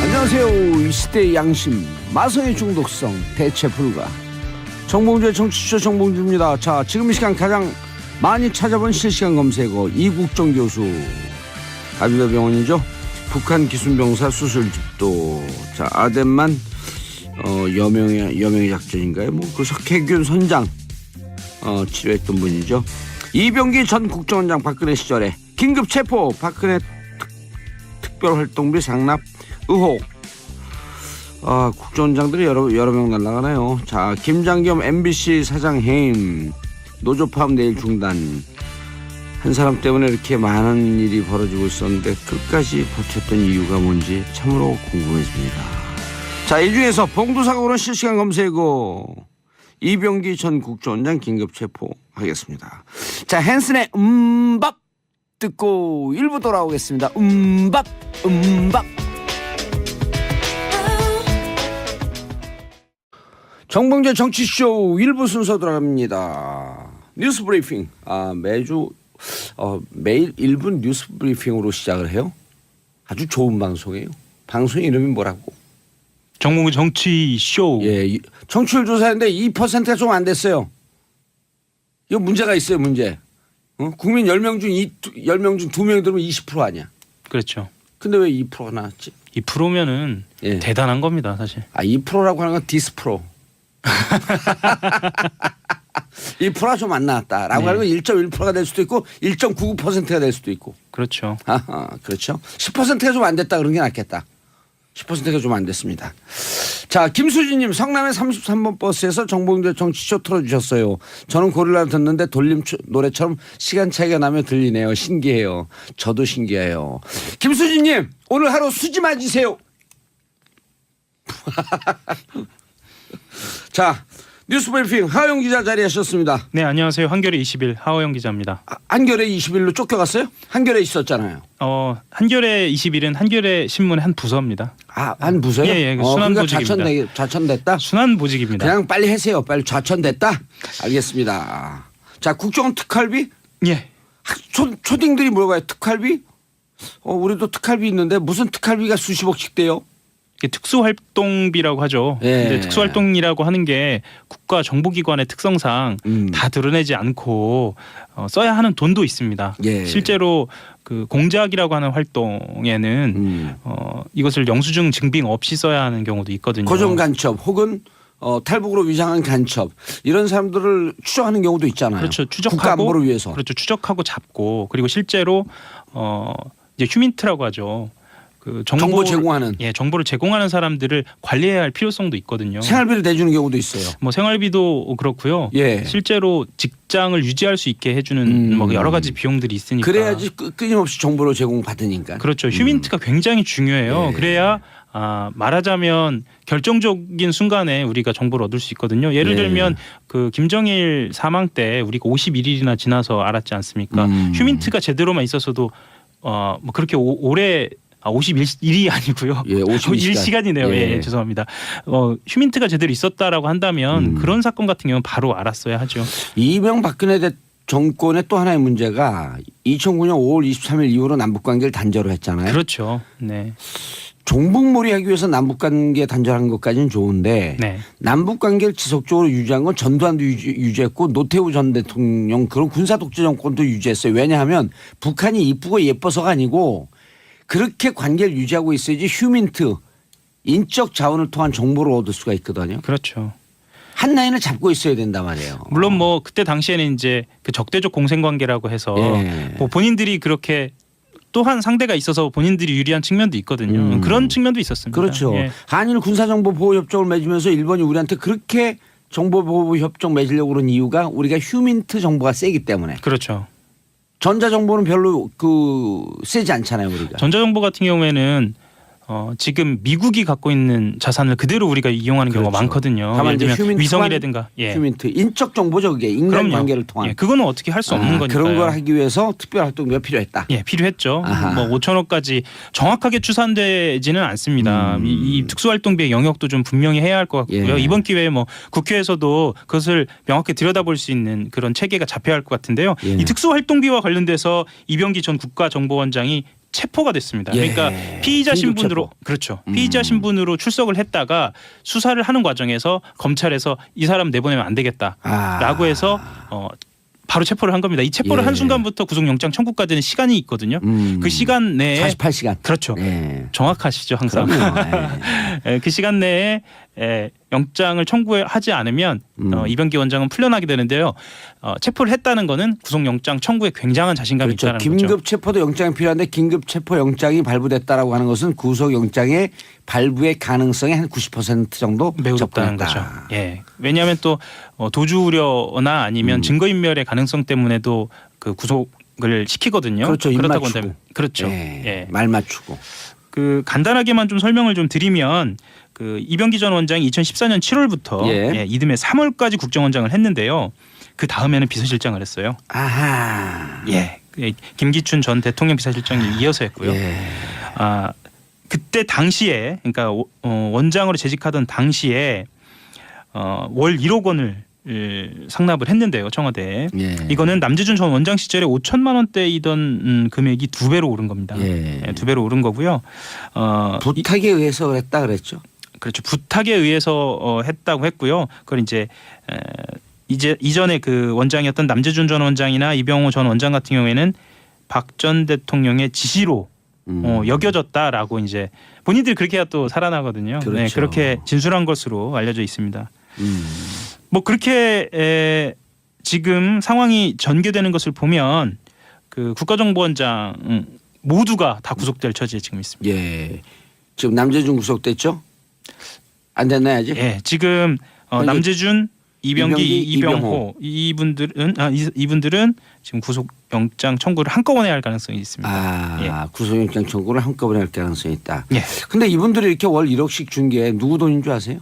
안녕하세요. 이 시대의 양심, 마성의 중독성 대체 불가. 정봉주의 정치쇼 정봉주입니다. 자, 지금 이 시간 가장 많이 찾아본 실시간 검색어 이국종 교수. 아주대병원이죠. 북한 기순병사 수술집도. 자, 아덴만 여명의 작전인가요? 그 석혜균 선장 치료했던 분이죠. 이병기 전 국정원장 박근혜 시절에 긴급 체포, 박근혜 특별활동비 상납 의혹. 국정원장들이 여러 명 날아가네요. 자, 김장겸 MBC 사장 해임, 노조 파업 내일 중단. 한 사람 때문에 이렇게 많은 일이 벌어지고 있었는데 끝까지 버텼던 이유가 뭔지 참으로 궁금해집니다. 자, 이 중에서 봉두사고로 실시간 검색어 이병기 전 국정원장 긴급 체포하겠습니다. 자, 헨슨의 밥 듣고 1부 돌아오겠습니다. 밥. 정봉재 정치쇼 1부 순서 들어갑니다. 뉴스 브리핑. 매일 1분 뉴스 브리핑으로 시작을 해요. 아주 좋은 방송이에요. 방송 이름이 뭐라고? 정봉재 정치쇼. 예, 청취율 조사했는데 2%가 좀 안 됐어요. 이거 문제가 있어요, 문제. 국민 10명 중 2명 들으면 20% 아니야. 그렇죠. 근데 왜 2%가 나왔지? 2%면은 대단한 겁니다, 사실. 2%라고 하는 건 디스프로. 1%가 좀 안 나왔다라고 하는 건 1.1%가 될 수도 있고 1.99%가 될 수도 있고. 그렇죠. 그렇죠. 10%가 좀 안 됐다 그런 게 낫겠다. 10%가 좀 안 됐습니다. 자, 김수진님, 성남의 33번 버스에서 정봉재 정치쇼 틀어주셨어요. 저는 고릴라 듣는데 돌림 노래처럼 시간 차이가 나며 들리네요. 신기해요. 저도 신기해요. 김수진님, 오늘 하루 수지 맞으세요. 자, 뉴스브리핑 하호영 기자 자리하셨습니다. 네, 안녕하세요. 한겨레 20일 하호영 기자입니다. 한겨레 20일로 쫓겨갔어요? 한겨레 있었잖아요. 한겨레 20일은 한겨레 신문의 한 부서입니다. 한 부서요? 예, 순환 그러니까 보직입니다. 좌천됐다? 순환 보직입니다. 그냥 빨리 하세요. 빨리 좌천됐다? 알겠습니다. 자, 국정원 특활비? 예. 초딩들이 물어봐요. 특활비? 우리도 특활비 있는데 무슨 특활비가 수십억씩 돼요? 특수활동비라고 하죠. 예. 근데 특수활동이라고 하는 게 국가 정보기관의 특성상 다 드러내지 않고 써야 하는 돈도 있습니다. 예. 실제로 그 공작이라고 하는 활동에는 이것을 영수증 증빙 없이 써야 하는 경우도 있거든요. 고정 간첩 혹은 탈북으로 위장한 간첩 이런 사람들을 추적하는 경우도 있잖아요. 그렇죠. 추적하고 국가 안보를 위해서. 그렇죠. 추적하고 잡고 그리고 실제로 이제 휴민트라고 하죠. 그 정보 제공하는 정보를 제공하는 사람들을 관리해야 할 필요성도 있거든요. 생활비를 내주는 경우도 있어요. 생활비도 그렇고요. 예. 실제로 직장을 유지할 수 있게 해주는 여러 가지 비용들이 있으니까. 그래야지 끊임없이 정보를 제공받으니까. 그렇죠. 휴민트가 굉장히 중요해요. 예. 그래야 말하자면 결정적인 순간에 우리가 정보를 얻을 수 있거든요. 예를 들면 그 김정일 사망 때 우리가 51일이나 지나서 알았지 않습니까? 휴민트가 제대로만 있었어도 그렇게 오래 51일이 아니고요. 예, 51시간이네요. 예, 죄송합니다. 휴민트가 제대로 있었다라고 한다면 그런 사건 같은 경우는 바로 알았어야 하죠. 이명박근혜 정권의 또 하나의 문제가 2009년 5월 23일 이후로 남북관계를 단절을 했잖아요. 그렇죠. 네. 종북몰이하기 위해서 남북관계 단절한 것까지는 좋은데 남북관계를 지속적으로 유지한 건 전두환도 유지했고 노태우 전 대통령 그런 군사독재 정권도 유지했어요. 왜냐하면 북한이 이쁘고 예뻐서가 아니고 그렇게 관계를 유지하고 있어야지 휴민트 인적 자원을 통한 정보를 얻을 수가 있거든요. 그렇죠. 한 라인을 잡고 있어야 된단 말이에요. 물론 그때 당시에는 이제 그 적대적 공생관계라고 해서 본인들이 그렇게 또한 상대가 있어서 본인들이 유리한 측면도 있거든요. 그런 측면도 있었습니다. 그렇죠. 예. 한일 군사정보보호협정을 맺으면서 일본이 우리한테 그렇게 정보보호협정 맺으려고 그런 이유가 우리가 휴민트 정보가 세기 때문에. 그렇죠. 전자정보는 별로 세지 않잖아요, 우리가. 전자정보 같은 경우에는 지금 미국이 갖고 있는 자산을 그대로 우리가 이용하는 경우가 많거든요. 다만 예를 들면 위성이라든가. 휴민트 인적 정보죠, 그게 인간관계를 통한. 그거는 어떻게 할 수 없는 거니까요. 그런 걸 하기 위해서 특별활동비가 필요했다. 예, 필요했죠. 5천억까지 정확하게 추산되지는 않습니다. 이 특수활동비의 영역도 좀 분명히 해야 할 것 같고요. 이번 기회에 국회에서도 그것을 명확히 들여다볼 수 있는 그런 체계가 잡혀야 할 것 같은데요. 이 특수활동비와 관련돼서 이병기 전 국가정보원장이 체포가 됐습니다. 예. 그러니까 피의자 긴급 신분으로 체포. 그렇죠. 피의자 신분으로 출석을 했다가 수사를 하는 과정에서 검찰에서 이 사람 내보내면 안 되겠다라고 해서 바로 체포를 한 겁니다. 이 체포를 예. 한 순간부터 구속영장 청구까지는 시간이 있거든요. 그 시간 내에 48시간. 그렇죠. 예. 정확하시죠 항상. 그 시간 내에 영장을 청구하지 않으면 이병기 원장은 풀려나게 되는데요. 체포를 했다는 거는 구속영장 청구에 굉장한 자신감이 그렇죠. 있다는 긴급 거죠. 체포도 영장이 필요한데 긴급 체포 영장이 발부됐다라고 하는 것은 구속 영장의 발부의 가능성이 한 90% 정도 매우 높다는 거죠. 접근했다. 예. 왜냐하면 또 도주 우려나 아니면 증거인멸의 가능성 때문에도 그 구속을 시키거든요. 그렇죠. 입 그렇다고 맞추고. 한다면 그렇죠. 예. 예. 말 맞추고. 그 간단하게만 좀 설명을 좀 드리면 그 이병기 전 원장이 2014년 7월부터 예. 이듬해 3월까지 국정원장을 했는데요. 그 다음에는 비서실장을 했어요. 아하. 예. 김기춘 전 대통령 비서실장이 이어서 했고요. 예. 그때 당시에 그러니까 원장으로 재직하던 당시에 월 1억 원을 상납을 했는데요. 청와대에. 예. 이거는 남재준 전 원장 시절에 5천만 원대이던 금액이 2배로 오른 겁니다. 예. 2배로 오른 거고요. 부탁에 의해서 그랬다 그랬죠. 그렇죠. 부탁에 의해서 했다고 했고요. 그걸 이제 이전에 그 원장이었던 남재준 전 원장이나 이병호 전 원장 같은 경우에는 박 전 대통령의 지시로 여겨졌다라고 이제 본인들이 그렇게 또 살아나거든요. 그렇죠. 네, 그렇게 진술한 것으로 알려져 있습니다. 뭐 그렇게 지금 상황이 전개되는 것을 보면 그 국가정보원장 모두가 다 구속될 처지에 지금 있습니다. 예. 지금 남재준 구속됐죠? 안 됐나요 아직? 예, 지금 남재준, 이병기, 이병호 이분들은 지금 구속영장 청구를 한꺼번에 할 가능성이 있습니다. 구속영장 청구를 한꺼번에 할 가능성이 있다. 예. 근데 이분들이 이렇게 월 1억씩 준 게 누구 돈인 줄 아세요?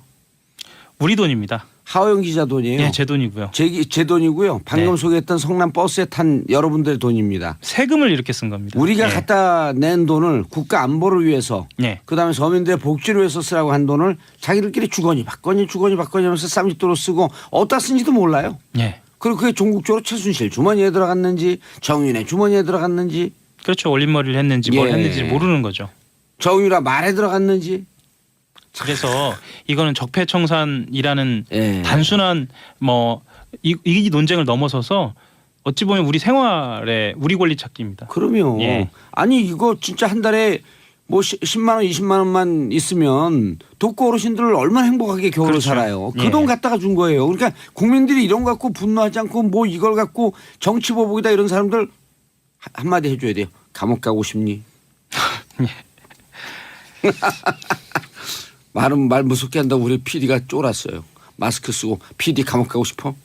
우리 돈입니다. 하호영 기자 돈이에요. 예, 제 돈이고요. 제 돈이고요. 방금 소개했던 성남 버스에 탄 여러분들의 돈입니다. 세금을 이렇게 쓴 겁니다. 우리가 예. 갖다 낸 돈을 국가 안보를 위해서 예. 그다음에 서민들의 복지를 위해서 쓰라고 한 돈을 자기들끼리 주거니 받거니 하면서 쌈짓돈으로 쓰고 어디다 쓴지도 몰라요. 예. 그리고 그게 종국적으로 최순실 주머니에 들어갔는지 정윤의 주머니에 들어갔는지 그렇죠. 올림머리를 했는지 뭘 예. 했는지 모르는 거죠. 정유라 말에 들어갔는지. 그래서 이거는 적폐청산이라는 예. 단순한 이 논쟁을 넘어서서 어찌 보면 우리 생활의 우리 권리 찾기입니다. 그럼요. 예. 아니 이거 진짜 한 달에 뭐 10만 원 20만 원만 있으면 독거 어르신들 얼마나 행복하게 겨울을 그렇죠. 살아요. 그 예. 돈 갖다가 준 거예요. 그러니까 국민들이 이런 거 갖고 분노하지 않고 뭐 이걸 갖고 정치 보복이다 이런 사람들 한마디 해줘야 돼요. 감옥 가고 싶니? 말 무섭게 한다고 우리 PD가 쫄았어요. 마스크 쓰고 PD 감옥 가고 싶어?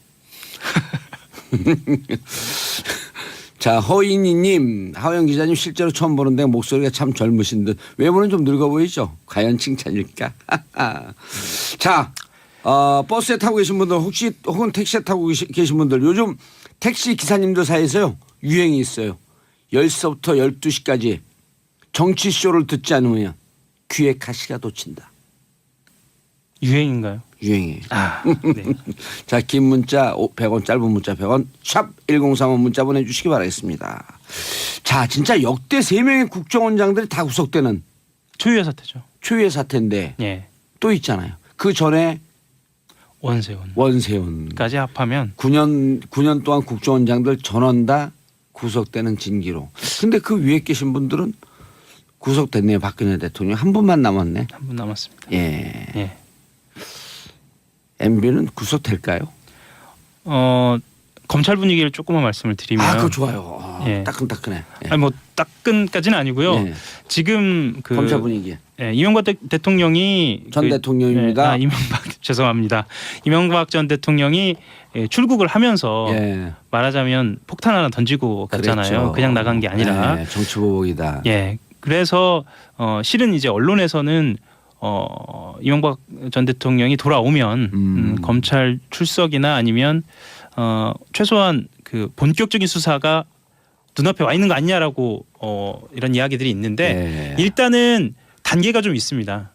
자, 허인이님, 하호영 기자님 실제로 처음 보는데 목소리가 참 젊으신 듯 외모는 좀 늙어 보이죠? 과연 칭찬일까? 자, 버스에 타고 계신 분들 혹은 택시에 타고 계신 분들 요즘 택시 기사님들 사이에서요 유행이 있어요. 10시부터 12시까지 정치쇼를 듣지 않으면 귀에 가시가 돋친다. 유행인가요? 유행이에요. 네. 자, 긴 문자 100원, 짧은 문자 100원, 샵 1035 문자 보내주시기 바라겠습니다. 자, 진짜 역대 3명의 국정원장들이 다 구속되는 초유의 사태죠. 초유의 사태인데 예. 또 있잖아요. 그 전에 원세훈까지 원세훈 합하면 9년 동안 국정원장들 전원 다 구속되는 진기로. 근데 그 위에 계신 분들은 구속됐네요. 박근혜 대통령 한 분만 남았네. 한 분 남았습니다. 예. 예. MB는 구속될까요? 검찰 분위기를 조금만 말씀을 드리면 그거 좋아요. 예. 따끈따끈해. 예. 아니 뭐 따끈까지는 아니고요. 예. 지금 그 검찰 분위기. 이명박 대통령이 전 대통령입니다. 죄송합니다. 이명박 전 대통령이 출국을 하면서 말하자면 폭탄 하나 던지고 갔잖아요. 그랬죠. 그냥 나간 게 아니라 정치 보복이다. 예. 그래서 실은 이제 언론에서는 이명박 전 대통령이 돌아오면 검찰 출석이나 아니면 최소한 그 본격적인 수사가 눈앞에 와 있는 거 아니냐라고 이런 이야기들이 있는데 일단은 단계가 좀 있습니다.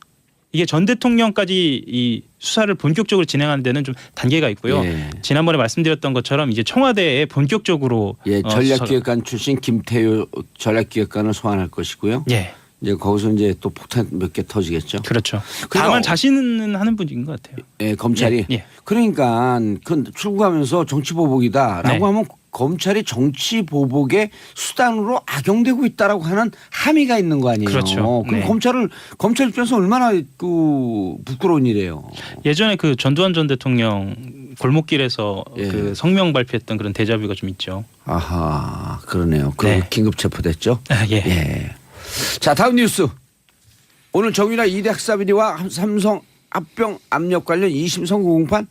이게 전 대통령까지 이 수사를 본격적으로 진행하는 데는 좀 단계가 있고요. 예. 지난번에 말씀드렸던 것처럼 이제 청와대에 본격적으로 예, 전략기획관 출신 김태효 전략기획관을 소환할 것이고요. 예. 이제 거기서 이제 또 폭탄 몇 개 터지겠죠. 그렇죠. 그러니까 다만 자신은 하는 분인 것 같아요. 예, 검찰이. 예. 그러니까 그 출구하면서 정치보복이다라고 네. 하면 검찰이 정치보복의 수단으로 악용되고 있다라고 하는 함의가 있는 거 아니에요. 그렇죠. 그럼 네. 검찰 입장에서 얼마나 그 부끄러운 일이에요. 예전에 그 전두환 전 대통령 골목길에서 예. 그 성명 발표했던 그런 데자뷰가 좀 있죠. 아하, 그러네요. 그 네. 긴급 체포됐죠. 예. 예. 자, 다음 뉴스. 오늘 정유라 2대 학사비리와 삼성 합병 압력 관련 2심 선고 공판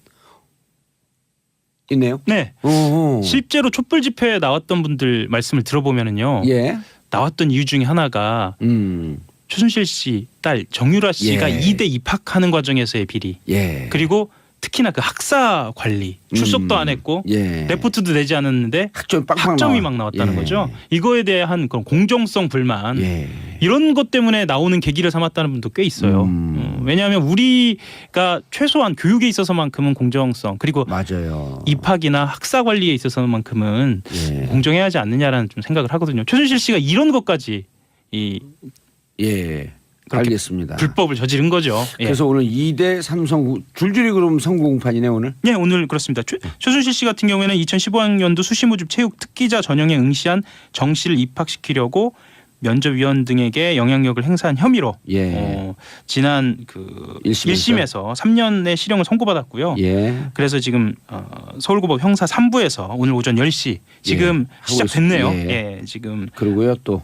있네요. 네. 어허. 실제로 촛불 집회에 나왔던 분들 말씀을 들어보면은요. 예. 나왔던 이유 중에 하나가 최순실 씨 딸 정유라 씨가 예. 2대 입학하는 과정에서의 비리. 예. 그리고 특히나 그 학사 관리 출석도 안 했고 예. 레포트도 내지 않았는데 학점이 막 나왔다는 예. 거죠. 이거에 대한 그런 공정성 불만 예. 이런 것 때문에 나오는 계기를 삼았다는 분도 꽤 있어요. 왜냐하면 우리가 최소한 교육에 있어서만큼은 공정성 그리고 맞아요. 입학이나 학사 관리에 있어서만큼은 예. 공정해야 하지 않느냐라는 좀 생각을 하거든요. 최순실 씨가 이런 것까지 이 예. 그렇게 알겠습니다. 불법을 저지른 거죠. 예. 그래서 오늘 2대 삼성 줄줄이 그럼 선고 공판이네 오늘. 네, 오늘 그렇습니다. 최순실 씨 같은 경우에는 2015학년도 수시모집 체육 특기자 전형에 응시한 정 씨를 입학시키려고 면접위원 등에게 영향력을 행사한 혐의로 예. 지난 그 1심에서 1심에서 3년의 실형을 선고받았고요. 예. 그래서 지금 서울고법 형사 3부에서 오늘 오전 10시 지금 하고 시작됐네요. 있습니다. 예, 지금 그리고요 또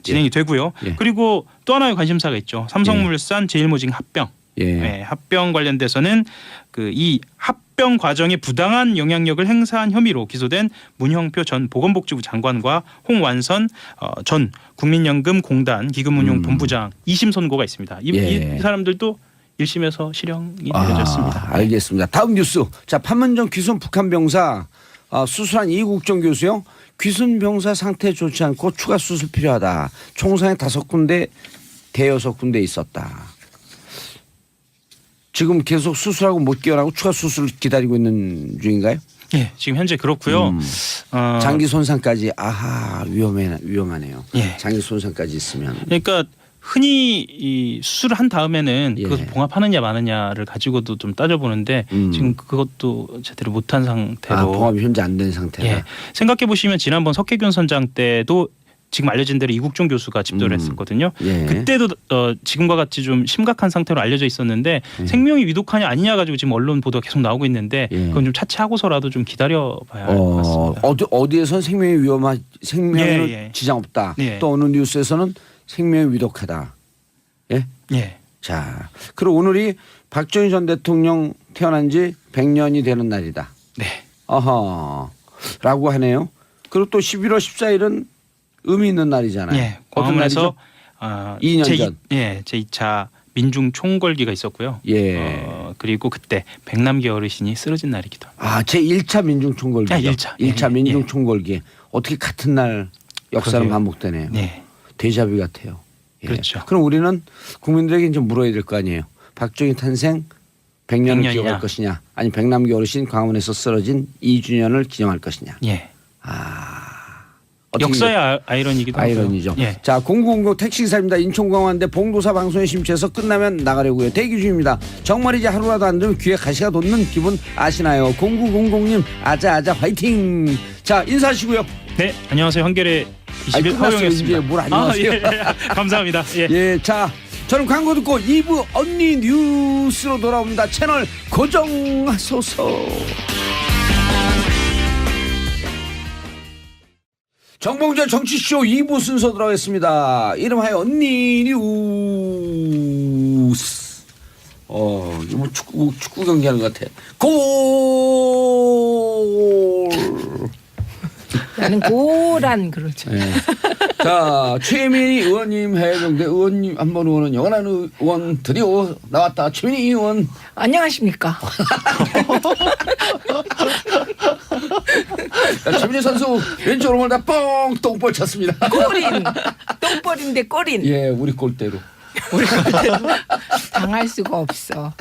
진행이 되고요. 예. 그리고 또 하나의 관심사가 있죠. 삼성물산 제일모직 합병. 예. 네, 합병 관련돼서는 그 이 합병 과정에 부당한 영향력을 행사한 혐의로 기소된 문형표 전 보건복지부 장관과 홍완선 전 국민연금공단 기금운용본부장 2심 선고가 있습니다. 예. 이 사람들도 1심에서 실형이 내려졌습니다. 알겠습니다. 다음 뉴스. 자, 판문점 귀순 북한 병사 수술한 이국정 교수요. 귀순 병사 상태 좋지 않고 추가 수술 필요하다. 총상에 5군데 대여섯 군데 있었다. 지금 계속 수술하고 못 깨어나고 추가 수술 기다리고 있는 중인가요? 예, 지금 현재 그렇고요. 장기 손상까지 위험하네요. 예. 장기 손상까지 있으면. 그러니까 흔히 이 수술을 한 다음에는 예. 그것을 봉합하느냐 마느냐를 가지고도 좀 따져보는데 지금 그것도 제대로 못한 상태로 봉합이 현재 안 된 상태다. 예. 생각해 보시면 지난번 석혜균 선장 때도 지금 알려진 대로 이국종 교수가 집도를 했었거든요. 예. 그때도 지금과 같이 좀 심각한 상태로 알려져 있었는데 생명이 위독하냐 아니냐 가지고 지금 언론 보도가 계속 나오고 있는데 그건 좀 차치하고서라도 좀 기다려봐야 할 것 같습니다. 어디에선 생명에는 예. 지장 없다. 예. 또 어느 뉴스에서는 생명이 위독하다. 예. 예. 자, 그리고 오늘이 박정희 전 대통령 태어난 지 100년이 되는 날이다. 네. 라고 하네요. 그리고 또 11월 14일은 의미 있는 날이잖아요. 예. 어떤 날이죠? 광화문에서 2년 전. 제2차 민중 총궐기가 있었고요. 예. 그리고 그때 백남기 어르신이 쓰러진 날이기도 합니다. 제1차 민중총궐기. 1차. 민중총궐기. 어떻게 같은 날 역사는 그러게요. 반복되네요. 네. 데자뷰 같아요. 예. 그렇죠. 그럼 우리는 국민들에게 이제 물어야 될 거 아니에요. 박정희 탄생 100년을 100년이냐. 기억할 것이냐, 아니 백남기 어르신 광화문에서 쓰러진 2주년을 기념할 것이냐. 예. 어떻게 역사의 아이러니기도 하고요. 아이러니죠. 예. 자, 0909 택시기사입니다. 인천공항인데 봉도사 방송에 심취해서 끝나면 나가려고요. 대기 중입니다. 정말이지 하루라도 안 되면 귀에 가시가 돋는 기분 아시나요? 0900님 아자아자 화이팅. 자, 인사하시고요. 네, 안녕하세요. 한겨레 21 끝났어요. 허용했습니다. 이제 뭘 안녕하세요. 감사합니다. 예. 예, 자, 저는 광고 듣고 2부 언니 뉴스로 돌아옵니다. 채널 고정하소서. 정봉재 정치쇼 2부 순서 들어가겠습니다. 이름하여 언니 뉴스. 이거 뭐 축구 경기하는 것 같아. 골. 나는 고란 그러죠. 네. 자, 최민희 의원님, 해병대 의원님, 한 번 의원은 영원한 의원 드디어 나왔다. 최민희 의원. 안녕하십니까. 자, 최민희 선수 왼쪽으로 몰다 뻥 똥볼 찼습니다. 꼬린 똥벌인데 꼬린. 예, 우리 골대로. 우리 당할 수가 없어.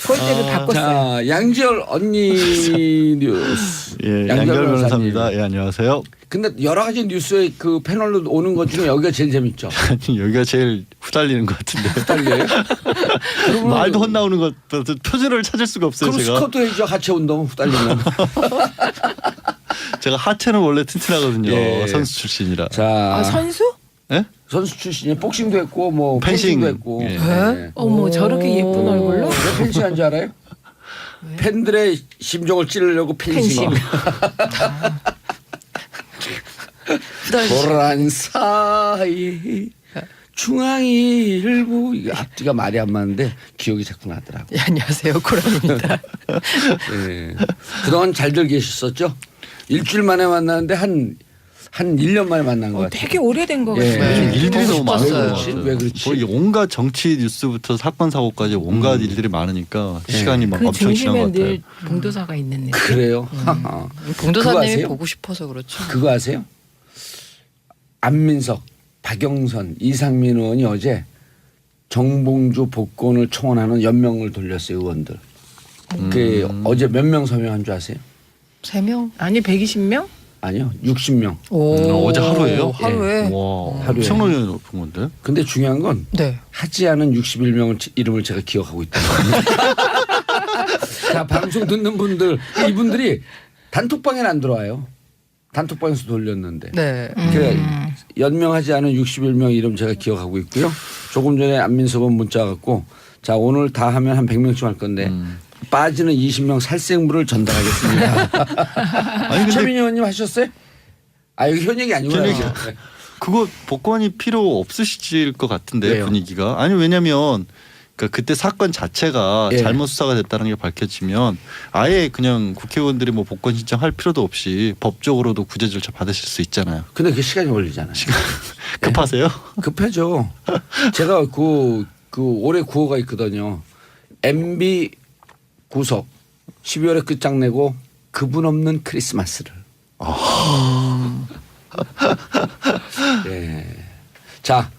꼴대를 바꿨어요. 자, 양지열 언니 뉴스. 예, 양지열 양결 변호사님. 변호사입니다. 예, 안녕하세요. 근데 여러 가지 뉴스에 그 패널로 오는 것 중에 여기가 제일 재밌죠. 아니, 여기가 제일 후달리는 것 같은데. 딸려요? 말도 혼나오는 것보다 표준어를 찾을 수가 없어요. 그럼 제가. 스쿼트 해줘 하체 운동 후달리면. 제가 하체는 원래 튼튼하거든요. 예. 선수 출신이라. 자, 아, 선수? 예? 선수 출신이 복싱도 했고 뭐 펜싱. 펜싱도 했고. 예. 네. 어머 저렇게 예쁜 얼굴로? 왜 펜싱한 줄 알아요? 팬들의 심정을 찌르려고 펜싱. 보란 사이 중앙이 일부 이게 앞뒤가 말이 안 맞는데 기억이 자꾸 나더라고. 예, 안녕하세요. 코란입니다. 네. 그동안 잘들 계셨었죠? 일주일 만에 만났는데 한 1년 만에 만난 것 같아요. 되게 오래된 것 예. 같아요. 요즘 일들이 너무 많아요. 왜 그렇지? 왜 그렇지? 거의 온갖 정치 뉴스부터 사건 사고까지 온갖 일들이 많으니까 시간이 막 그 엄청 지난 중심에 것 같아요. 늘 봉도사가 있는 느낌. 그래요? 그거 봉도사님이 아세요? 보고 싶어서 그렇죠. 그거 아세요? 안민석, 박영선, 이상민 의원이 어제 정봉주 복권을 청원하는 연명을 돌렸어요. 의원들. 그 어제 몇 명 서명한 줄 아세요? 3명? 아니 120명? 아니요. 60명. 오. 어제 하루예요? 하루에? 와, 하루에. 엄청나게 높은 건데. 근데 중요한 건 네. 하지 않은 61명을 이름을 제가 기억하고 있다. 자, 방송 듣는 분들 이분들이 단톡방에는 안 들어와요. 단톡방에서 돌렸는데. 네. 그래 연명하지 않은 61명 이름 제가 기억하고 있고요. 조금 전에 안민석은 문자 갖고 자 오늘 다 하면 한 100명쯤 할 건데 빠지는 20명 살생부를 전달하겠습니다. 아니 근데 최민희 의원님 하셨어요? 아 여기 현역이 아니구나. 현역이 그거 복권이 필요 없으실 것 같은데 왜요? 분위기가. 아니 왜냐면 그때 사건 자체가 예. 잘못 수사가 됐다는 게 밝혀지면 아예 그냥 국회의원들이 뭐 복권 신청할 필요도 없이 법적으로도 구제 절차 받으실 수 있잖아요. 근데 그 시간이 걸리잖아요. 급하세요? 급하죠. 제가 그 올해 구호가 있거든요. MB 구속 12월에 끝장내고 그분 없는 크리스마스를. 네. 자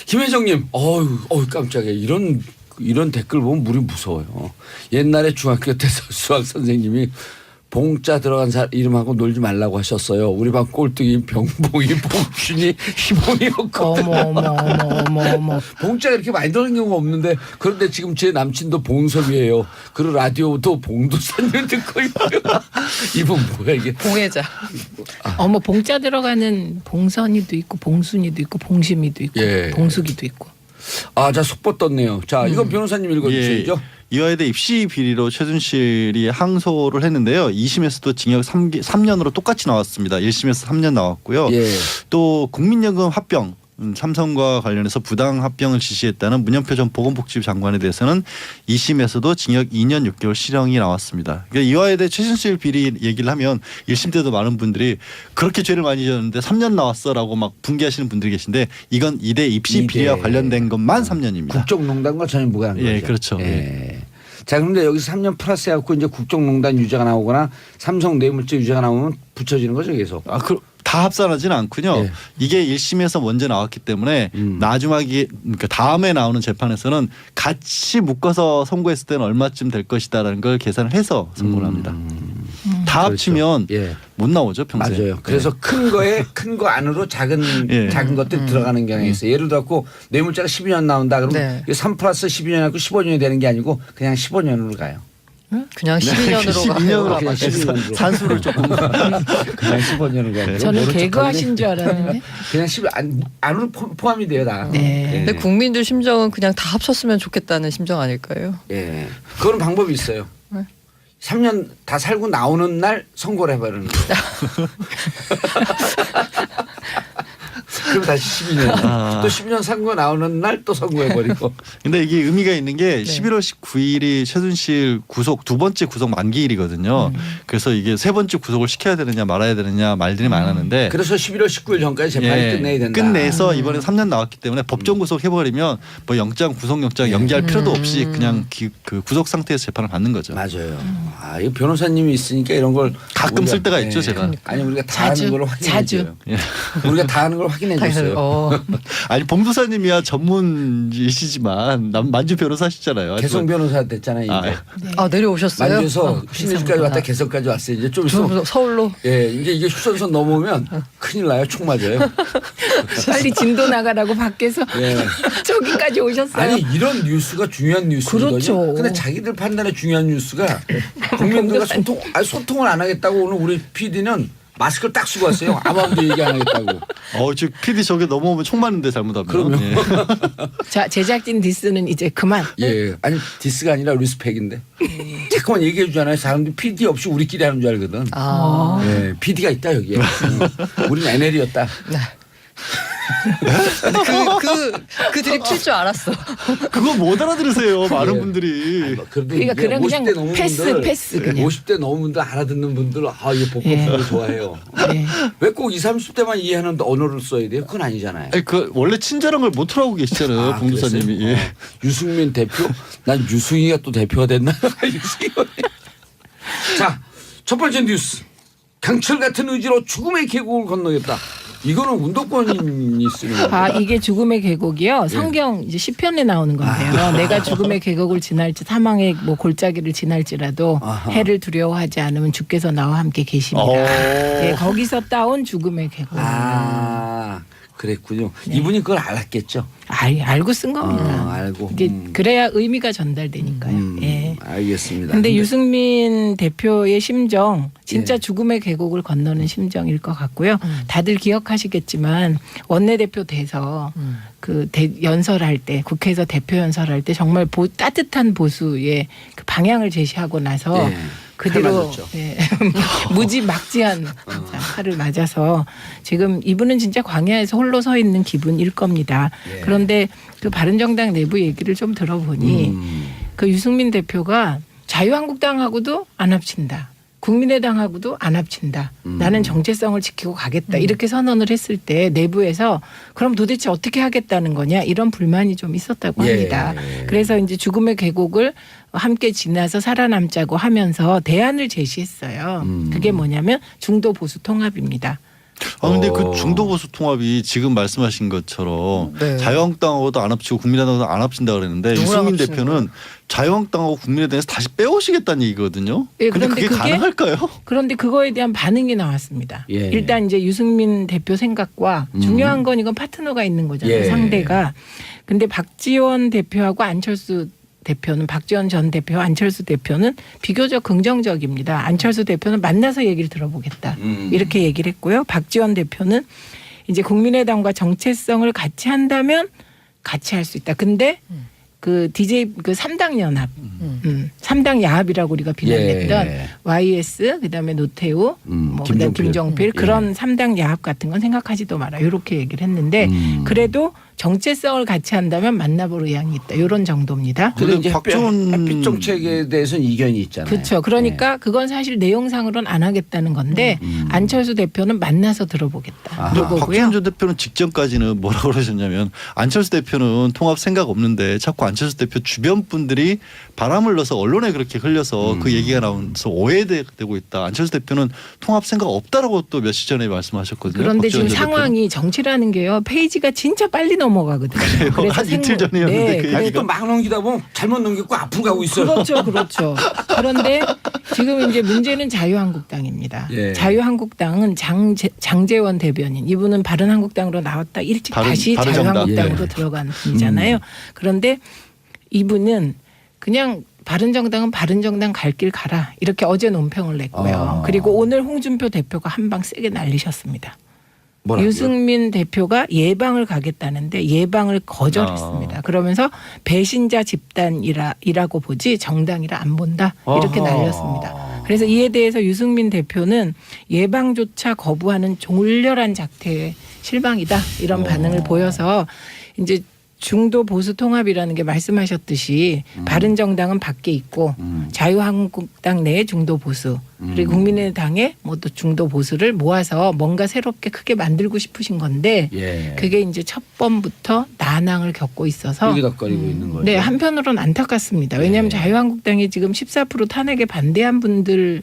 김혜정님, 어우 깜짝이야. 이런 댓글 보면 물이 무서워요. 옛날에 중학교 때 수학 선생님이 봉자 들어간 이름하고 놀지 말라고 하셨어요. 우리 반 꼴등이 병봉이, 봉준이, 희봉이었거든요. 어머. 봉자가 이렇게 많이 들어간 경우가 없는데 그런데 지금 제 남친도 봉섭이에요. 그리고 라디오도 봉도사님 듣고 있고요. 이분 뭐야 이게. 봉해자. 어머 봉자 들어가는 봉선이도 있고 봉순이도 있고 봉심이도 있고 예. 봉숙이도 있고. 아, 자 속보 떴네요. 자 이건 변호사님 읽어주시죠. 이화여대 입시 비리로 최순실이 항소를 했는데요. 2심에서도 징역 3년으로 똑같이 나왔습니다. 1심에서 3년 나왔고요. 예. 또 국민연금 합병 삼성과 관련해서 부당 합병을 지시했다는 문현표 전 보건복지부 장관에 대해서는 2심에서도 징역 2년 6개월 실형이 나왔습니다. 그러니까 이화여대 최순실 비리 얘기를 하면 1심 때도 많은 분들이 그렇게 죄를 많이 졌는데 3년 나왔어라고 막 분개하시는 분들이 계신데 이건 이대 입시 이대. 비리와 관련된 것만 3년입니다. 국정농단과 전혀 무관한 거죠. 예, 그렇죠. 예. 자 그런데 여기서 3년 플러스 해갖고 이제 국정농단 유죄가 나오거나 삼성 뇌물죄 유죄가 나오면 붙여지는 거죠 계속. 다 합산하지는 않군요. 예. 이게 1심에서 먼저 나왔기 때문에 나중에 그러니까 다음에 나오는 재판에서는 같이 묶어서 선고했을 때는 얼마쯤 될 것이다라는 걸 계산을 해서 선고를 합니다. 다 그렇죠. 합치면 예. 못 나오죠 평생. 맞아요. 그래서 큰 거에 큰 거 안으로 작은 예. 것들이 들어가는 경향이 있어요. 예를 들어 갖고 뇌물죄가 12년 나온다 그러면 네. 이게 3 플러스 12년 하고 15년이 되는 게 아니고 그냥 15년으로 가요. 그냥 12년으로 가요. 그냥 12년으로. 산수를 조금 그냥 15년으로 가요. 저는 모른 개그하신 줄 알았는데. 그냥 10 안으로 포함이 돼요 다. 네. 근데 국민들 심정은 그냥 다 합쳤으면 좋겠다는 심정 아닐까요? 예. 그거는 방법이 있어요. 네. 3년 다 살고 나오는 날 선고를 해버리는 거예요. 그럼 다시 12년. 또 12년 선고 나오는 날 또 선고해버리고. 근데 이게 의미가 있는 게 네. 11월 19일이 최순실 구속 두 번째 구속 만기일이거든요. 그래서 이게 세 번째 구속을 시켜야 되느냐 말아야 되느냐 말들이 많았는데 그래서 11월 19일 전까지 재판을 예, 끝내야 된다. 끝내서 이번에 3년 나왔기 때문에 법정 구속해버리면 뭐 영장 구속영장 연기할 필요도 없이 그냥 그 구속 상태에서 재판을 받는 거죠. 맞아요. 아, 이 변호사님이 있으니까 이런 걸 가끔 쓸 때가 있죠, 제가. 아니 우리가 다 자주, 하는 걸 확인해 자주. 줘요. 우리가 다 하는 걸 확인해 줘요. 읽었어요. 아니 봉도사님이야 전문이시지만 만주 변호사시잖아요. 개성 변호사 됐잖아요. 이제. 아 내려오셨어요? 만주에서 신일까지 왔다 개성까지 왔어요. 이제 좀 있으면 서울로. 예, 이게 휴전선 넘어오면 큰일 나요. 총 맞아요. 빨리 진도 나가라고 밖에서 예. 저기까지 오셨어요. 아니 이런 뉴스가 중요한 뉴스거든요. 그렇죠. 근데 자기들 판단에 중요한 뉴스가 국민들과 소통을 안 하겠다고 오늘 우리 PD는 마스크를 딱 쓰고 왔어요. 아무도 얘기 안 하겠다고. 지금 PD 저게 넘어오면 총 맞는데 잘못하면. 그럼요. 예. 자, 제작진 디스는 이제 그만. 예, 아니 디스가 아니라 리스펙인데. 자꾸만 얘기해 주잖아요. 사람들이 PD 없이 우리끼리 하는 줄 알거든. 예, PD가 있다 여기에. 우리는 NL이었다. 그 드립 칠 줄 알았어. 그거 못 알아들으세요. 많은 예. 분들이. 그러니까 그냥 50대 넘은 패스 그냥. 50대 넘은 분들 알아듣는 분들 이게 복합적으로 좋아해요. 네. 왜 꼭 20, 30대만 이해하는 언어를 써야 돼요? 그건 아니잖아요. 아니, 원래 친절한 걸 못 하고 계시잖아요. 봉도사님이. 그랬어요? 예. 유승민 대표? 난 유승희가 또 대표가 됐나? 유승희. 자, 첫 번째 뉴스. 강철 같은 의지로 죽음의 계곡을 건너겠다. 이거는 운동권이 쓰는 거예요. 아, 이게 죽음의 계곡이요. 성경 이제 시편에 나오는 건데요. 내가 죽음의 계곡을 지날지 사망의 뭐 골짜기를 지날지라도 아하. 해를 두려워하지 않으면 주께서 나와 함께 계십니다. 네, 거기서 따온 죽음의 계곡. 그랬군요. 이분이 그걸 알았겠죠. 알고 쓴 겁니다. 알고. 이게 그래야 의미가 전달되니까요. 예. 알겠습니다. 근데 유승민 대표의 심정 진짜 죽음의 계곡을 건너는 심정일 것 같고요. 다들 기억하시겠지만 원내대표 돼서 연설할 때 국회에서 대표 연설할 때 정말 따뜻한 보수의 그 방향을 제시하고 나서 예. 그대로 칼 예, 무지막지한 칼을 맞아서 지금 이분은 진짜 광야에서 홀로 서 있는 기분일 겁니다. 예. 그런데 그 바른정당 내부 얘기를 좀 들어보니 그 유승민 대표가 자유한국당하고도 안 합친다. 국민의당하고도 안 합친다. 나는 정체성을 지키고 가겠다. 이렇게 선언을 했을 때 내부에서 그럼 도대체 어떻게 하겠다는 거냐 이런 불만이 좀 있었다고 합니다. 그래서 이제 죽음의 계곡을 함께 지나서 살아남자고 하면서 대안을 제시했어요. 그게 뭐냐면 중도 보수 통합입니다. 근데 그 중도 보수 통합이 지금 말씀하신 것처럼 네. 자유한국당하고도 안 합치고 국민의당하고도 안 합친다 그랬는데 누구랑 유승민 합치는 대표는 자유한국당하고 국민의당에서 다시 빼오시겠다는 얘기거든요. 예, 근데 그런데 그게 그게 가능할까요? 그런데 그거에 대한 반응이 나왔습니다. 예. 일단 이제 유승민 대표 생각과 중요한 건 이건 파트너가 있는 거잖아요. 예. 상대가. 근데 박지원 대표하고 안철수 대표는 박지원 전 대표, 안철수 대표는 비교적 긍정적입니다. 안철수 대표는 만나서 얘기를 들어보겠다. 이렇게 얘기를 했고요. 박지원 대표는 이제 국민의당과 정체성을 같이 한다면 같이 할 수 있다. 근데 그 DJ 그 3당 연합, 3당 야합이라고 우리가 비난했던 YS 그다음에 노태우, 뭐 그다음 김종필 그런 3당 야합 같은 건 생각하지도 마라. 이렇게 얘기를 했는데 그래도 정체성을 같이 한다면 만나볼 의향이 있다. 이런 정도입니다. 근데 이제 박지원- 햇빛 정책에 대해서는 이견이 있잖아요. 그렇죠. 그러니까 그건 사실 내용상으로는 안 하겠다는 건데 안철수 대표는 만나서 들어보겠다. 근데 이거고요. 박지원 전 대표는 직전까지는 뭐라고 그러셨냐면 안철수 대표는 통합 생각 없는데 자꾸 안철수 대표 주변 분들이 바람을 넣어서 언론에 그렇게 흘려서 그 얘기가 나오면서 오해되고 있다. 안철수 대표는 통합 생각 없다라고 또 몇 시 전에 말씀하셨거든요. 그런데 지금 박지원 전 대표는. 상황이 정치라는 게요. 페이지가 진짜 빨리 넘어가거든요. 한 이틀 전이었는데 그 아니 얘기가. 또 막 넘기다 보면 잘못 넘겼고 앞으로 가고 있어요. 그렇죠, 그렇죠. 그런데 지금 이제 문제는 자유한국당입니다. 예. 자유한국당은 장제원 대변인 이분은 바른한국당으로 나왔다 일찍 다시 바른정당. 자유한국당으로 들어간 분이잖아요. 그런데 이분은 그냥 바른정당은 바른정당 갈 길 가라 이렇게 어제 논평을 냈고요. 그리고 오늘 홍준표 대표가 한 방 세게 날리셨습니다. 뭐라고요? 유승민 대표가 예방을 가겠다는데 예방을 거절했습니다. 그러면서 배신자 집단이라고 보지 정당이라 안 본다 이렇게 아하. 날렸습니다. 그래서 이에 대해서 유승민 대표는 예방조차 거부하는 졸렬한 작태에 실망이다 이런 반응을 보여서 이제 중도 보수 통합이라는 게 말씀하셨듯이 바른정당은 밖에 있고 자유한국당 내에 중도 보수 그리고 국민의당에 뭐 또 중도 보수를 모아서 뭔가 새롭게 크게 만들고 싶으신 건데 그게 이제 첫 번부터 난항을 겪고 있어서 삐그덕거리고 있는 거죠. 네 한편으로는 안타깝습니다. 왜냐하면 자유한국당이 지금 14% 탄핵에 반대한 분들을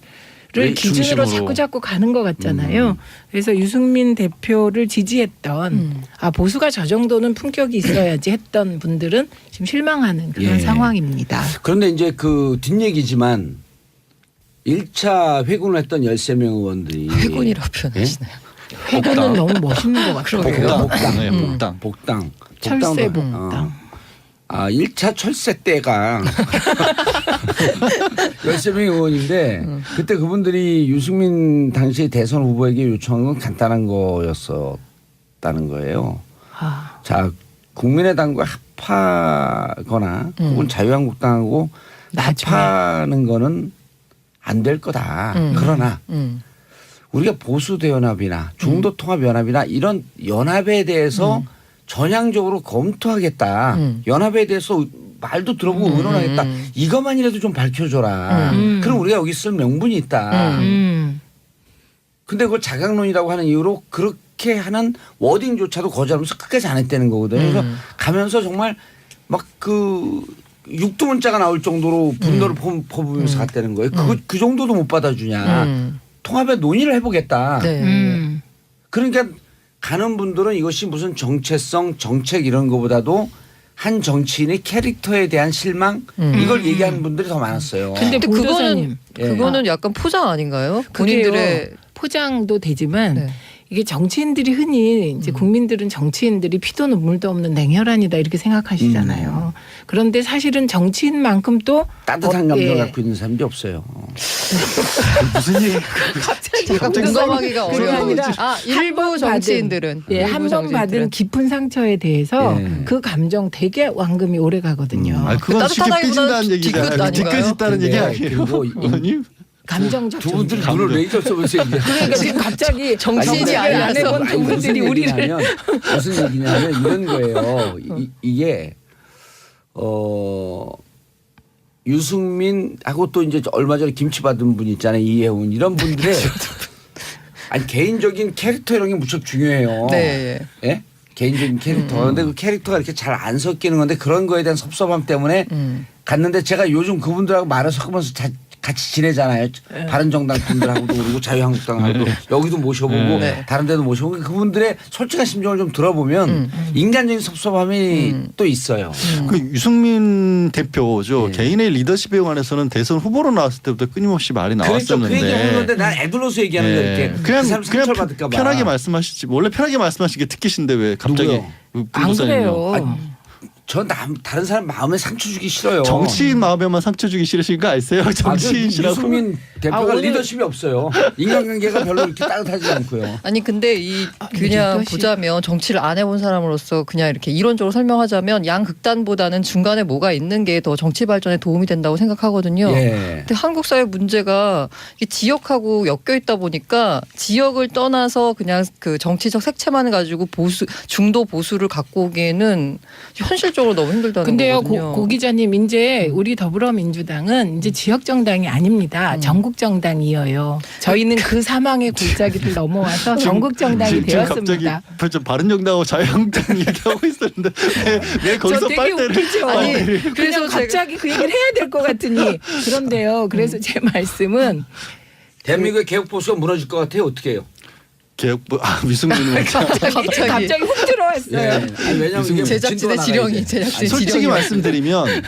를 기준으로 중심으로. 자꾸 가는 것 같잖아요. 그래서 유승민 대표를 지지했던 보수가 저 정도는 품격이 있어야지 했던 분들은 지금 실망하는 그런 예. 상황입니다. 그런데 이제 그 뒷얘기지만 1차 회군을 했던 13명 의원들이 회군이라고 표현하시나요? 회군은 너무 멋있는 것 같아요. 그러게요. 복당. 네, 복당. 복당. 철새 복당도- 복당. 1차 철새 때가 13명의 의원인데 그때 그분들이 유승민 당시 대선 후보에게 요청한 건 간단한 거였었다는 거예요. 아, 자, 국민의당과 합하거나 혹은 자유한국당하고 나중에. 합하는 거는 안 될 거다. 그러나 우리가 보수대연합이나 중도통합연합이나 이런 연합에 대해서 전향적으로 검토하겠다. 연합에 대해서 말도 들어보고 의논하겠다. 이것만이라도 좀 밝혀줘라. 그럼 우리가 여기 쓸 명분이 있다. 근데 그걸 자강론이라고 하는 이유로 그렇게 하는 워딩조차도 거절하면서 끝까지 안 했다는 거거든요. 그래서 가면서 정말 막 그 육두문자가 나올 정도로 분노를 퍼부으면서 갔다는 거예요. 그 정도도 못 받아주냐. 통합에 논의를 해보겠다. 네. 그러니까 가는 분들은 이것이 무슨 정체성, 정책 이런 거보다도 한 정치인의 캐릭터에 대한 실망 이걸 얘기하는 분들이 더 많았어요. 근데 근데 그거는 그거는 약간 포장 아닌가요? 그게요. 본인들의 포장도 되지만 네. 이게 정치인들이 흔히 이제 국민들은 정치인들이 피도 눈물도 없는 냉혈한이다 이렇게 생각하시잖아요. 그런데 사실은 정치인만큼 또 따뜻한 감정을 예. 갖고 있는 사람이 없어요. 무슨 얘기? 약간 공감하기가 그게 어려운 아니라 거지. 일부 한번 정치인들은 예, 한 번 받은 깊은 상처에 대해서 예. 그 감정 되게 완금이 오래 가거든요. 아, 그건 쉽게 따뜻하다기보다는 삐진다는 얘기가 뒤끝 아닌가요? 뒤끝있다는 얘기 근데 아니에요? 그리고 아니? 감정적 두 분들이 존재. 눈을 레이저 쏘면서 얘기해. 그러니까 지금 갑자기 정치인이 정치인이 안 아니라서. 해본 두 분들이 우리를 무슨 얘기냐면 이런 거예요. 이게 유승민하고 또 이제 얼마 전에 김치 받은 분 있잖아요. 이혜훈 이런 분들의 아니 개인적인 캐릭터 이런 게 무척 중요해요. 네. 예? 개인적인 캐릭터. 그런데 그 캐릭터가 이렇게 잘 안 섞이는 건데 그런 거에 대한 섭섭함 때문에 갔는데 제가 요즘 그분들하고 말을 섞으면서 같이 지내잖아요. 바른정당 분들하고도 그러고 자유한국당하고도 여기도 모셔보고 네. 다른 데도 모셔보고 그분들의 솔직한 심정을 좀 들어보면 인간적인 섭섭함이 또 있어요. 그 유승민 대표죠. 예. 개인의 리더십에 관해서는 대선 후보로 나왔을 때부터 끊임없이 말이 그렇죠. 그 얘기 나왔었는데. 하는데 난 애들로서 얘기하는 거야 이렇게. 그냥 그 사람 그냥 상처받을까 봐. 편하게 말씀하시지. 원래 편하게 말씀하시는 게 특기신데 왜 갑자기 누구요? 안 그래요. 전 다른 사람 마음에 상처 주기 싫어요. 정치인 마음에만 상처 주기 싫으신 거 아세요? 정치인이라고. 유승민 대표가 오늘- 리더십이 없어요. 인간관계가 별로 이렇게 따뜻하지 않고요. 아니 근데 그냥 리더십. 보자면 정치를 안 해본 사람으로서 그냥 이렇게 이론적으로 설명하자면 양극단보다는 중간에 뭐가 있는 게 더 정치 발전에 도움이 된다고 생각하거든요. 예. 근데 한국 사회 문제가 이 지역하고 엮여 있다 보니까 지역을 떠나서 그냥 그 정치적 색채만 가지고 중도 보수를 갖고 오기에는 현실적으로 너무 힘들다는 근데요, 거거든요. 고 기자님, 이제 우리 더불어민주당은 이제 지역 정당이 아닙니다. 전국 정당이에요. 저희는 그 사망의 골짜기를 넘어와서 전국 정당이 지금 되었습니다. 갑자기 바른정당하고 자유한국당 얘기하고 있었는데 왜 거기서 저 되게 빨대를 웃기죠. 아니, 그래서 그래서 갑자기 그 얘기를 해야 될 것 같으니 그런데요. 그래서 제 말씀은 대한민국의 개혁 보수가 무너질 것 같아요. 어떻게 해요? 개혁부 유승민은 갑자기 훅 들어왔어요. 아니, 왜냐면 이게 제작진의 진도가 나가야 지령이 돼. 제작진의 솔직히 지령이 말씀드리면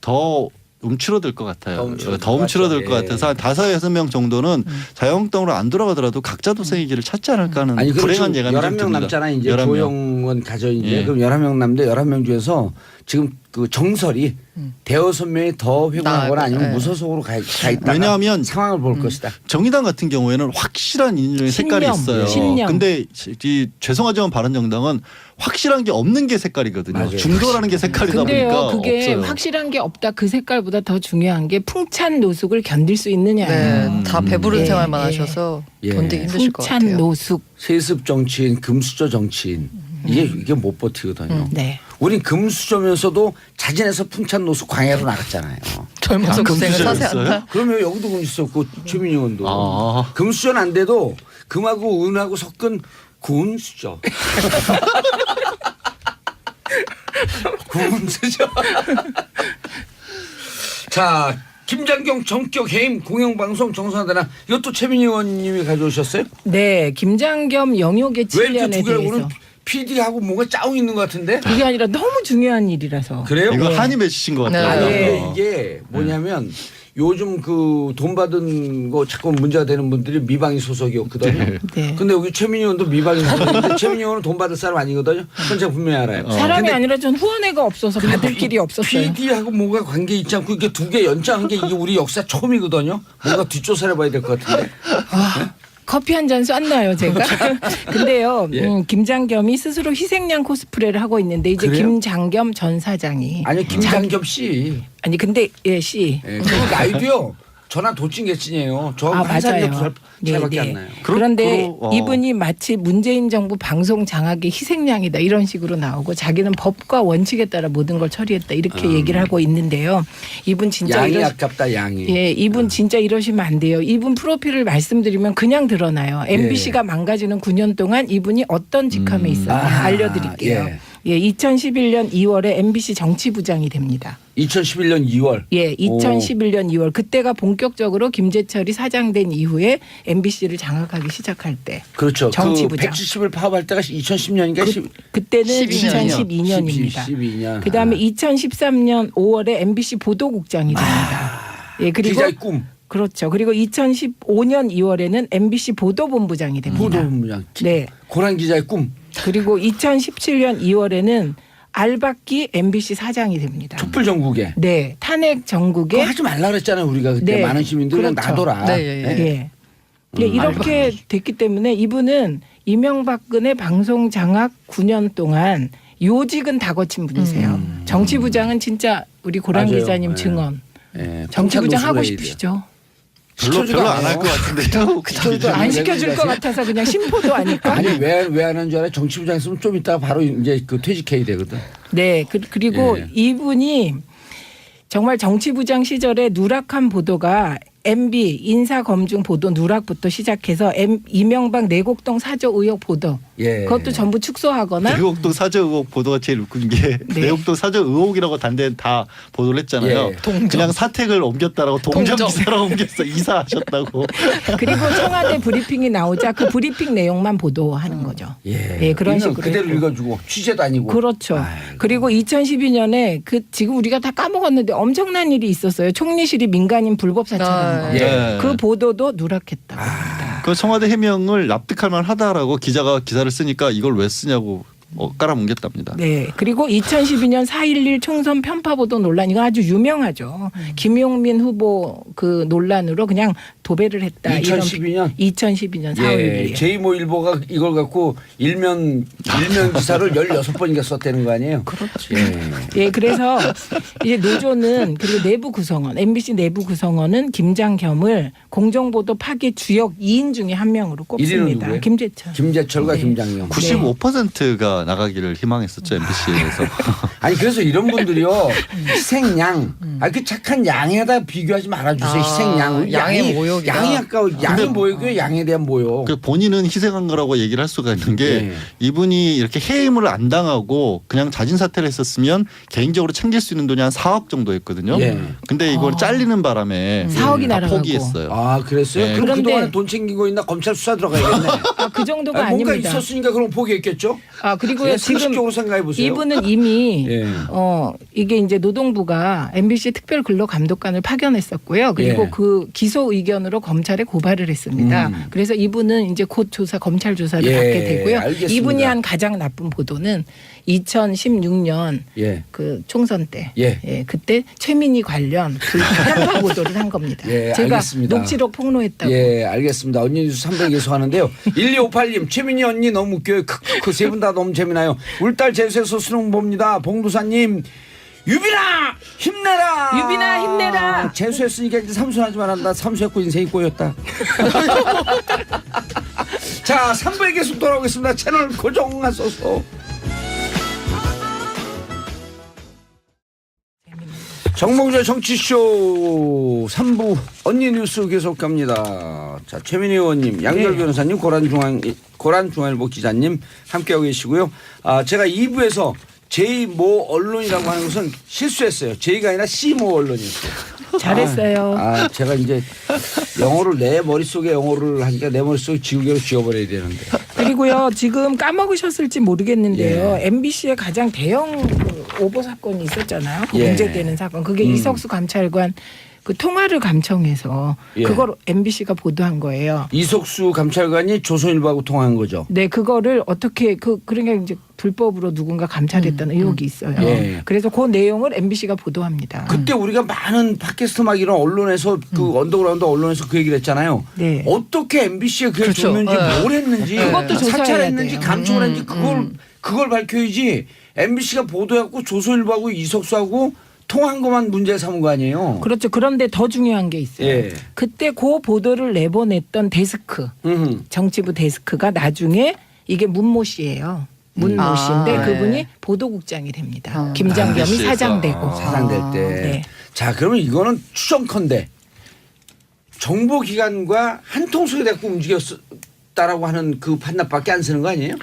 더 움츠러들 것 같아요. 더 움츠러들 것 같아서 한 5-6명 정도는 자유한국당으로 안 돌아가더라도 각자 도생의 길을 찾지 않을까 하는 아니 불행한 그렇죠. 예감이 좀 11명 듭니다. 남잖아요. 이제 11명. 조영원 가져 이제 예. 그럼 11명 남는데 11명 중에서 지금 그 정설이 대여섯 명이 더 회고하거나 아니면 네. 무소속으로 가 있다가 왜냐하면 상황을 볼 것이다. 정의당 같은 경우에는 확실한 인준의 색깔이 신념, 있어요. 신념. 근데 죄송하지만 바른정당은 확실한 게 없는 게 색깔이거든요. 맞아요. 중도라는 게 색깔이다 근데요, 보니까 그게 없어요. 확실한 게 없다. 그 색깔보다 더 중요한 게 풍찬 노숙을 견딜 수 있느냐예요. 네, 다 배부른 예, 생활만 예. 하셔서 예. 견디기 힘드실 것 풍찬 같아요. 노숙. 세습 정치인, 금수저 정치인 이게 못 버티거든요. 네. 우린 금수저면서도 자진해서 풍찬 노숙 광야로 나갔잖아요. 젊어서 고생을 금수저였어요? 사세 한다. 그러면 여기도 금수저였고 최민희 의원도 아. 금수저는 안 돼도 금하고 은하고 섞은 군수저. 군수저. 자 김장겸 전격 해임 공영방송 정상화되나 이것도 최민희 의원님이 가져오셨어요? 네, 김장겸 영역의 왜 이렇게 7년에 두 개를 대해서. 오늘 PD하고 뭔가 짜고 있는 것 같은데? 그게 아니라 너무 중요한 일이라서. 그래요? 이거 네. 한이 맺히신 것 같아요. 아니 네. 이게 뭐냐면 요즘 그 돈 받은 거 자꾸 문제가 되는 분들이 미방위 소속이었거든요. 네. 근데 여기 최민희 의원도 미방위 소속인데 최민희 의원은 돈 받을 사람 아니거든요. 그건 제가 분명히 알아요. 사람이 근데 아니라 전 후원회가 없어서 받을 길이 없었어요. PD하고 뭐가 관계 있지 않고 이게 두 개 연장한 게 이게 우리 역사 처음이거든요. 뭔가 뒷조사를 해봐야 될 것 같은데. 커피 한 잔 쐈나요, 제가? 근데요, 예. 김장겸이 스스로 희생양 코스프레를 하고 있는데 이제 그래요? 김장겸 전 사장이 아니 김장겸 씨. 아니 근데 씨. 예, 그 나이도요. 저나 도찐개찐이에요. 저 아, 한 살이 맞아요. 차이밖에 네, 안 네. 나요. 그런데 그럼, 이분이 마치 문재인 정부 방송 장악의 희생양이다 이런 식으로 나오고 자기는 법과 원칙에 따라 모든 걸 처리했다 이렇게 얘기를 하고 있는데요. 이분 진짜 양이 아깝다 양이. 예, 이분 진짜 이러시면 안 돼요. 이분 프로필을 말씀드리면 그냥 드러나요. MBC가 망가지는 9년 동안 이분이 어떤 직함에 있었냐 아하, 알려드릴게요. 예. 예, 2011년 2월에 MBC 정치부장이 됩니다. 2011년 2월. 예, 2011년 2월 그때가 본격적으로 김재철이 사장된 이후에 MBC를 장악하기 시작할 때. 그렇죠. 정치부장. 그 170을 파업할 때가 2010년인가 그때는 12년 이요. 2012년입니다. 12년. 그다음에 2013년 5월에 MBC 보도국장이 됩니다. 예, 그리고 기자의 꿈. 그렇죠. 그리고 2015년 2월에는 MBC 보도본부장이 됩니다. 보도본부장. 네. 고란 기자의 꿈. 그리고 2017년 2월에는 알박기 MBC 사장이 됩니다. 촛불 전국에. 네. 탄핵 그거 전국에 하지 말라 그랬잖아요. 우리가 그때 네. 많은 시민들이 그냥 그렇죠. 놔둬라. 네, 예, 예. 예. 네, 이렇게 됐기 때문에 이분은 이명박근혜 방송 장악 9년 동안 요직은 다 거친 분이세요. 정치부장은 진짜 우리 고란 맞아요. 기자님 네. 증언. 예, 정치부장 하고 노숙을 해야 돼요. 싶으시죠? 별로 안 할 것 같은데요. 시켜주지도 안 않아요. 시켜줄 것 같아서 그냥 심포도 아닐까? 아니 왜 하는 줄 알아요? 정치부장 있으면 좀 이따가 바로 이제 그 퇴직해야 되거든. 네, 그리고 예. 이분이 정말 정치부장 시절에 누락한 보도가 MB 인사검증 보도 누락부터 시작해서 이명박 내곡동 사저 의혹 보도 예. 그것도 전부 축소하거나 내곡동 사저 의혹 보도가 제일 웃긴 게 네. 내곡동 사저 의혹이라고 단데 다 보도를 했잖아요. 예. 동정. 그냥 사택을 옮겼다라고 동정 동정. 기사로 옮겼어. 이사하셨다고. 그리고 청와대 브리핑이 나오자 그 브리핑 내용만 보도하는 거죠. 예. 그런 있는 식으로 그대로 했고. 읽어주고 취재도 아니고. 그렇죠. 아이고. 그리고 2012년에 그 지금 우리가 다 까먹었는데 엄청난 일이 있었어요. 총리실이 민간인 불법 사찰한 거. 예. 네. 그 보도도 누락했다고 합니다. 그 청와대 해명을 납득할 만하다라고 기자가 기사를 쓰니까 이걸 왜 쓰냐고 깔아뭉갰답니다. 네. 그리고 2012년 4.11 총선 편파 보도 논란 이거 아주 유명하죠. 김용민 후보 그 논란으로 그냥 도배를 했다. 2012년? 2012년 4월 예. 1일. 제2모1보가 이걸 갖고 일면 기사를 16번인가 썼다는 거 아니에요? 그렇죠. 예. 예, 그래서 이제 노조는 그리고 내부 구성원, MBC 내부 구성원은 김장겸을 공정보도 파괴 주역 2인 중에 한 명으로 꼽습니다. 누구예요? 김재철. 김재철과 네. 김장겸. 95%가 나가기를 희망했었죠 MBC에서. 아니 그래서 이런 분들이요 희생양, 그 착한 양에다 비교하지 말아주세요. 아, 희생양, 양의 모욕이다. 양이 아까워. 양이 모욕이요, 양에 대한 모욕. 그 본인은 희생한 거라고 얘기를 할 수가 있는 게 네. 이분이 이렇게 해임을 안 당하고 그냥 자진 사퇴를 했었으면 개인적으로 챙길 수 있는 돈이 한 4억 정도 했거든요. 예. 근데 이걸 잘리는 바람에 4억이 다 날아가고. 포기했어요. 아 그랬어요? 네. 그럼 그런데- 그동안에 돈 챙긴 거 있나 검찰 수사 들어가야겠네. 아, 그 정도가 아니, 뭔가 아닙니다. 있었으니까 그럼 포기했겠죠? 아, 그리고요. 그냥 지금 상식적으로 생각해 보세요. 이분은 이미 예. 이게 이제 노동부가 MBC 특별근로감독관을 파견했었고요. 그리고 예. 그 기소 의견으로 검찰에 고발을 했습니다. 그래서 이분은 이제 곧 검찰 조사를 예, 받게 되고요. 알겠습니다. 이분이 한 가장 나쁜 보도는 2016년 예. 그 총선 때, 예. 그때 최민희 관련 편파 보도를 한 겁니다. 예, 제가 알겠습니다. 녹취록 폭로했다고. 예, 알겠습니다. 언니 뉴스 300 계속하는데요. 1258님, 최민희 언니 너무 웃겨요. 그 세 분 다 너무 재미나요. 울딸 제수에서 수능 봅니다. 봉두사님, 유빈아 힘내라. 유빈아, 힘내라. 재수했으니까 이제 삼수하지 말한다. 삼수했고 인생이 꼬였다. 자, 3부에 계속 돌아오겠습니다. 채널 고정하소서. 정봉주의 정치쇼 3부 언니 뉴스 계속 갑니다. 자, 최민희 의원님, 양결 변호사님, 고란중앙일보 기자님 함께하고 계시고요. 제가 2부에서 제2모 언론이라고 하는 것은 실수했어요. 제2가 아니라 C모 언론이었어요. 잘했어요. 제가 이제 영어를 내 머릿속에 영어를 하니까 내 머릿속에 지우개로 지워버려야 되는데. 그리고요 지금 까먹으셨을지 모르겠는데요. 예. MBC에 가장 대형 그 오보 사건이 있었잖아요. 그 예. 문제되는 사건. 그게 이석수 감찰관 그 통화를 감청해서 예. 그걸 MBC가 보도한 거예요. 이석수 감찰관이 조선일보하고 통화한 거죠. 네, 그거를 어떻게 그러니까 이제 불법으로 누군가 감찰했다는 의혹이 있어요. 예. 그래서 그 내용을 MBC가 보도합니다. 그때 우리가 많은 팟캐스트 막 이런 언론에서 그 언더그라운드 언론에서 그 얘기를 했잖아요. 네. 어떻게 MBC에 그걸 그렇죠. 줬는지 네. 뭘 했는지 그것도 조사해야 사찰했는지 돼요. 감청을 했는지 그걸 밝혀야지. MBC가 보도했고 조선일보하고 이석수하고 통한 것만 문제 삼은 거 아니에요. 그렇죠. 그런데 더 중요한 게 있어요. 예. 그때 그 보도를 내보냈던 데스크, 정치부 데스크가 나중에 이게 문모 씨예요. 문모 씨인데 네. 그분이 보도국장이 됩니다. 아. 김장겸이 MBC 에서. 사장되고. 사장될 때. 네. 자, 그러면 이거는 추정컨대 정보기관과 한 통속이 됐고 움직였다라고 하는 그 판단밖에 안 쓰는 거 아니에요?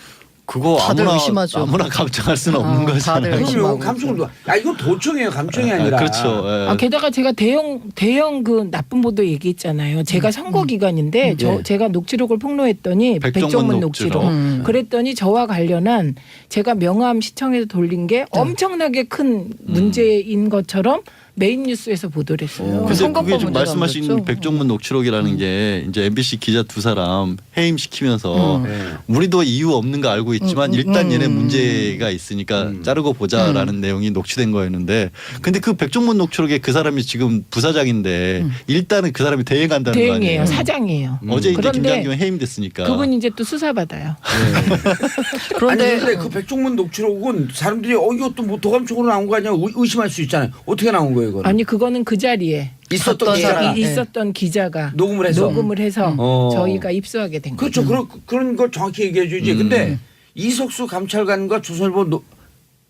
그거 다들 의심하죠. 아무나 감청할 수는 없는 다들 거잖아요. 그럼요. 의심하고 감청을 이거 도청이에요. 감청이 아니라. 그렇죠. 예. 게다가 제가 대형 그 나쁜 보도 얘기했잖아요. 제가 선거 기간인데 예. 제가 녹취록을 폭로했더니 백종문 녹취록. 녹취록. 그랬더니 저와 관련한 제가 명함 시청에서 돌린 게 엄청나게 큰 문제인 것처럼 메인 뉴스에서 보도를 했어요. 근데 선거법 그게 지금 문제도 말씀하신 안 됐죠? 백종문 녹취록이라는 게 이제 MBC 기자 두 사람 해임시키면서 네. 우리도 이유 없는 거 알고 있지만 일단 얘네 문제가 있으니까 자르고 보자라는 내용이 녹취된 거였는데 근데 그 백종문 녹취록에 그 사람이 지금 부사장인데 일단은 그 사람이 대행한다는 거 대행이에요. 아니에요. 사장이에요. 어제 이제 그런데 김장겸 해임됐으니까. 그분 이제 또 수사받아요. 그런데 근데 그 백종문 녹취록은 사람들이 이것도 뭐 도감청으로 나온 거 아니야 의심할 수 있잖아요. 어떻게 나온 거예요, 이거는? 아니 그거는 그 자리에 있었던 어떤 기자가 사람. 있었던 기자가 녹음을 해서 저희가 입수하게 된 그렇죠. 거죠. 그런 걸 정확히 얘기해 주지. 근데 이석수 감찰관과 조선일보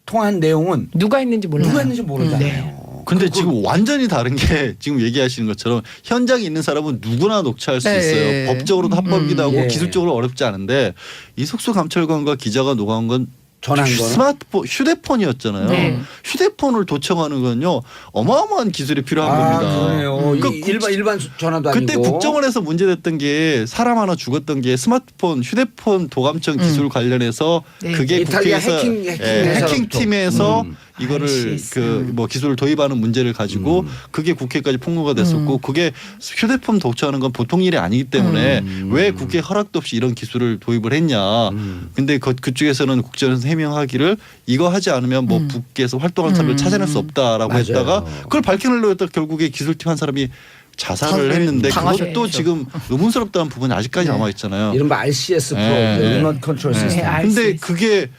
통한 내용은 누가 했는지 몰라요. 누가 했는지 모르잖아요. 네. 근데 지금 완전히 다른 게 지금 얘기하시는 것처럼 현장에 있는 사람은 누구나 녹취할 수 네. 있어요. 법적으로도 합법이기도 하고 예. 기술적으로 어렵지 않은데 이석수 감찰관과 기자가 녹아온 건 전한 거는 스마트폰, 휴대폰이었잖아요. 네. 휴대폰을 도청하는 건요 어마어마한 기술이 필요한 겁니다. 그러네요. 그러니까 일반 전화도 그때 아니고. 국정원에서 문제됐던 게 사람 하나 죽었던 게 스마트폰, 휴대폰 도감청 기술 관련해서 네. 그게 이탈리아 국회에서 해킹팀에서 이거를 RCS. 그 뭐 기술을 도입하는 문제를 가지고 그게 국회까지 폭로가 됐었고 그게 휴대폰 도청하는 건 보통 일이 아니기 때문에 왜 국회 허락도 없이 이런 기술을 도입을 했냐. 근데 그쪽에서는 국정원에서 해명하기를 이거 하지 않으면 뭐 북에서 활동하는 사람을 찾아낼 수 없다라고 맞아요. 했다가 그걸 밝혀내려고 했다가 결국에 기술팀 한 사람이 자살을 했는데 당하셨죠. 그것도 지금 의문스럽다는 부분이 아직까지 남아 있잖아요. 이른바 RCS 프로, 네. 리모트 컨트롤 시스템. 네, 근데 RCS. 그게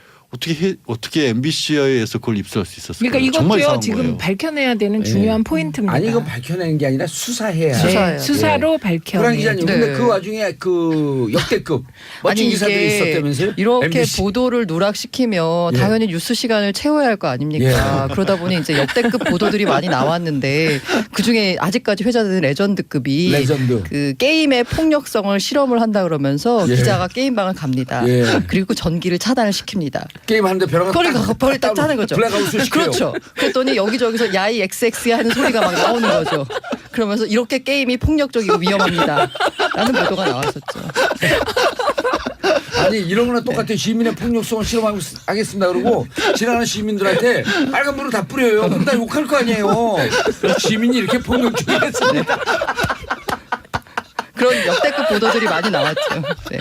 어떻게 MBC에서 그걸 입수할 수 있었을까요? 그러니까 정말 이것도요 이상한 지금 거예요. 밝혀내야 되는 중요한 포인트입니다. 아니 이거 밝혀내는 게 아니라 수사해야. 네, 수사해요. 수사로 호랑 밝혀내. 기자님, 네. 근데 그 와중에 그 역대급 멋진 기사들이 있었다면서요? 이렇게 MBC. 보도를 누락시키면 예. 당연히 뉴스 시간을 채워야 할 거 아닙니까? 그러다 보니 이제 역대급 보도들이 많이 나왔는데 그 중에 아직까지 회자되는 레전드급이 레전드. 그 게임의 폭력성을 실험을 한다 그러면서 예. 기자가 게임방을 갑니다. 예. 그리고 전기를 차단을 시킵니다. 게임 하는데 벼랑 벌을 딱 짜는 거죠. 블랙아웃을 시켜요. 그렇죠. 그랬더니 여기저기서 야이 XX 하는 소리가 막 나오는 거죠. 그러면서 이렇게 게임이 폭력적이고 위험합니다. 라는 보도가 나왔었죠. 아니 이런 거나 똑같아. 시민의 폭력성을 실험하겠습니다 그러고 지나가는 시민들한테 빨간 물을 다 뿌려요. 그럼 다 욕할 거 아니에요. 시민이 이렇게 폭력적이겠습니다. 그런 역대급 보도들이 많이 나왔죠. 네.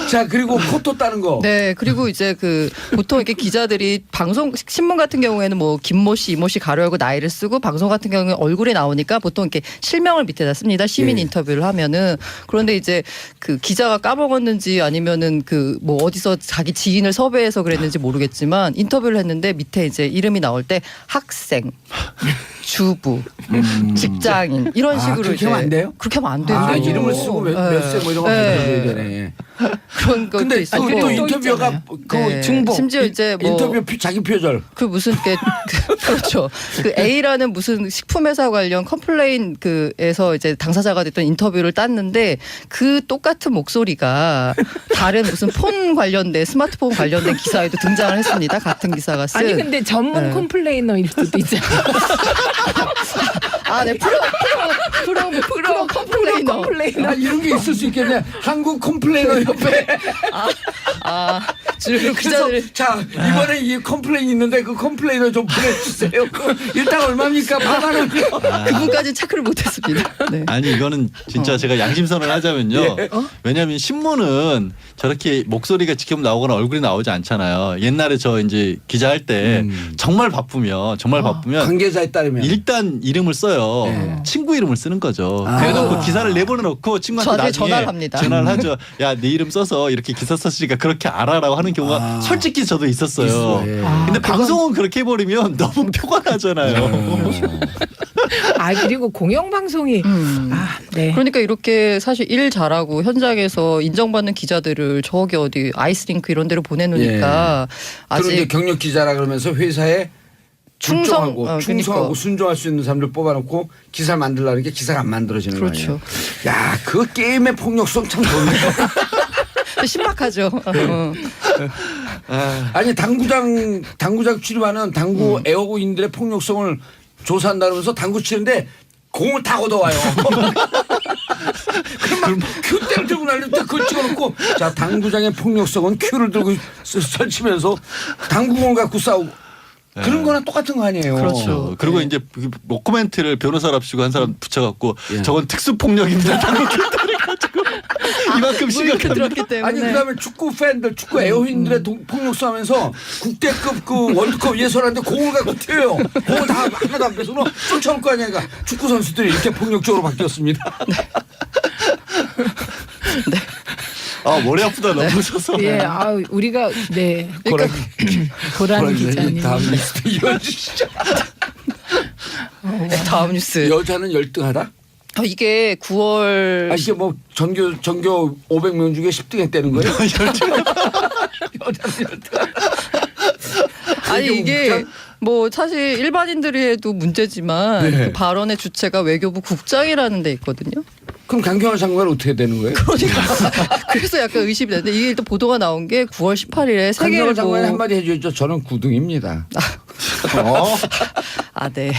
자 그리고 포토 따는 거. 네, 그리고 이제 그 보통 이렇게 기자들이 방송 신문 같은 경우에는 뭐 김모 씨, 이모 씨 가로 열고 나이를 쓰고 방송 같은 경우는 얼굴이 나오니까 보통 이렇게 실명을 밑에다 씁니다. 시민 예. 인터뷰를 하면은 그런데 이제 그 기자가 까먹었는지 아니면은 그 뭐 어디서 자기 지인을 섭외해서 그랬는지 모르겠지만 인터뷰를 했는데 밑에 이제 이름이 나올 때 학생, 주부, 직장인 이런 식으로 그렇게 하면 안 돼요? 그렇게 하면 안 되죠. 이름을 쓰고 몇 세 뭐 이런 거 네. 해야 되네. 그런 것도 근데 있었고. 또 또 인터뷰가 있잖아요. 그 네. 중복. 심지어 이제 뭐 인터뷰 자기 표절. 그 무슨 그렇죠. 그 A라는 무슨 식품회사 관련 컴플레인 그에서 이제 당사자가 됐던 인터뷰를 땄는데 그 똑같은 목소리가 다른 무슨 폰 관련된 스마트폰 관련된 기사에도 등장을 했습니다. 같은 기사가 쓴. 아니 근데 전문 네. 컴플레이너일 수도 있잖아요. 아, 네. 프로 컴플레이너. 컴플레이너. 이런 게 있을 수 있겠네. 한국 컴플레이너 협회. 주로 기자들 그래서 자 이번에 이 컴플레인 있는데 그 컴플레이너 좀 보내주세요. 일단 얼마입니까? 8만 원이요. 그분까지 체크를 못했습니다. 네. 아니 이거는 진짜 제가 양심선을 하자면요. 예. 왜냐하면 신문은 저렇게 목소리가 직접 나오거나 얼굴이 나오지 않잖아요. 옛날에 저 이제 기자할 때 정말 바쁘면 관계자에 따르면 일단 이름을 써요. 네. 친구 이름을 쓰는 거죠. 그래놓고 기사를 내보내놓고 친구한테 저한테 나중에 전화를 합니다. 전화를 하죠. 야, 네 이름 써서 이렇게 기사 썼으니까 그렇게 알아라고 하는 경우가 솔직히 저도 있었어요. 있어, 예. 근데 방송은 그렇게 해버리면 너무 표가 나잖아요. 아 그리고 공영방송이 네. 그러니까 이렇게 사실 일 잘하고 현장에서 인정받는 기자들을 저기 어디 아이스링크 이런 데로 보내놓으니까 그런데 아직 경력 기자라 그러면서 회사에 충성하고 그러니까. 충성하고 순종할 수 있는 사람들 뽑아놓고 기사를 만들려는 게 기사가 안 만들어지는 그렇죠. 거예요. 야, 그 게임의 폭력성 참 좋네요. 신박하죠. 아니 당구장 출입하는 당구 애호인들의 폭력성을 조사한다면서 당구 치는데 공을 다 걷어와요. 그럼 큐대를 들고 날릴 때 그걸 찍어놓고 자 당구장의 폭력성은 큐를 들고 설치면서 당구공을 갖고 싸우고 그런 거랑 똑같은 거 아니에요. 그렇죠. 그리고 이제 뭐 코멘트를 변호사랍시고 한 사람 붙여갖고 예. 저건 특수폭력입니다. 가지고 이만큼 심각한. 들었기 때문에. 아니 그다음에 축구 팬들, 축구 애호인들의 폭력성 하면서 국대급 그 월드컵 예선하는데 공을 갖고 튀어요. 공을 다 하나도 안 뺏어서 쫓아올 거 아니야. 그러니까 축구 선수들이 이렇게 폭력적으로 바뀌었습니다. 아 머리 아프다 너무 웃어서. 예, 아 우리가 네 고라니 기자님. 다음 리스트 이어주시죠. 다음 뉴스. 여자는 열등하다? 이게 9월 아 이게 뭐 전교 500명 중에 10등 했다는 거예요? 여자는 열등하다. 아니 이게 뭐 사실 일반인들이 해도 문제지만 네. 그 발언의 주체가 외교부 국장이라는 데 있거든요. 그럼 강경화 장관은 어떻게 되는 거예요? 그러니까 그래서 약간 의심이 되는데 이게 일단 보도가 나온 게 9월 18일에 강경화 장관이 세계일보 한마디 해줘야죠. 저는 9등입니다. 네.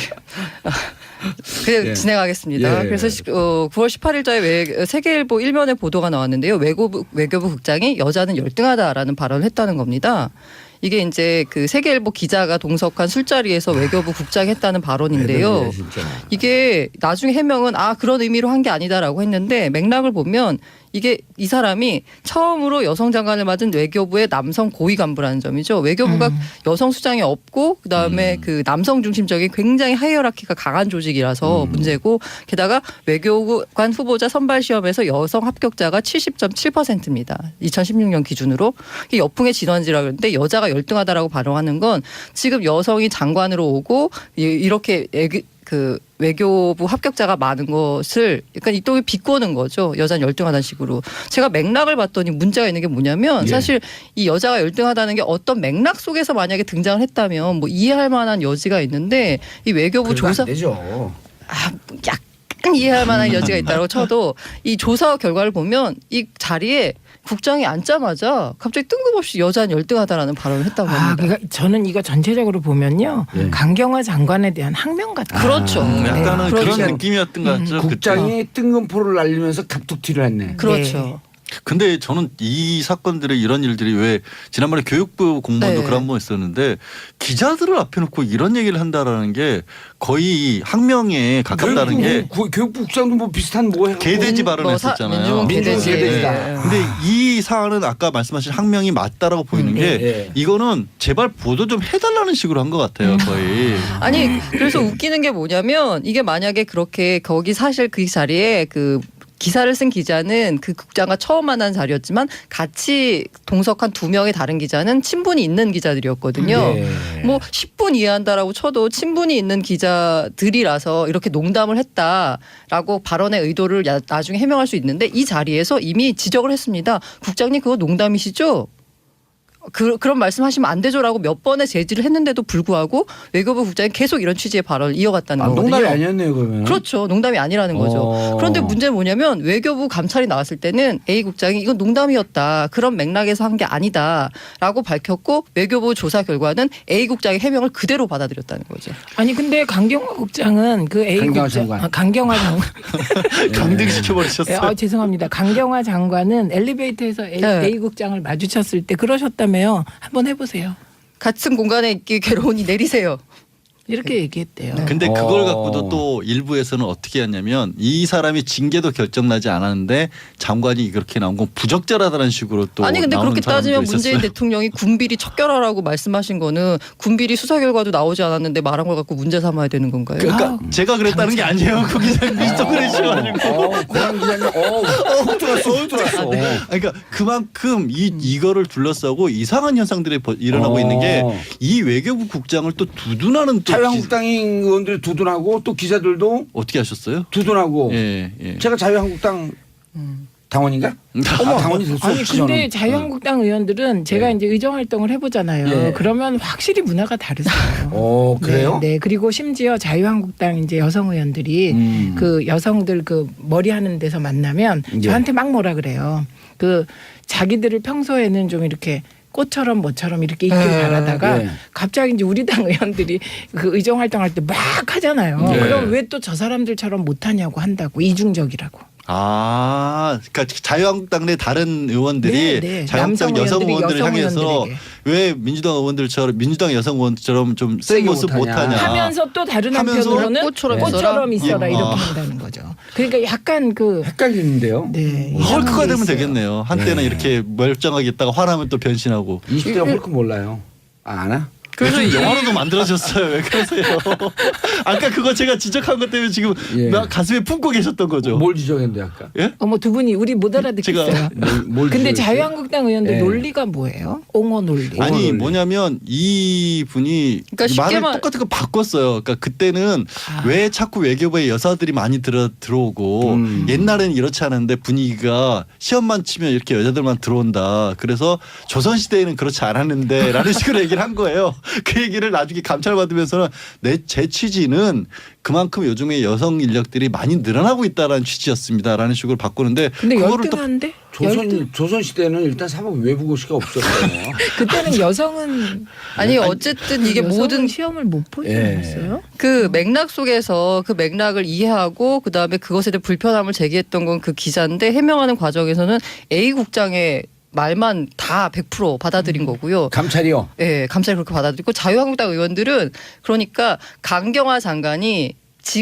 그냥 예. 진행하겠습니다. 예. 그래서 9월 18일자에 세계일보 1면에 보도가 나왔는데요. 외교부 국장이 여자는 열등하다라는 발언을 했다는 겁니다. 이게 이제 그 세계일보 기자가 동석한 술자리에서 외교부 국장이 했다는 발언인데요. 이게 나중에 해명은 그런 의미로 한 게 아니다라고 했는데 맥락을 보면 이게 이 사람이 처음으로 여성 장관을 맡은 외교부의 남성 고위 간부라는 점이죠. 외교부가 여성 수장이 없고 그다음에 그 남성 중심적인 굉장히 하이어라키가 강한 조직이라서 문제고 게다가 외교관 후보자 선발 시험에서 여성 합격자가 70.7%입니다. 2016년 기준으로. 이게 여풍의 진원지라 그러는데 여자가 열등하다라고 발언하는 건 지금 여성이 장관으로 오고 이렇게 그 외교부 합격자가 많은 것을 약간 이쪽에 비꼬는 거죠. 여자는 열등하다는 식으로. 제가 맥락을 봤더니 문제가 있는 게 뭐냐면 사실 이 여자가 열등하다는 게 어떤 맥락 속에서 만약에 등장을 했다면 뭐 이해할 만한 여지가 있는데 이 외교부 조사 안 되죠. 약간 이해할 만한 여지가 있다고 쳐도 이 조사 결과를 보면 이 자리에 국장이 앉자마자 갑자기 뜬금없이 여자는 열등하다라는 발언을 했다고 합니다. 그러니까 저는 이거 전체적으로 보면요. 강경화 장관에 대한 학명 같아요. 그렇죠. 약간은 그렇죠. 그런 느낌이었던 것 같죠. 국장이 뜬금포를 날리면서 갑툭튀를 했네. 그렇죠. 근데 저는 이 사건들의 이런 일들이 왜 지난번에 교육부 공무원도 네. 그런 번 있었는데 기자들을 앞에 놓고 이런 얘기를 한다라는 게 거의 학명에 가깝다는 게 교육부 국장도 뭐 비슷한 뭐 해. 개돼지 발언했었잖아요. 민중은 민중은 개돼지다. 개돼지다. 근데 이 사안은 아까 말씀하신 학명이 맞다라고 보이는 게 네. 이거는 제발 보도 좀 해달라는 식으로 한 것 같아요 거의. 아니 그래서 웃기는 게 뭐냐면 이게 만약에 그렇게 거기 사실 그 자리에 그 기사를 쓴 기자는 그 국장과 처음 만난 자리였지만 같이 동석한 2명의 다른 기자는 친분이 있는 기자들이었거든요. 뭐 10분 이해한다라고 쳐도 친분이 있는 기자들이라서 이렇게 농담을 했다라고 발언의 의도를 나중에 해명할 수 있는데 이 자리에서 이미 지적을 했습니다. 국장님 그거 농담이시죠? 그런 말씀하시면 안 되죠라고 몇 번의 제지를 했는데도 불구하고 외교부 국장이 계속 이런 취지의 발언을 이어갔다는 거거든요. 농담이 아니었네요 그러면. 그렇죠. 농담이 아니라는 거죠. 그런데 문제는 뭐냐면 외교부 감찰이 나왔을 때는 A 국장이 이건 농담이었다. 그런 맥락에서 한 게 아니다라고 밝혔고 외교부 조사 결과는 A 국장의 해명을 그대로 받아들였다는 거죠. 아니 근데 강경화 국장은 그 A 강경화 국장, 장관. 강경화 장관. 강등시켜 버리셨어요. 죄송합니다. 강경화 장관은 엘리베이터에서 A 국장을 마주쳤을 때 그러셨다며요. 한번 해보세요. 같은 공간에 있기 괴로우니 내리세요. 이렇게 얘기했대요. 근데 그걸 갖고도 또 일부에서는 어떻게 했냐면 이 사람이 징계도 결정나지 않았는데 장관이 그렇게 나온 건 부적절하다는 식으로 또 아니 근데 나오는 그렇게 따지면 사람도 문재인 있었어요. 대통령이 군비리 척결하라고 말씀하신 거는 군비리 수사 결과도 나오지 않았는데 말한 걸 갖고 문제 삼아야 되는 건가요? 그러니까 제가 그랬다는 게 아니에요. 그 기자님이 또 그러셔가지고. 고란 기자님 훅 들어왔어. 그러니까 그만큼 이거를 둘러싸고 이상한 현상들이 일어나고 있는 게 이 외교부 국장을 또 두둔하는 또 자유한국당 의원들이 두둔하고 또 기자들도 어떻게 하셨어요? 두둔하고. 예. 제가 자유한국당 당원인가? 어머 당원이 됐어. 아니 근데 자유한국당 의원들은 제가 네. 이제 의정 활동을 해보잖아요. 예. 그러면 확실히 문화가 다르세요. 그래요? 네. 그리고 심지어 자유한국당 이제 여성 의원들이 그 여성들 그 머리 하는 데서 만나면 예. 저한테 막 뭐라 그래요. 그 자기들을 평소에는 좀 이렇게 꽃처럼 뭐처럼 이렇게 있길 바라다가 예. 갑자기 이제 우리 당 의원들이 그 의정 활동할 때 막 하잖아요. 예. 그럼 왜 또 저 사람들처럼 못하냐고 한다고 이중적이라고. 그러니까 자유한국당 내 다른 의원들이 네. 자유한국당 여성 의원들을 여성 향해서 의원들에게. 왜 민주당 의원들처럼 민주당 여성 의원처럼 좀 센 세게 모습 못하냐. 못하냐. 하면서 또 다른 하면서 한편으로는 꽃처럼 꽃처럼 있어라 예. 이렇게 한다는 거죠. 그러니까 약간 그 헷갈리는데요. 네. 헐크가 되면 있어요. 되겠네요. 한때는 네. 이렇게 멀쩡하게 있다가 화나면 또 변신하고. 20대 홀크 몰라요. 아나? 그래서 영화로도 만들어졌어요. 왜 그러세요? 아까 그거 제가 지적한 것 때문에 지금 예. 막 가슴에 품고 계셨던 거죠. 뭘 지적했는데 아까? 예? 어머 두 분이 우리 못 알아듣겠어요. 뭘 근데 지적했어요? 자유한국당 의원들 예. 논리가 뭐예요? 옹호 논리. 아니 논리. 뭐냐면 이 분이 그러니까 쉽게 말을 말- 똑같은 거 바꿨어요. 그러니까 그때는 아. 왜 자꾸 외교부에 여자들이 많이 들어오고 옛날에는 이렇지 않은데 분위기가 시험만 치면 이렇게 여자들만 들어온다. 그래서 조선시대에는 그렇지 않았는데 라는 식으로 얘기를 한 거예요. 그 얘기를 나중에 감찰받으면서는 제 취지는 그만큼 요즘에 여성 인력들이 많이 늘어나고 있다라는 취지였습니다라는 식으로 바꾸는데 근데 그거를 또 열등한데? 열등? 조선 시대는 일단 사법 외부고시가 없었어요. 그때는 여성은 아니 어쨌든 이게 여성은 모든 시험을 못 보지 예. 않았어요? 그 맥락 속에서 그 맥락을 이해하고 그다음에 그것에 대해 불편함을 제기했던 건 그 기자인데 해명하는 과정에서는 A 국장의 말만 다 100% 받아들인 거고요. 감찰이요. 예, 감찰이 그렇게 받아들이고 자유한국당 의원들은 그러니까 강경화 장관이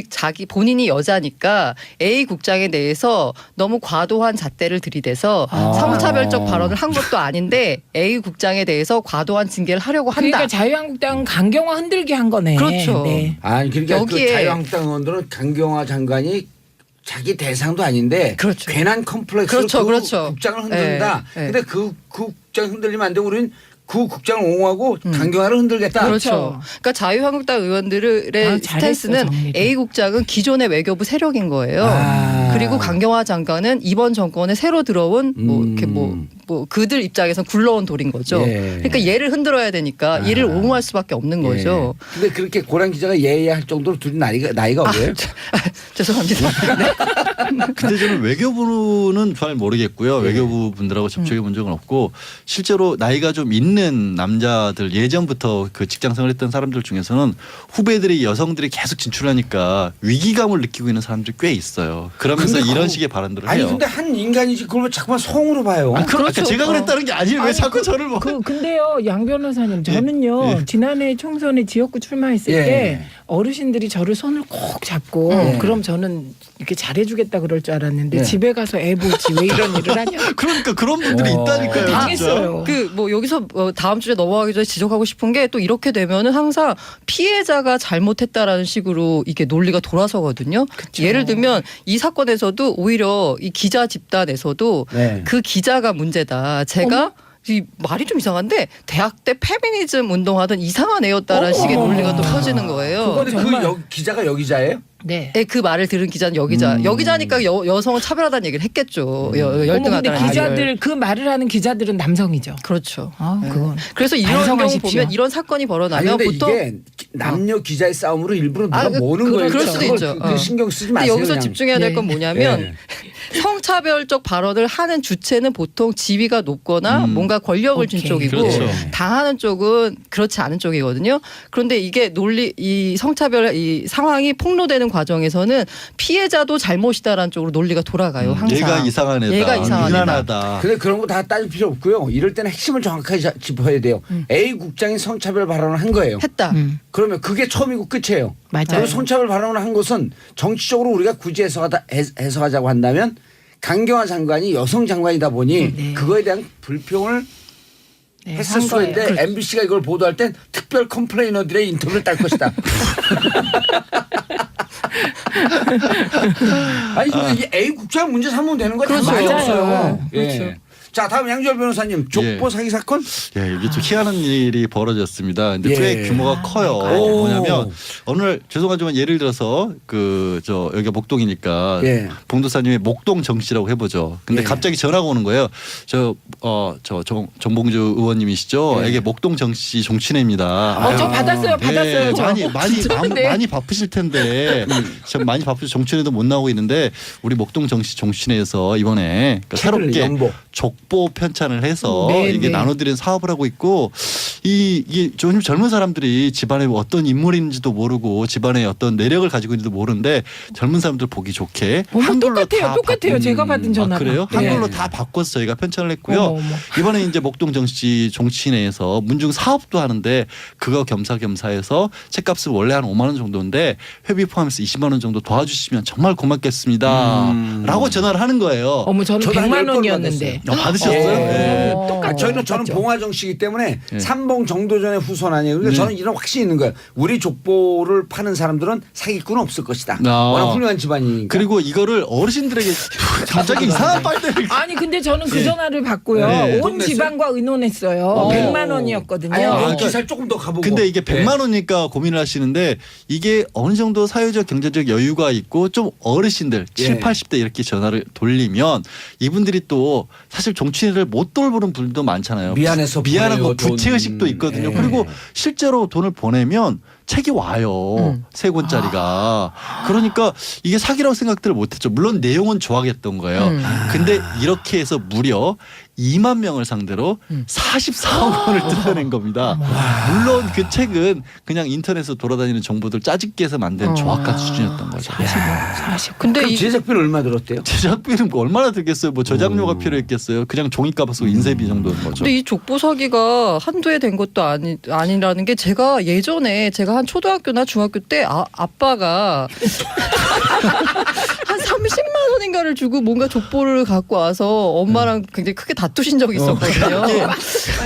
자기 본인이 여자니까 A 국장에 대해서 너무 과도한 잣대를 들이대서 아. 성차별적 발언을 한 것도 아닌데 A 국장에 대해서 과도한 징계를 하려고 한다. 그러니까 자유한국당은 강경화 흔들게 한 거네. 그렇죠. 네. 아니 그러니까 그 여기에- 자유한국당 의원들은 강경화 장관이 자기 대상도 아닌데 그렇죠. 괜한 컴플렉스로 그렇죠, 그 그렇죠. 국장을 흔든다. 네, 네. 근데 그 국장 흔들리면 안 되고 우리는 그 국장을 옹호하고 강경화를 흔들겠다. 그렇죠. 그러니까 자유한국당 의원들의 아, 잘했어, 스탠스는 정리를. A 국장은 기존의 외교부 세력인 거예요. 아. 그리고 강경화 장관은 이번 정권에 새로 들어온 뭐 이렇게 뭐 그들 입장에선 굴러온 돌인 거죠. 예. 그러니까 얘를 흔들어야 되니까 얘를 옹호할 수밖에 없는 거죠. 예. 근데 그렇게 고란 기자가 예의할 정도로 둘이 나이가 어려요? 죄송합니다. 네. 근데 저는 외교부는 잘 모르겠고요. 외교부 분들하고 접촉해 본 적은 없고 실제로 나이가 좀 있는 남자들 예전부터 그 직장생활 했던 사람들 중에서는 후배들이 여성들이 계속 진출하니까 위기감을 느끼고 있는 사람들이 꽤 있어요. 그러면서 근데 이런 그거- 식의 발언들을 아니 해요. 근데 한 인간이지 그걸 왜 자꾸만 성으로 봐요? 그렇죠. 제가 그랬다는 게 아니에요. 왜 아니, 자꾸 저를 뭐. 근데요 양 변호사님 저는요 예. 지난해 총선에 지역구 출마했을 예. 때 어르신들이 저를 손을 꼭 잡고 네. 그럼 저는 이렇게 잘해주겠다 그럴 줄 알았는데 네. 집에 가서 애 보지 왜 이런 일을 하냐. 그러니까 그런 분들이 있다니까요. 진짜. 당했어요. 그 뭐 여기서 다음 주에 넘어가기 전에 지적하고 싶은 게 또 이렇게 되면은 항상 피해자가 잘못했다라는 식으로 이게 논리가 돌아서거든요. 그쵸. 예를 들면 이 사건에서도 오히려 이 기자 집단에서도 네. 그 기자가 문제다. 제가 이 말이 좀 이상한데 대학 때 페미니즘 운동하던 이상한 애였다라는 식의 어머. 논리가 또 펴지는 거예요. 근데 정말. 기자가 여기자예요? 네. 네, 그 말을 들은 기자는 여기자. 여기자니까 여성을 차별하다는 얘기를 했겠죠. 어머, 근데 열등하다는 얘기를. 기자들 그 말을 하는 기자들은 남성이죠. 그렇죠. 아, 그건 그래서 이런 경우 반성하십시오. 보면 이런 사건이 아니 벌어나면 근데 보통 이게 남녀 기자의 싸움으로 일부러 누가 모는 거예요. 그럴 수도 그걸 있죠. 그 신경 쓰지 근데 마세요. 여기서 그냥. 집중해야 될 건 네. 뭐냐면 성차별적 발언을 하는 주체는 보통 지위가 높거나 뭔가 권력을 쥔 오케이. 쪽이고 그렇죠. 당하는 쪽은 그렇지 않은 쪽이거든요. 그런데 이게 이 성차별 이 상황이 폭로되는 과정에서는 피해자도 잘못이다라는 쪽으로 논리가 돌아가요. 항상. 얘가 이상한 애다. 얘가 이상한 애다. 미안하다. 근데 그런 거 다 따질 필요 없고요. 이럴 때는 핵심을 정확하게 짚어야 돼요. A 국장이 성차별 발언을 한 거예요. 했다. 그러면 그게 처음이고 끝이에요. 맞아요. 그리고 성차별 발언을 한 것은 정치적으로 우리가 굳이 해석하자고 한다면 강경화 장관이 여성 장관이다 보니 네. 그거에 대한 불평을 네, 했을 한 수가 거예요. 있는데 MBC가 이걸 보도할 땐 특별 컴플레이너들의 인터뷰를 딸 것이다. 아니 근데 이게 A 국장 문제 삼으면 되는 거죠. 그렇죠. 많이 맞아요. 없어요. 그렇죠. 예. 자 다음 양지열 변호사님 족보 사기 사건. 예, 이게 좀 희한한 일이 벌어졌습니다. 근데 예. 꽤 규모가 커요. 오. 뭐냐면 오늘 죄송하지만 예를 들어서 여기가 목동이니까 예. 봉도사님의 목동 정씨라고 해보죠. 근데 예. 갑자기 전화가 오는 거예요. 정봉주 의원님이시죠. 예. 이게 목동 정씨 종친회입니다. 저 받았어요. 예, 저. 많이 바쁘실 텐데 좀 많이 바쁘셔 정치회도 못 나오고 있는데 우리 목동 정씨 종친회에서 이번에 그러니까 새롭게 연보. 족보 편찬을 해서 네, 이게 네. 나눠드리는 사업을 하고 있고 이게 좀 젊은 사람들이 집안에 어떤 인물인지도 모르고 집안에 어떤 내력을 가지고 있는지도 모르는데 젊은 사람들 보기 좋게 어머, 한글로 똑같아요. 다 똑같아요. 제가 받은 전화가. 그래요? 네. 한글로 다 바꿔서 저희가 편찬을 했고요. 어머, 어머. 이번에 이제 목동 정씨 종친회에서 문중 사업도 하는데 그거 겸사겸사해서 책값을 원래 한 5만 원 정도인데 회비 포함해서 20만 원 정도 도와주시면 정말 고맙겠습니다. 라고 전화를 하는 거예요. 어머 저는 저도 한 100만 10번 원이었는데. 받으셨어요? 네. 똑같죠. 저는 똑같죠. 봉화정씨이기 때문에 네. 삼봉 정도전의 후손 아니에요. 그러니까 저는 이런 확신이 있는 거예요. 우리 족보를 파는 사람들은 사기꾼은 없을 것이다. 워낙 훌륭한 집안이니까. 그리고 이거를 어르신들에게 갑자기 이상한 빨대를 아니 근데 저는 그 전화를 받고요. 네. 온 지방과 의논했어요. 100만 원이었거든요. 아니, 그러니까- 기사를 조금 더 가보고. 근데 이게 100만 원이니까 고민을 하시는데 이게 어느 정도 사회적 경제적 여유가 있고 좀 어르신들 7, 예. 80대 이렇게 전화를 돌리면 이분들이 또 사실 정치인을 못 돌보는 분들도 많잖아요. 미안해서 미안하고 보내요, 돈. 부채의식도 있거든요. 예. 그리고 실제로 돈을 보내면 책이 와요. 세 권짜리가. 그러니까 이게 사기라고 생각들을 못했죠. 물론 내용은 좋아하겠던 거예요. 근데 이렇게 해서 무려 2만 명을 상대로 44억 원을 뜯어낸 겁니다. 물론 그 책은 그냥 인터넷에서 돌아다니는 정보들 짜집기 해서 만든 조합가 수준이었던 거죠. 40. 근데 그럼 이 제작비는 얼마 들었대요? 제작비는 뭐 얼마나 들겠어요. 뭐 저작료가 필요했겠어요. 그냥 종이값 쓰고 인쇄비 정도인 거죠. 근데 이 족보 사기가 한두 해 된 것도 아니라는 게 제가 예전에 제가 한 초등학교나 중학교 때 아빠가 한 30만 원인가를 주고 뭔가 족보를 갖고 와서 엄마랑 굉장히 크게 다투신 적이 있었거든요.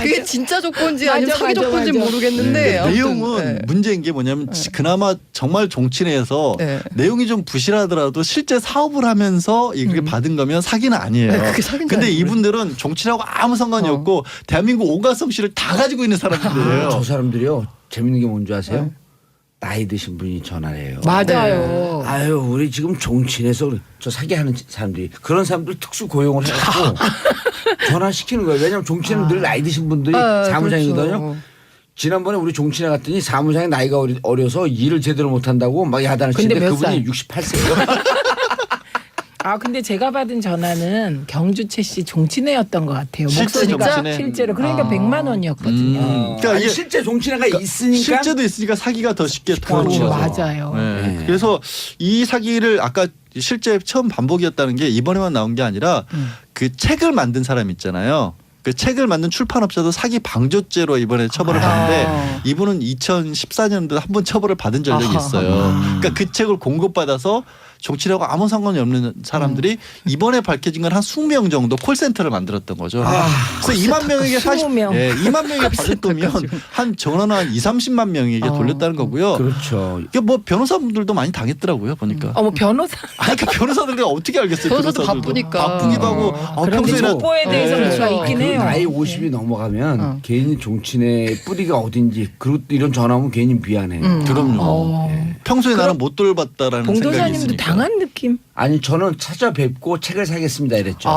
그게 진짜 족보인지 아니면 맞아, 사기 맞아, 족보인지 맞아. 모르겠는데 아무튼, 내용은 네. 문제인 게 뭐냐면 그나마 정말 종친회에서 네. 내용이 좀 부실하더라도 실제 사업을 하면서 이렇게 받은 거면 사기는 아니에요. 네, 그게 사기는 근데 아니고요. 이분들은 종친하고 아무 상관이 없고 대한민국 온갖 성씨를 다 가지고 있는 사람들이에요. 저 사람들이요. 재밌는 게 뭔지 아세요? 나이 드신 분이 전화를 해요. 맞아요. 아유 우리 지금 종친에서 저 사기하는 사람들이 그런 사람들 특수 고용을 해갖고 전화시키는 거예요. 왜냐하면 종친은 늘 나이 드신 분들이 사무장이거든요. 그렇죠. 지난번에 우리 종친회 갔더니 사무장이 나이가 어려서 일을 제대로 못한다고 막 야단을 근데 치는데 몇 그분이 살? 68세예요. 아 근데 제가 받은 전화는 경주채 씨 종친회였던 것 같아요. 실제 목소리가 종친회? 실제로 그러니까 100만 원이었거든요. 그러니까 아니, 이게 실제 종친회가 있으니까 실제도 있으니까 사기가 더 쉽게 그렇죠. 터지죠. 맞아요. 네. 그래서 이 사기를 아까 실제 처음 반복이었다는 게 이번에만 나온 게 아니라 그 책을 만든 사람 있잖아요. 그 책을 만든 출판업자도 사기 방조죄로 이번에 처벌을 받는데 이분은 2014년도에 한 번 처벌을 받은 전력이 있어요. 그러니까 그 책을 공급받아서 정치라고 아무 상관이 없는 사람들이 이번에 밝혀진 건 한 20명 정도 콜센터를 만들었던 거죠. 그래서 2만 명에게 20명. 2만 명에게 받을 거면 한 전화는 한 20-30만 명에게 돌렸다는 거고요. 그렇죠. 이게 뭐 변호사분들도 많이 당했더라고요. 보니까. 어머 변호사. 아니 그러니까 변호사들이 어떻게 알겠어요? 변호사도 변호사들도. 바쁘니까. 바쁘기도 하고 그런데 평소에는 족보에 대해서 네. 문제가 있긴 그 해요. 나이 50이 넘어가면 개인이 정치인의 뿌리가 어딘지 그리고 이런 전화 오면 괜히 미안해. 그럼요. 평소에 나는 못 돌봤다라는 생각이 봉도사님도 있으니까. 당한 느낌. 아니 저는 찾아뵙고 책을 사겠습니다 이랬죠.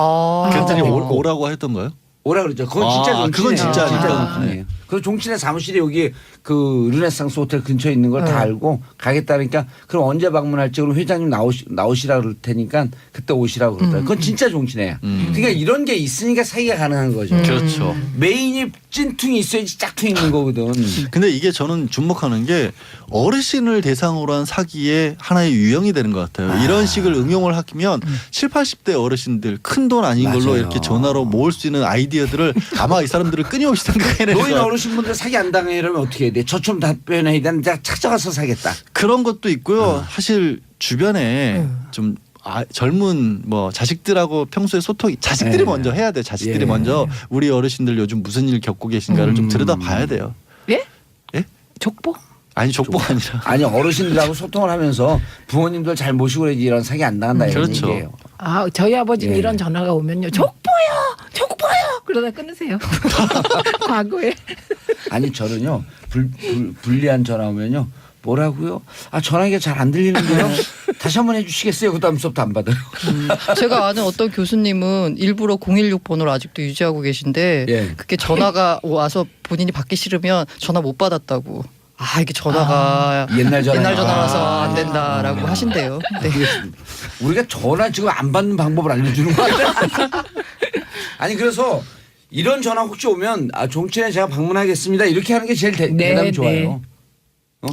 그랬더니 아. 오라고 했던가요? 오라 그랬죠. 그건 진짜 정치네요. 그건 진짜 정치네요. 그 종친의 사무실이 여기 그 르네상스 호텔 근처에 있는 걸 다 알고 가겠다니까 그럼 언제 방문할지 그럼 회장님 나오시라 그럴 테니까 그때 오시라고 그러더라고요. 그건 진짜 종친이에요. 그러니까 이런 게 있으니까 사기가 가능한 거죠. 그렇죠. 메인이 찐퉁이 있어야지 짝퉁이 있는 거거든. 근데 이게 저는 주목하는 게 어르신을 대상으로 한 사기의 하나의 유형이 되는 것 같아요. 이런 식을 응용을 하면 7, 80대 어르신들 큰 돈 아닌 걸로 맞아요. 이렇게 전화로 모을 수 있는 아이디어들을 아마 이 사람들을 끊임없이 생각해내는 노인 거예요. 어르신분들 사기 안 당하려면 어떻게 해야 돼? 저처럼 답변해야 되는 내가 찾아가서 사겠다. 그런 것도 있고요. 사실 주변에 좀 젊은 뭐 자식들하고 평소에 소통이 자식들이 예. 먼저 해야 돼. 자식들이 예. 먼저 우리 어르신들 요즘 무슨 일 겪고 계신가를 좀 들여다봐야 돼요. 예? 예? 족보? 아니 족보가 아니라. 아니 어르신들하고 소통을 하면서 부모님들 잘 모시고 그래야지 이런 사기 안 당한다 이런 그렇죠. 얘기예요. 아 저희 아버지는 예. 이런 전화가 오면요 족보요 그러다 끊으세요. 과거에. 아니 저는요 불리한 전화 오면요 뭐라고요? 아 전화기가 잘 안 들리는데요. 다시 한번 해주시겠어요? 그 다음부터 안 받아요. 제가 아는 어떤 교수님은 일부러 016 번호를 아직도 유지하고 계신데 예. 그게 전화가 와서 본인이 받기 싫으면 전화 못 받았다고. 아 이게 전화가 옛날 전화 전화라서 안 된다라고 하신대요. 네. 우리가 전화 지금 안 받는 방법을 알려주는 거 같아. 아니 그래서 이런 전화 혹시 오면 종친에 제가 방문하겠습니다 이렇게 하는 게 제일 대답이 좋아요.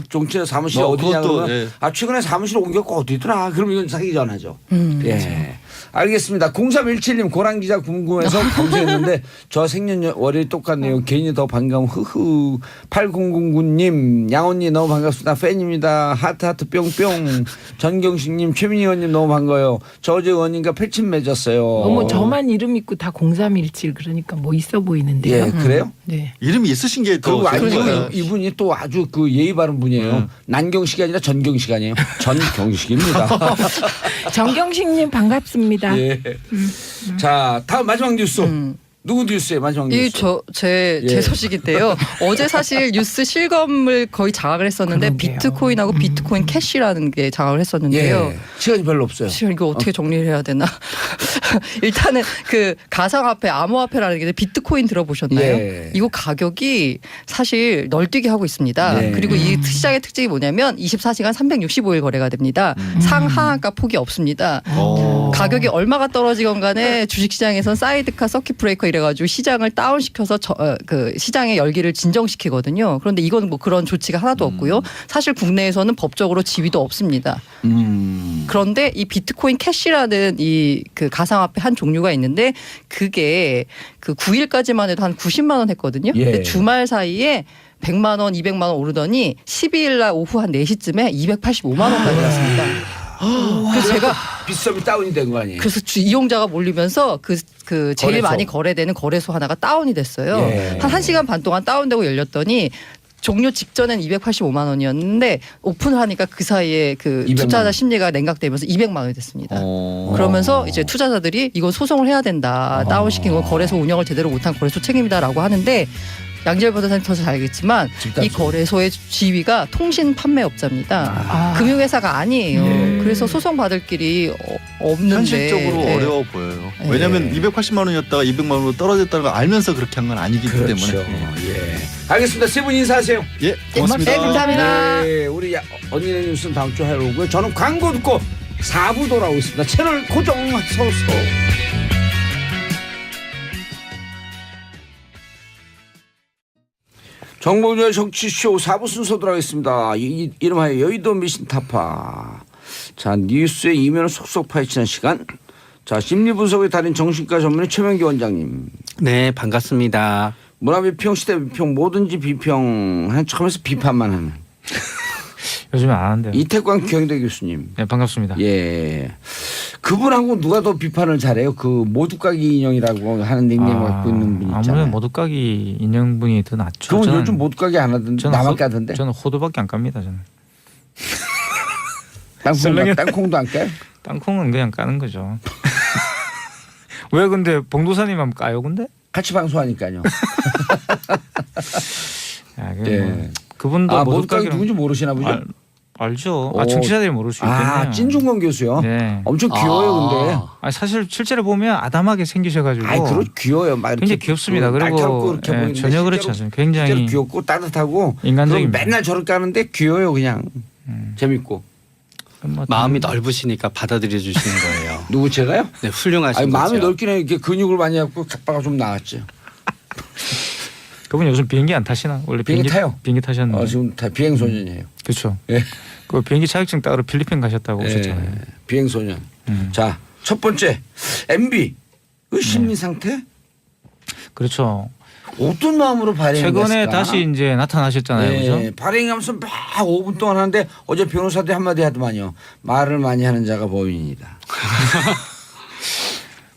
종친의 사무실이 어디냐 그것도, 그러면 예. 최근에 사무실 옮겼고 어디더라 그럼 이건 사기 전화죠. 예. 알겠습니다. 0317님 고란 기자 궁금해서 검색했는데 저 생년월일이 똑같네요. 괜히 더 반가운 흐흐. 8009님 양언니 너무 반갑습니다. 팬입니다. 하트 뿅뿅. 전경식님 최민희 의원님 너무 반가워요. 저 어제 의원님과 패친 맺었어요. 어머 저만 이름 있고 다 0317 그러니까 뭐 있어 보이는데요. 예 그래요? 네. 이름이 있으신 게 더 그리고 좋은 거예요. 이분이 또 아주 그 예의 바른 분이에요. 난경식이 아니라 전경식 아니에요. 전경식입니다. 정경식님 반갑습니다. 예. 자 다음 마지막 뉴스. 누구 뉴스예요 마지막 뉴스? 제 예. 소식인데요. 어제 사실 뉴스 실검을 거의 장악을 했었는데 그러게요. 비트코인하고 비트코인 캐시라는 게 장악을 했었는데요. 예. 시간이 별로 없어요. 지금 이거 어떻게 정리를 해야 되나? 일단은 그 가상화폐, 암호화폐라는 게 비트코인 들어보셨나요? 예. 이거 가격이 사실 널뛰게 하고 있습니다. 예. 그리고 이 시장의 특징이 뭐냐면 24시간 365일 거래가 됩니다. 상하한가 폭이 없습니다. 가격이 얼마가 떨어지건 간에 주식시장에선 사이드카 서킷 브레이커 이래가지고 시장을 다운시켜서 그 시장의 열기를 진정시키거든요. 그런데 이건 뭐 그런 조치가 하나도 없고요. 사실 국내에서는 법적으로 지위도 없습니다. 그런데 이 비트코인 캐시라는 이 그 가상화폐 한 종류가 있는데 그게 그 9일까지만 해도 한 90만 원 했거든요. 예. 근데 주말 사이에 100만 원, 200만 원 오르더니 12일 날 오후 한 4시쯤에 285만 원까지 갔습니다. 그래서 제가 빗썸이 다운이 된 거 아니에요? 그래서 이용자가 몰리면서 그 제일 거래소. 많이 거래되는 거래소 하나가 다운이 됐어요. 예. 한 1시간 반 동안 다운되고 열렸더니 종료 직전엔 285만 원이었는데 오픈을 하니까 그 사이에 그 200만 투자자 원. 심리가 냉각되면서 200만 원이 됐습니다. 그러면서 이제 투자자들이 이건 소송을 해야 된다. 다운시킨 건 거래소 운영을 제대로 못한 거래소 책임이다라고 하는데 양지열 변호사님 더 잘 알겠지만 이 거래소의 지위가 통신 판매업자입니다. 금융회사가 아니에요. 예. 그래서 소송 받을 길이 없는데 현실적으로 예. 어려워 보여요. 예. 왜냐하면 280만 원이었다가 200만 원으로 떨어졌다는 걸 알면서 그렇게 한 건 아니기 그렇죠. 때문에. 예. 알겠습니다. 세 분 인사하세요. 예, 고맙습니다. 네, 감사합니다. 네, 우리 언니네 뉴스는 다음 주에 하러 오고요. 저는 광고 듣고 4부 돌아오겠습니다. 채널 고정하소서. 정보의 정치쇼 4부 순서 들어가겠습니다. 이름하여 여의도 미신타파. 자 뉴스의 이면을 속속 파헤치는 시간. 자, 심리분석의 달인 정신과 전문의 최명기 원장님. 네, 반갑습니다. 문화비평, 시대비평, 뭐든지 비평 한 척하면서 비판만 하는 요즘에 안 하는데요. 이태광 경희대 교수님. 네, 반갑습니다. 예. 그분하고 누가 더 비판을 잘해요? 그 모두까기 인형이라고 하는 닉네임 갖고 있는 분 있잖아요. 아무래도 모두까기 인형분이 더 낫죠. 그분 저는- 요즘 모두까기 안 하던데 저는 나만 까던데. 저는 호두밖에 안 깝니다. 저는. 땅콩도 안 까요? 땅콩은 그냥 까는 거죠. 왜 근데 봉도사님만 까요 근데? 같이 방송하니까요. 야, 예. 그분도 아, 모두까기 모두까기랑- 누군지 모르시나 보죠? 알죠. 오. 정치자들이 모를 수 있겠네요. 아, 찐중권 교수요? 네. 엄청 귀여워요, 근데. 아, 사실 실제로 보면 아담하게 생기셔가지고 아이, 그렇 귀여워요. 막 이렇게 굉장히 귀엽습니다. 그 그리고 날카롭고 이렇게 예, 보이는데 전혀 그렇지 실제로 않습니다. 실제로 굉장히 귀엽고 따뜻하고 인간적입니다. 그리고 맨날 저렇게 하는데 귀여워요, 그냥. 재밌고. 뭐 마음이 넓으시니까 받아들여 주시는 거예요. 누구 제가요? 네, 훌륭하신 아니, 거죠. 마음이 넓긴 해요. 이렇게 근육을 많이 갖고 갑바가 좀 나왔죠. 그분 요즘 비행기 안 타시나? 원래 비행기 타요. 비행기 타셨는데. 지금 다 비행소년이에요. 그렇죠. 예. 그 비행기 자격증 따러 필리핀 가셨다고 오셨잖아요. 예, 비행소년. 자, 첫 번째 MB 그 심리 상태 그렇죠. 어떤 마음으로 발행했을까? 최근에 다시 이제 나타나셨잖아요. 예, 그죠? 발행하면서 막 5분 동안 하는데 어제 변호사들 한마디 하더만요. 말을 많이 하는 자가 범인이다.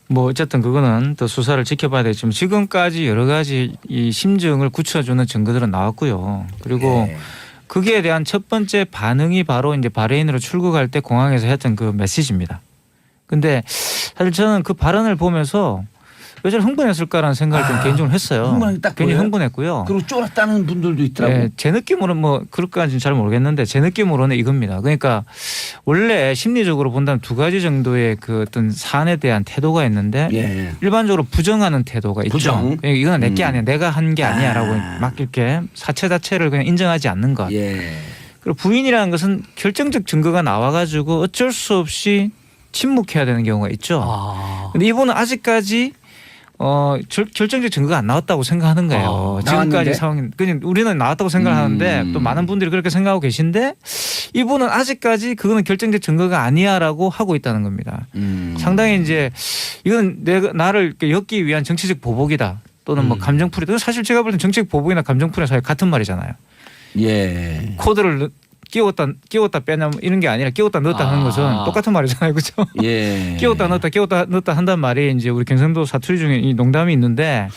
뭐 어쨌든 그거는 더 수사를 지켜봐야 되지만 지금까지 여러 가지 이 심증을 굳혀주는 증거들은 나왔고요. 그리고 예. 거기에 대한 첫 번째 반응이 바로 이제 바레인으로 출국할 때 공항에서 했던 그 메시지입니다. 근데 사실 저는 그 발언을 보면서 왜 저렇게 흥분했을까라는 생각을 좀 개인적으로 했어요. 흥분이 딱 괜히 보여요? 흥분했고요. 그리고 쫄았다는 분들도 있더라고. 예, 제 느낌으로는 뭐 그럴까지는 잘 모르겠는데 제 느낌으로는 이겁니다. 그러니까 원래 심리적으로 본다면 두 가지 정도의 그 어떤 사안에 대한 태도가 있는데 예. 일반적으로 부정하는 태도가 있죠. 부정. 그러니까 이거는 내게 아니야, 내가 한 게 아니야라고 막 이렇게 사체 자체를 그냥 인정하지 않는 것. 예. 그리고 부인이라는 것은 결정적 증거가 나와가지고 어쩔 수 없이 침묵해야 되는 경우가 있죠. 근데 이분은 아직까지 결정적 증거가 안 나왔다고 생각하는 거예요. 나왔는데? 지금까지 상황, 그냥 우리는 나왔다고 생각하는데 또 많은 분들이 그렇게 생각하고 계신데 이분은 아직까지 그거는 결정적 증거가 아니야라고 하고 있다는 겁니다. 상당히 이제 이건 나를 이렇게 엮기 위한 정치적 보복이다 또는 뭐 감정풀이. 사실 제가 볼 땐 정치적 보복이나 감정풀이 사실 같은 말이잖아요. 예. 코드를 끼웠다 빼냐 이런 게 아니라 끼웠다 넣었다 하는 것은 똑같은 말이잖아요, 그렇죠? 예. 끼웠다 넣었다 한단 말이 이제 우리 경상도 사투리 중에 이 농담이 있는데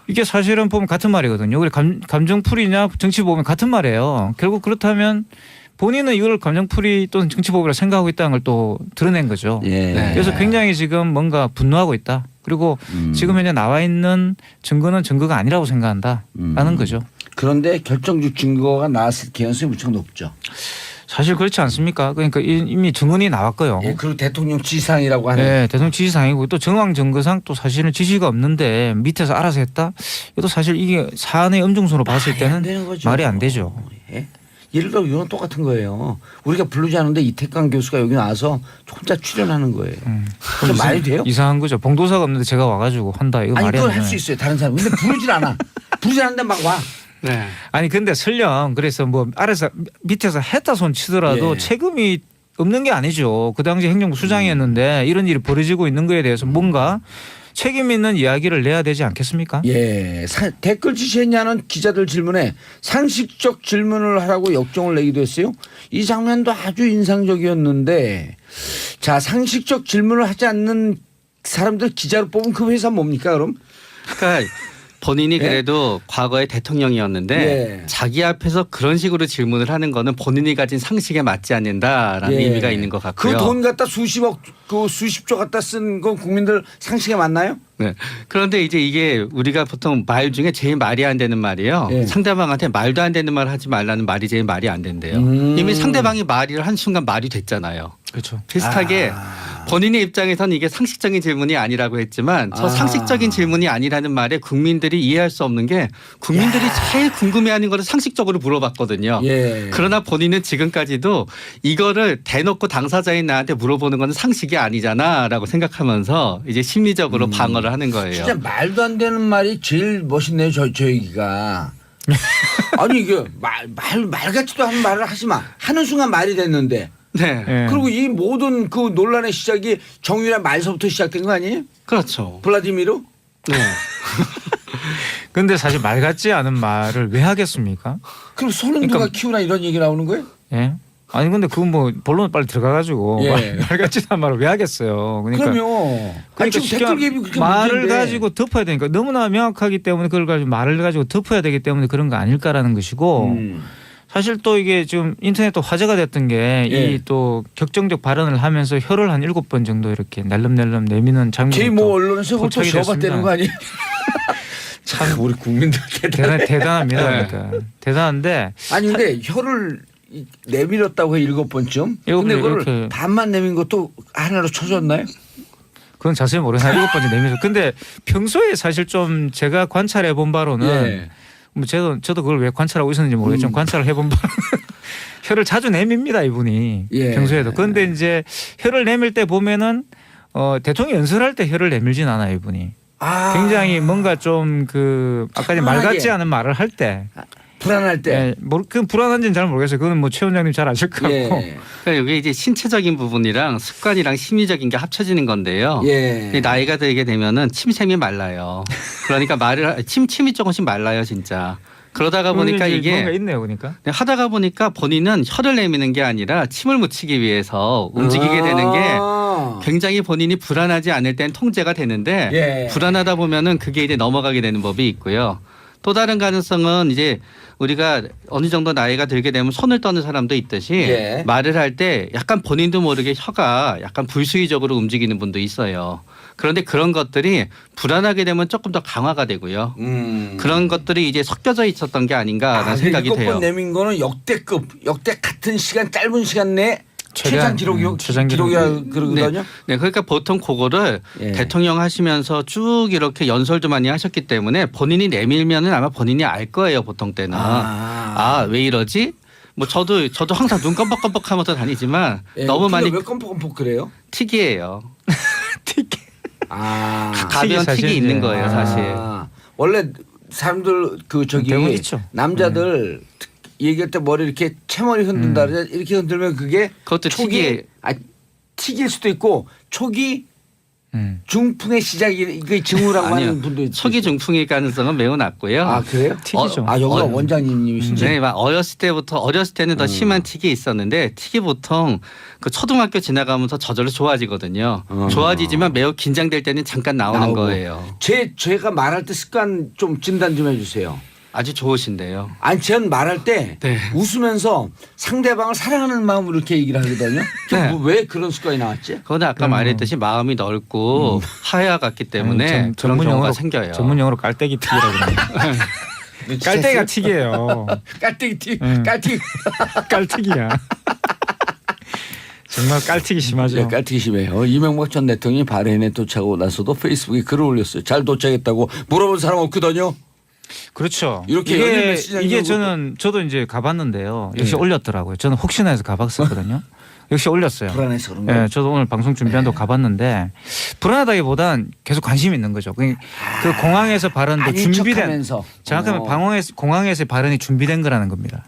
이게 사실은 보면 같은 말이거든요. 우리 감정풀이냐 정치보복은 같은 말이에요. 결국 그렇다면 본인은 이걸 감정풀이 또는 정치보복이라고 생각하고 있다는 걸 또 드러낸 거죠. 예. 그래서 굉장히 지금 뭔가 분노하고 있다. 그리고 지금 현재 나와 있는 증거는 증거가 아니라고 생각한다라는 거죠. 그런데 결정적 증거가 나왔을 개연성이 무척 높죠. 사실 그렇지 않습니까? 그러니까 이미 증언이 나왔고요. 예, 그리고 대통령 지시사항이라고 하는. 네, 대통령 지시사항이고 또 정황 증거상 또 사실은 지시가 없는데 밑에서 알아서 했다. 이것도 사실 이게 사안의 엄중성으로 봤을 말이 안 때는 되는 거죠. 말이 안 되죠. 예? 예를 들어 이건 똑같은 거예요. 우리가 부르지 않은데 이태광 교수가 여기 나와서 혼자 출연하는 거예요. 그럼 말이 돼요? 이상한 거죠. 봉도사가 없는데 제가 와가지고 한다. 이거 아니 말이 안 그걸 할 되는. 수 있어요. 다른 사람. 근데 부르질 않아. 부르지 않는데 막 와. 네. 아니 근데 설령 그래서 뭐 아래서 밑에서 했다 손 치더라도 예. 책임이 없는 게 아니죠. 그 당시 행정부 수장이었는데 이런 일이 벌어지고 있는 거에 대해서 뭔가 책임 있는 이야기를 내야 되지 않겠습니까? 예. 댓글 지시했냐는 기자들 질문에 상식적 질문을 하라고 역정을 내기도 했어요. 이 장면도 아주 인상적이었는데 자 상식적 질문을 하지 않는 사람들 기자로 뽑은 그 회사 뭡니까 그럼? 그러니까 본인이 예? 그래도 과거에 대통령이었는데 예. 자기 앞에서 그런 식으로 질문을 하는 거는 본인이 가진 상식에 맞지 않는다라는 예. 의미가 있는 것 같고요. 그 돈 갖다 수십억 그 수십조 갖다 쓴 건 국민들 상식에 맞나요? 네. 그런데 이제 이게 우리가 보통 말 중에 제일 말이 안 되는 말이에요. 예. 상대방한테 말도 안 되는 말을 하지 말라는 말이 제일 말이 안 된대요. 이미 상대방이 말을 한 순간 말이 됐잖아요. 그렇죠. 비슷하게 본인의 입장에서는 이게 상식적인 질문이 아니라고 했지만 저 상식적인 질문이 아니라는 말에 국민들이 이해할 수 없는 게 국민들이 제일 궁금해하는 거를 상식적으로 물어봤거든요. 예. 그러나 본인은 지금까지도 이거를 대놓고 당사자인 나한테 물어보는 건 상식이 아니잖아라고 생각하면서 이제 심리적으로 방어를 하는 거예요. 진짜 말도 안 되는 말이 제일 멋있네요. 저 얘기가. 아니 이게 말 같지도 않은 말을 하지 마. 하는 순간 말이 됐는데 네. 예. 그리고 이 모든 그 논란의 시작이 정유라 말서부터 시작된 거 아니에요? 그렇죠. 블라디미르? 네. 근데 사실 말 같지 않은 말을 왜 하겠습니까? 그럼 손은 누가 키우나 이런 얘기 나오는 거예요? 예. 아니 근데 그건 뭐 본론 빨리 들어가가지고 예. 말 같지 않은 말을 왜 하겠어요? 그러니까 그럼요. 아니, 지금 쉽게 댓글 개입이 그렇게 말을 문제인데. 가지고 덮어야 되니까 너무나 명확하기 때문에 그걸 가지고 말을 가지고 덮어야 되기 때문에 그런 거 아닐까라는 것이고 사실 또 이게 지금 인터넷도 화제가 됐던 게 이 예. 또 격정적 발언을 하면서 혀를 한 7번 정도 이렇게 날름날름 내미는 장면이 저희 뭐 언론에서 그걸 또 포착이 셔봤다는 거 아니에요? 참 우리 국민들 대단해. 대단합니다. 네. 그러니까 대단한데 아니 근데 혀를 내밀었다고 해 7번쯤. 근데 그걸 이렇게. 반만 내민 것도 하나로 쳐줬나요? 그건 자세히 모르겠어요. 7번째 내면서. 근데 평소에 사실 좀 제가 관찰해 본 바로는 예. 뭐 저도 그걸 왜 관찰하고 있었는지 모르겠지만 관찰을 해본 바로는 혀를 자주 내밉니다 이분이 예. 평소에도. 그런데 이제 혀를 내밀 때 보면은 대통령 연설할 때 혀를 내밀진 않아요 이분이. 아. 굉장히 뭔가 좀 그 아까 말 편하게. 같지 않은 말을 할 때. 불안할 때. 예, 그 불안한지는 잘 모르겠어요. 그거는 뭐 최 원장님 잘 아실 것 같고. 예. 그러니까 이게 이제 신체적인 부분이랑 습관이랑 심리적인 게 합쳐지는 건데요. 예. 나이가 들게 되면은 침샘이 말라요. 그러니까 침이 조금씩 말라요, 진짜. 그러다가 보니까 이제 이게 뭔가 있네요, 그러니까. 하다가 보니까 본인은 혀를 내미는 게 아니라 침을 묻히기 위해서 움직이게 되는 게 굉장히 본인이 불안하지 않을 땐 통제가 되는데 예. 불안하다 보면은 그게 이제 넘어가게 되는 법이 있고요. 또 다른 가능성은 이제 우리가 어느 정도 나이가 들게 되면 손을 떠는 사람도 있듯이 예. 말을 할 때 약간 본인도 모르게 혀가 약간 불수의적으로 움직이는 분도 있어요. 그런데 그런 것들이 불안하게 되면 조금 더 강화가 되고요. 그런 것들이 이제 섞여져 있었던 게 아닌가라는 생각이 돼요. 7번 내민 거는 역대 같은 시간 짧은 시간 내에 최장 기록이요. 최장 기록이라 그러거든요. 네, 그러니까 보통 그거를 예. 대통령 하시면서 쭉 이렇게 연설도 많이 하셨기 때문에 본인이 내밀면은 아마 본인이 알 거예요, 보통 때는. 왜 이러지? 뭐 저도 항상 눈 껌뻑껌뻑하면서 다니지만 예, 너무 많이 왜 껌뻑껌뻑 그래요? 틱이에요. 가벼운 사실 틱이 이제. 있는 거예요, 사실. 원래 사람들 그 저기 대부분 있죠. 남자들 얘기할 때 머리 이렇게 채머리 흔든다 그러잖아요. 이렇게 흔들면 그게 그것도 틱이 틱일 수도 있고 초기 중풍의 시작이 그 징후라고 아니요. 하는 분도 있죠. 초기 중풍일 가능성은 매우 낮고요. 아 그래요? 틱이죠. 여기가 원장님이신지. 네, 막 어렸을 때는 더 심한 틱이 있었는데 틱이 보통 그 초등학교 지나가면서 저절로 좋아지거든요. 좋아지지만 매우 긴장될 때는 잠깐 나오는 나오고. 거예요. 제가 말할 때 습관 좀 진단 좀 해주세요. 아주 좋으신데요. 아니 전 말할 때 네. 웃으면서 상대방을 사랑하는 마음으로 이렇게 얘기를 하거든요. 네. 왜 그런 습관이 나왔지? 그건 아까 말했듯이 마음이 넓고 하야 같기 때문에 그런 경우가 생겨요. 전문 용어로 깔때기 틱이라고 그래요. 깔때기가 틱이에요. 깔때기 틱, 음. 깔때기. 깔틱이야. 정말 깔틱이 심하죠. 네, 깔때기 심해요. 이명박 전 대통령이 바레인에 도착하고 나서도 페이스북에 글을 올렸어요. 잘 도착했다고 물어본 사람 없거든요. 그렇죠. 이렇게 연일 메시지 이게 남기고 저도 이제 가봤는데요. 역시 네. 올렸더라고요. 저는 혹시나 해서 가봤었거든요. 역시 올렸어요. 불안해서 그런 거예요. 네, 저도 오늘 방송 준비한다고 가봤는데 불안하다기보단 계속 관심이 있는 거죠. 그 공항에서 발언도 아닌 준비된 척하면서. 정확하면 공항에서의 발언이 준비된 거라는 겁니다.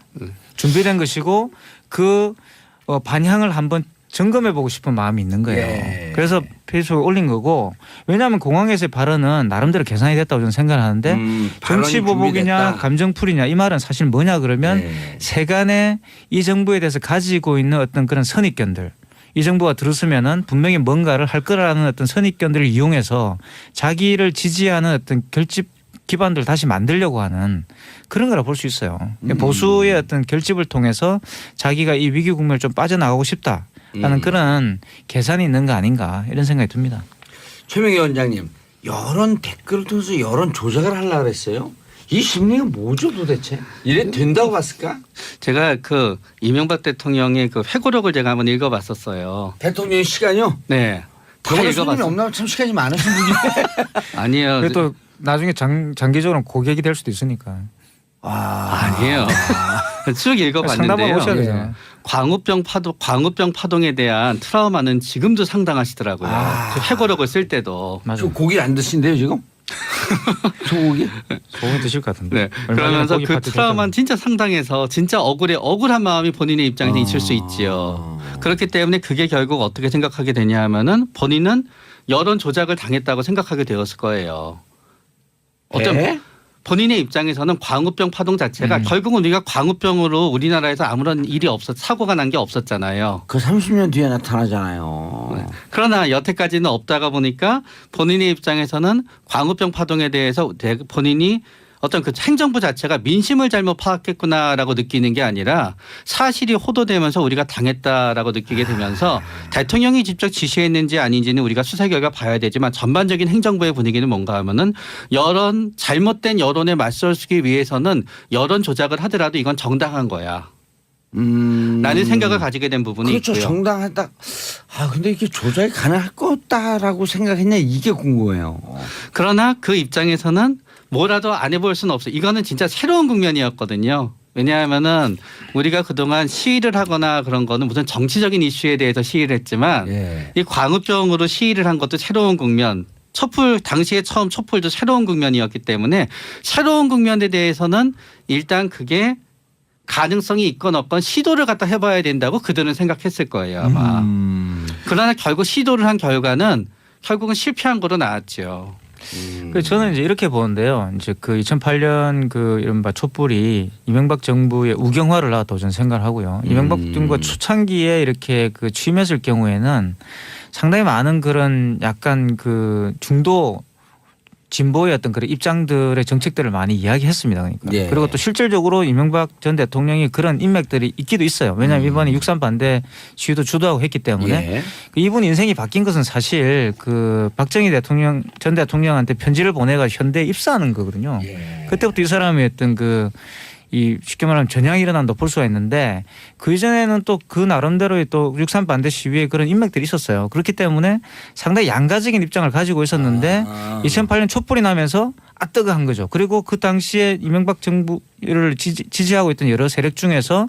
준비된 것이고 그 반향을 한번 점검해보고 싶은 마음이 있는 거예요. 예. 그래서 페이스북에 올린 거고 왜냐하면 공항에서의 발언은 나름대로 계산이 됐다고 저는 생각을 하는데 정치 발언이 보복이냐 준비됐다. 감정풀이냐 이 말은 사실 뭐냐 그러면 네. 세간에 이 정부에 대해서 가지고 있는 어떤 그런 선입견들 이 정부가 들었으면은 분명히 뭔가를 할 거라는 어떤 선입견들을 이용해서 자기를 지지하는 어떤 결집 기반들을 다시 만들려고 하는 그런 거라 볼 수 있어요. 보수의 어떤 결집을 통해서 자기가 이 위기 국면을 좀 빠져나가고 싶다라는 그런 계산이 있는 거 아닌가 이런 생각이 듭니다. 최명희 원장님, 여론 댓글을 통해서 여론 조작을 하려고 그랬어요. 이 심리가 뭐죠 도대체? 이래 된다고 봤을까? 제가 그 이명박 대통령의 그 회고록을 제가 한번 읽어봤었어요. 대통령의 시간이요? 네. 다 저번에 손님이 읽어봤어요. 없나 참 시간이 많으신 분이네. 아니에요. 그래도 나중에 장기적으로 고객이 될 수도 있으니까. 아니에요. 쭉 상담하고 오셔야 읽어봤는데요. 되잖아요. 광우병 파동에 대한 트라우마는 지금도 상당하시더라고요. 그 회고록을 쓸 때도. 저 고기 안 드신대요 지금? 소고기? 소금 드실 것 같은데. 네. 그러면서 그 트라우마는 진짜 상당해서 진짜 억울한 마음이 본인의 입장에서 있을 수 있지요. 그렇기 때문에 그게 결국 어떻게 생각하게 되냐 하면은 본인은 여론 조작을 당했다고 생각하게 되었을 거예요. 어떤 에? 본인의 입장에서는 광우병 파동 자체가 결국은 우리가 광우병으로 우리나라에서 아무런 일이 사고가 난 게 없었잖아요. 그 30년 뒤에 나타나잖아요. 그러나 여태까지는 없다가 보니까 본인의 입장에서는 광우병 파동에 대해서 본인이 어떤 그 행정부 자체가 민심을 잘못 파악했구나라고 느끼는 게 아니라 사실이 호도되면서 우리가 당했다라고 느끼게 되면서 대통령이 직접 지시했는지 아닌지는 우리가 수사 결과 봐야 되지만 전반적인 행정부의 분위기는 뭔가 하면은 잘못된 여론에 맞서기 위해서는 여론 조작을 하더라도 이건 정당한 거야. 라는 생각을 가지게 된 부분이 그렇죠. 있고요. 정당하다. 근데 이게 조작이 가능할 거다라고 생각했냐 이게 궁금해요. 그러나 그 입장에서는 뭐라도 안 해볼 수는 없어요. 이거는 진짜 새로운 국면이었거든요. 왜냐하면은 우리가 그동안 시위를 하거나 그런 거는 무슨 정치적인 이슈에 대해서 시위를 했지만 이 광우병으로 시위를 한 것도 새로운 국면. 당시에 처음 촛불도 새로운 국면이었기 때문에 새로운 국면에 대해서는 일단 그게 가능성이 있건 없건 시도를 갖다 해봐야 된다고 그들은 생각했을 거예요 아마. 그러나 결국 시도를 한 결과는 결국은 실패한 거로 나왔죠. 저는 이제 이렇게 보는데요. 이제 그 2008년 그 이른바 촛불이 이명박 정부의 우경화를 낳았다고 저는 생각을 하고요. 이명박 정부가 초창기에 이렇게 그 취임했을 경우에는 상당히 많은 그런 약간 그 중도 진보의 어떤 그런 입장들의 정책들을 많이 이야기했습니다. 그러니까. 예. 그리고 또 실질적으로 이명박 전 대통령이 그런 인맥들이 있기도 있어요. 왜냐하면 이번에 6.3 반대 시위도 주도하고 했기 때문에 이분 인생이 바뀐 것은 사실 그 박정희 전 대통령한테 편지를 보내가지고 현대에 입사하는 거거든요. 그때부터 이 사람이 어떤 쉽게 말하면 전향이 일어난다고 볼 수가 있는데 그 이전에는 또 그 나름대로의 또 6.3 반대 시위에 그런 인맥들이 있었어요. 그렇기 때문에 상당히 양가적인 입장을 가지고 있었는데 2008년 촛불이 나면서 뜨거한 거죠. 그리고 그 당시에 이명박 정부를 지지하고 있던 여러 세력 중에서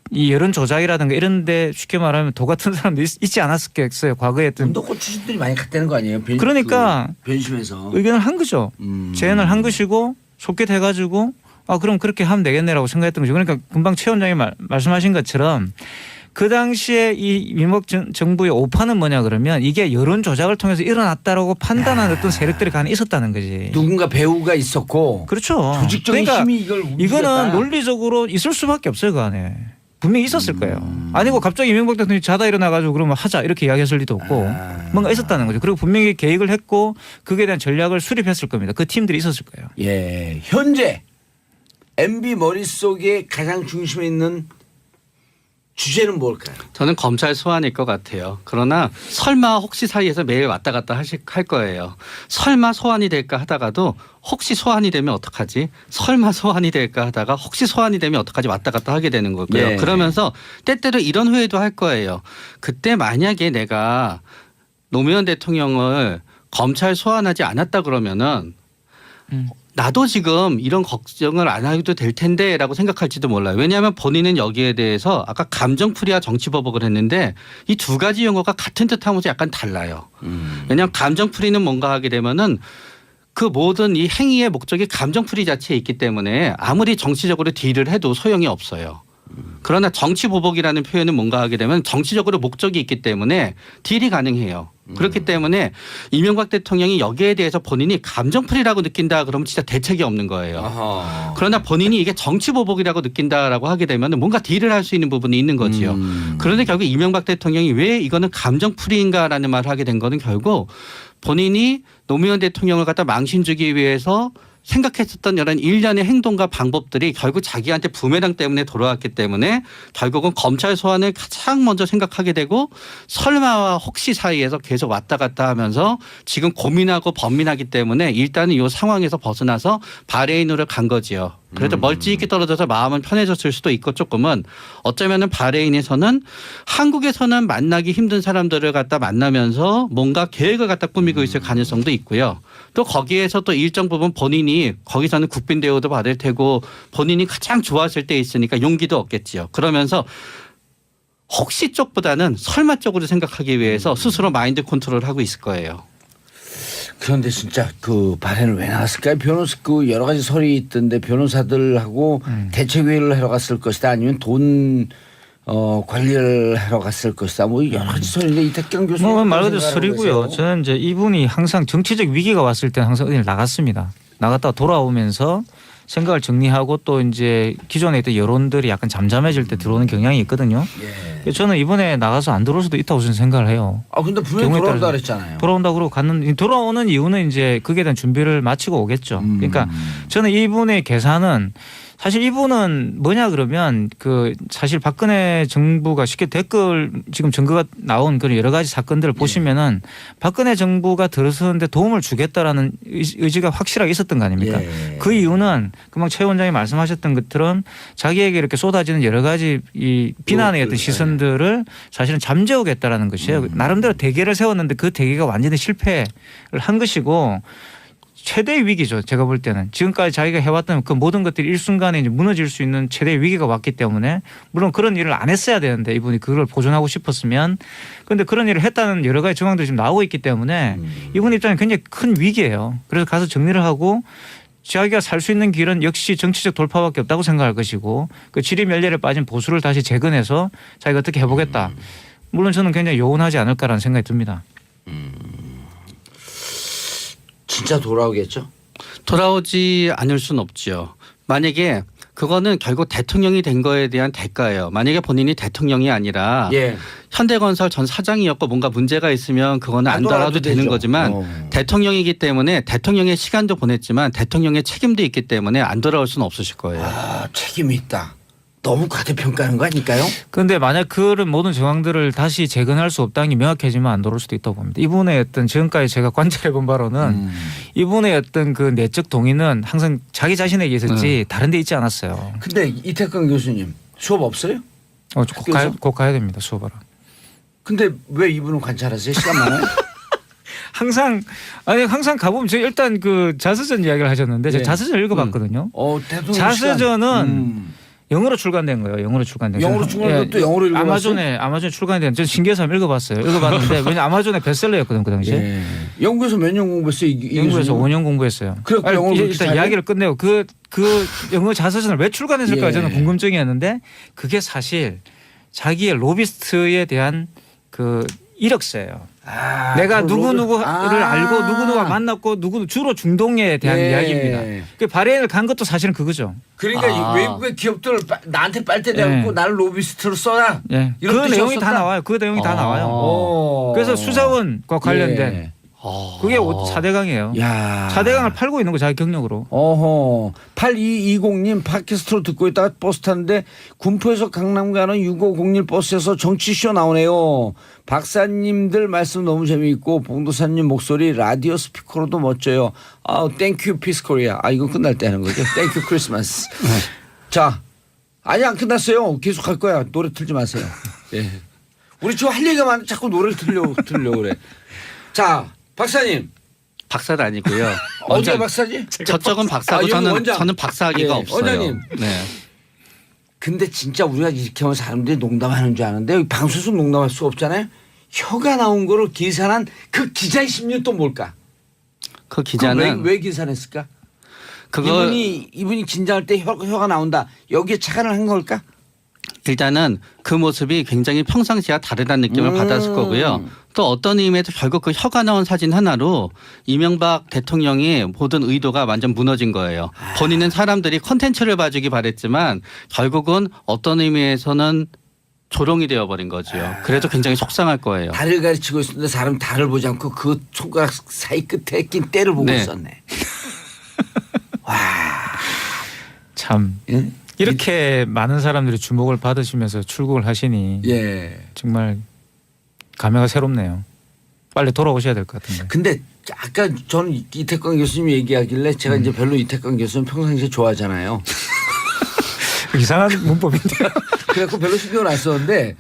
이 여론 조작이라든가 이런 데 쉽게 말하면 도 같은 사람도 있지 않았겠어요. 과거에 했던. 운동권 출신들이 많이 갔다는 거 아니에요? 그러니까 변심해서. 의견을 한 거죠. 제안을 한 것이고 속개돼가지고 그럼 그렇게 하면 되겠네라고 생각했던 거죠. 그러니까 금방 최 원장이 말씀하신 것처럼 그 당시에 이 이명박 정부의 오판은 뭐냐 그러면 이게 여론 조작을 통해서 일어났다라고 판단한 어떤 세력들이 간에 있었다는 거지. 누군가 배우가 있었고. 그렇죠. 조직적인 그러니까 힘이 이걸 움직였다. 이거는 논리적으로 있을 수밖에 없어요. 그 안에. 분명히 있었을 거예요. 아니고 갑자기 이명박 대통령이 자다 일어나가지고 그러면 하자 이렇게 이야기했을 리도 없고 뭔가 있었다는 거죠. 그리고 분명히 계획을 했고 그에 대한 전략을 수립했을 겁니다. 그 팀들이 있었을 거예요. 예, 현재 MB 머릿속에 가장 중심에 있는 주제는 뭘까요? 저는 검찰 소환일 것 같아요. 그러나 설마 혹시 사이에서 매일 왔다 갔다 할 거예요. 설마 소환이 될까 하다가도 혹시 소환이 되면 어떡하지? 설마 소환이 될까 하다가 혹시 소환이 되면 어떡하지? 왔다 갔다 하게 되는 거고요. 네. 그러면서 때때로 이런 회의도 할 거예요. 그때 만약에 내가 노무현 대통령을 검찰 소환하지 않았다 그러면은 나도 지금 이런 걱정을 안 해도 될 텐데라고 생각할지도 몰라요. 왜냐하면 본인은 여기에 대해서 아까 감정풀이와 정치보복을 했는데 이 두 가지 용어가 같은 듯하면서 약간 달라요. 왜냐하면 감정풀이는 뭔가 하게 되면은 그 모든 이 행위의 목적이 감정풀이 자체에 있기 때문에 아무리 정치적으로 딜을 해도 소용이 없어요. 그러나 정치보복이라는 표현은 뭔가 하게 되면 정치적으로 목적이 있기 때문에 딜이 가능해요. 그렇기 때문에 이명박 대통령이 여기에 대해서 본인이 감정풀이라고 느낀다 그러면 진짜 대책이 없는 거예요. 아하. 그러나 본인이 이게 정치보복이라고 느낀다라고 하게 되면 뭔가 딜을 할 수 있는 부분이 있는 거지요. 그런데 결국 이명박 대통령이 왜 이거는 감정풀이인가라는 말을 하게 된 거는 결국 본인이 노무현 대통령을 갖다 망신 주기 위해서 생각했었던 이런 일련의 행동과 방법들이 결국 자기한테 부메랑 때문에 돌아왔기 때문에 결국은 검찰 소환을 가장 먼저 생각하게 되고 설마와 혹시 사이에서 계속 왔다 갔다 하면서 지금 고민하고 번민하기 때문에 일단은 이 상황에서 벗어나서 바레인으로 간 거지요. 그래도 멀찌 있게 떨어져서 마음은 편해졌을 수도 있고 조금은 어쩌면은 바레인에서는 한국에서는 만나기 힘든 사람들을 갖다 만나면서 뭔가 계획을 갖다 꾸미고 있을 가능성도 있고요. 또 거기에서 또 일정 부분 본인이 거기서는 국빈 대우도 받을 테고 본인이 가장 좋았을 때 있으니까 용기도 얻겠지요. 그러면서 혹시 쪽보다는 설마 쪽으로 생각하기 위해서 스스로 마인드 컨트롤을 하고 있을 거예요. 그런데 진짜 그 발언을 왜 나왔을까요? 그 여러 가지 설이 있던데 변호사들하고 대책회의를 하러 갔을 것이다. 아니면 돈 관리를 하러 갔을 것이다. 뭐 여러 가지 소리인데 이태경 교수님 뭐말 그대로 설이고요. 저는 이제 이분이 항상 정치적 위기가 왔을 때 항상 어디를 나갔습니다. 나갔다가 돌아오면서 생각을 정리하고 또 이제 기존에 있던 여론들이 약간 잠잠해질 때 들어오는 경향이 있거든요. 예. 저는 이번에 나가서 안 들어올 수도 있다고 저는 생각을 해요. 아 근데 분명히 경우에 돌아온다 따라서 그랬잖아요. 돌아온다 그러고 갔는데 돌아오는 이유는 이제 그에 대한 준비를 마치고 오겠죠. 그러니까 저는 이분의 계산은 사실 이분은 뭐냐 그러면 그 사실 박근혜 정부가 쉽게 댓글 지금 증거가 나온 그런 여러 가지 사건들을 보시면은 박근혜 정부가 들어서는데 도움을 주겠다라는 의지가 확실하게 있었던 거 아닙니까? 예. 그 이유는 금방 최 원장이 말씀하셨던 것처럼 자기에게 이렇게 쏟아지는 여러 가지 이 비난의 어떤 시선들을 사실은 잠재우겠다라는 것이에요. 나름대로 대계를 세웠는데 그 대계가 완전히 실패를 한 것이고 최대의 위기죠. 제가 볼 때는 지금까지 자기가 해왔던 그 모든 것들이 일순간에 이제 무너질 수 있는 최대의 위기가 왔기 때문에 물론 그런 일을 안 했어야 되는데 이분이 그걸 보존하고 싶었으면 그런데 그런 일을 했다는 여러 가지 정황들이 지금 나오고 있기 때문에 이분 입장에 굉장히 큰 위기예요. 그래서 가서 정리를 하고 자기가 살 수 있는 길은 역시 정치적 돌파밖에 없다고 생각할 것이고 그 지리멸렬에 빠진 보수를 다시 재건해서 자기가 어떻게 해보겠다. 물론 저는 굉장히 요원하지 않을까라는 생각이 듭니다. 진짜 돌아오겠죠? 돌아오지 않을 수는 없죠. 만약에 그거는 결국 대통령이 된 거에 대한 대가예요. 만약에 본인이 대통령이 아니라 예. 현대건설 전 사장이었고 뭔가 문제가 있으면 그거는 안 달아도 되는 되죠. 거지만 대통령이기 때문에 대통령의 시간도 보냈지만 대통령의 책임도 있기 때문에 안 돌아올 수는 없으실 거예요. 아 책임이 있다. 너무 과대평가하는 거 아닐까요? 그런데 만약 그런 모든 정황들을 다시 재건할 수 없다는 게 명확해지면 안 돌아올 수도 있다고 봅니다. 이분의 어떤 지금까지 제가 관찰해 본 바로는 이분의 어떤 그 내적 동의는 항상 자기 자신에게 있었지 다른 데 있지 않았어요. 근데 이태강 교수님 수업 없어요? 곧 가야 됩니다. 수업하러. 근데 왜 이분은 관찰하세요? 시간 많아요? 항상 가보면 저 일단 그 자서전 이야기를 하셨는데 제가 예. 자서전 읽어봤거든요. 대통령 자서전은 영어로 출간된 거예요. 영어로 출간된. 영어로 출간된 것도 영어로 읽어봤어요? 아마존에 출간된. 저 신기해서 한번 읽어봤어요. 읽어봤는데 왜냐 아마존의 베스트셀러였거든 그 당시에. 예. 영국에서 몇 년 공부했어요? 영국에서 5년 공부했어요. 그래, 아니, 영어를 그렇게 일단 잘해? 이야기를 끝내고 그 영어 자서전을 왜 출간했을까 예. 저는 궁금증이었는데 그게 사실 자기의 로비스트에 대한 그 이력서예요. 내가 누구누구를 알고 누구누구가 만났고 주로 중동에 대한 예. 이야기입니다. 그 바레인을 간 것도 사실은 그거죠. 그러니까 이 외국의 기업들 나한테 빨대 대고 나를 로비스트로 써라. 예. 그 이런 내용이 뜻이었었다? 다 나와요. 그 내용이 다 나와요. 그래서 수자원과 관련된 예. 그게 4대강이에요. 야. 4대강을 팔고 있는 거 자기 경력으로. 어허. 8220님 팟캐스트로 듣고 있다가 버스 탔는데 군포에서 강남 가는 6501 버스에서 정치쇼 나오네요. 박사님들 말씀 너무 재미있고 봉도사님 목소리 라디오 스피커로도 멋져요. 땡큐 피스코리아. 이거 끝날 때 하는 거죠. 땡큐 크리스마스. 자. 아니 안 끝났어요. 계속 할 거야. 노래 틀지 마세요. 예. 우리 지금 할 얘기가 많은데 자꾸 노래를 틀려고 그래. 자. 박사님. 박사는 아니고요. 어디가 박사지? 저쪽은 박사고 여기 저는 원장. 박사학위가 예, 없어요. 원장님. 네. 근데 진짜 우리가 이렇게 하면 사람들이 농담하는 줄 아는데 방송에서 농담할 수 없잖아요. 혀가 나온 거로 계산한 그 기자의 심리는 또 뭘까? 그 기자는 왜 계산했을까? 그거 이분이 긴장할 때 혀가 나온다. 여기에 착안을 한 걸까? 일단은 그 모습이 굉장히 평상시와 다르다는 느낌을 받았을 거고요. 또 어떤 의미에서 결국 그 혀가 나온 사진 하나로 이명박 대통령의 모든 의도가 완전 무너진 거예요. 본인은 사람들이 콘텐츠를 봐주기 바랬지만 결국은 어떤 의미에서는 조롱이 되어버린 거죠. 그래서 굉장히 속상할 거예요. 달을 가르치고 있었는데 사람 달을 보지 않고 그 손가락 사이 끝에 낀 때를 보고 네. 있었네. 참 예? 이렇게 많은 사람들이 주목을 받으시면서 출국을 하시니 예. 정말 감회가 새롭네요. 빨리 돌아오셔야 될 것 같은데. 근데 아까 저는 이태광 교수님 얘기하길래 제가 이제 별로 이태광 교수님 평상시에 좋아하잖아요. 이상한 문법인데요. 그래갖고 별로 신경을 안 썼는데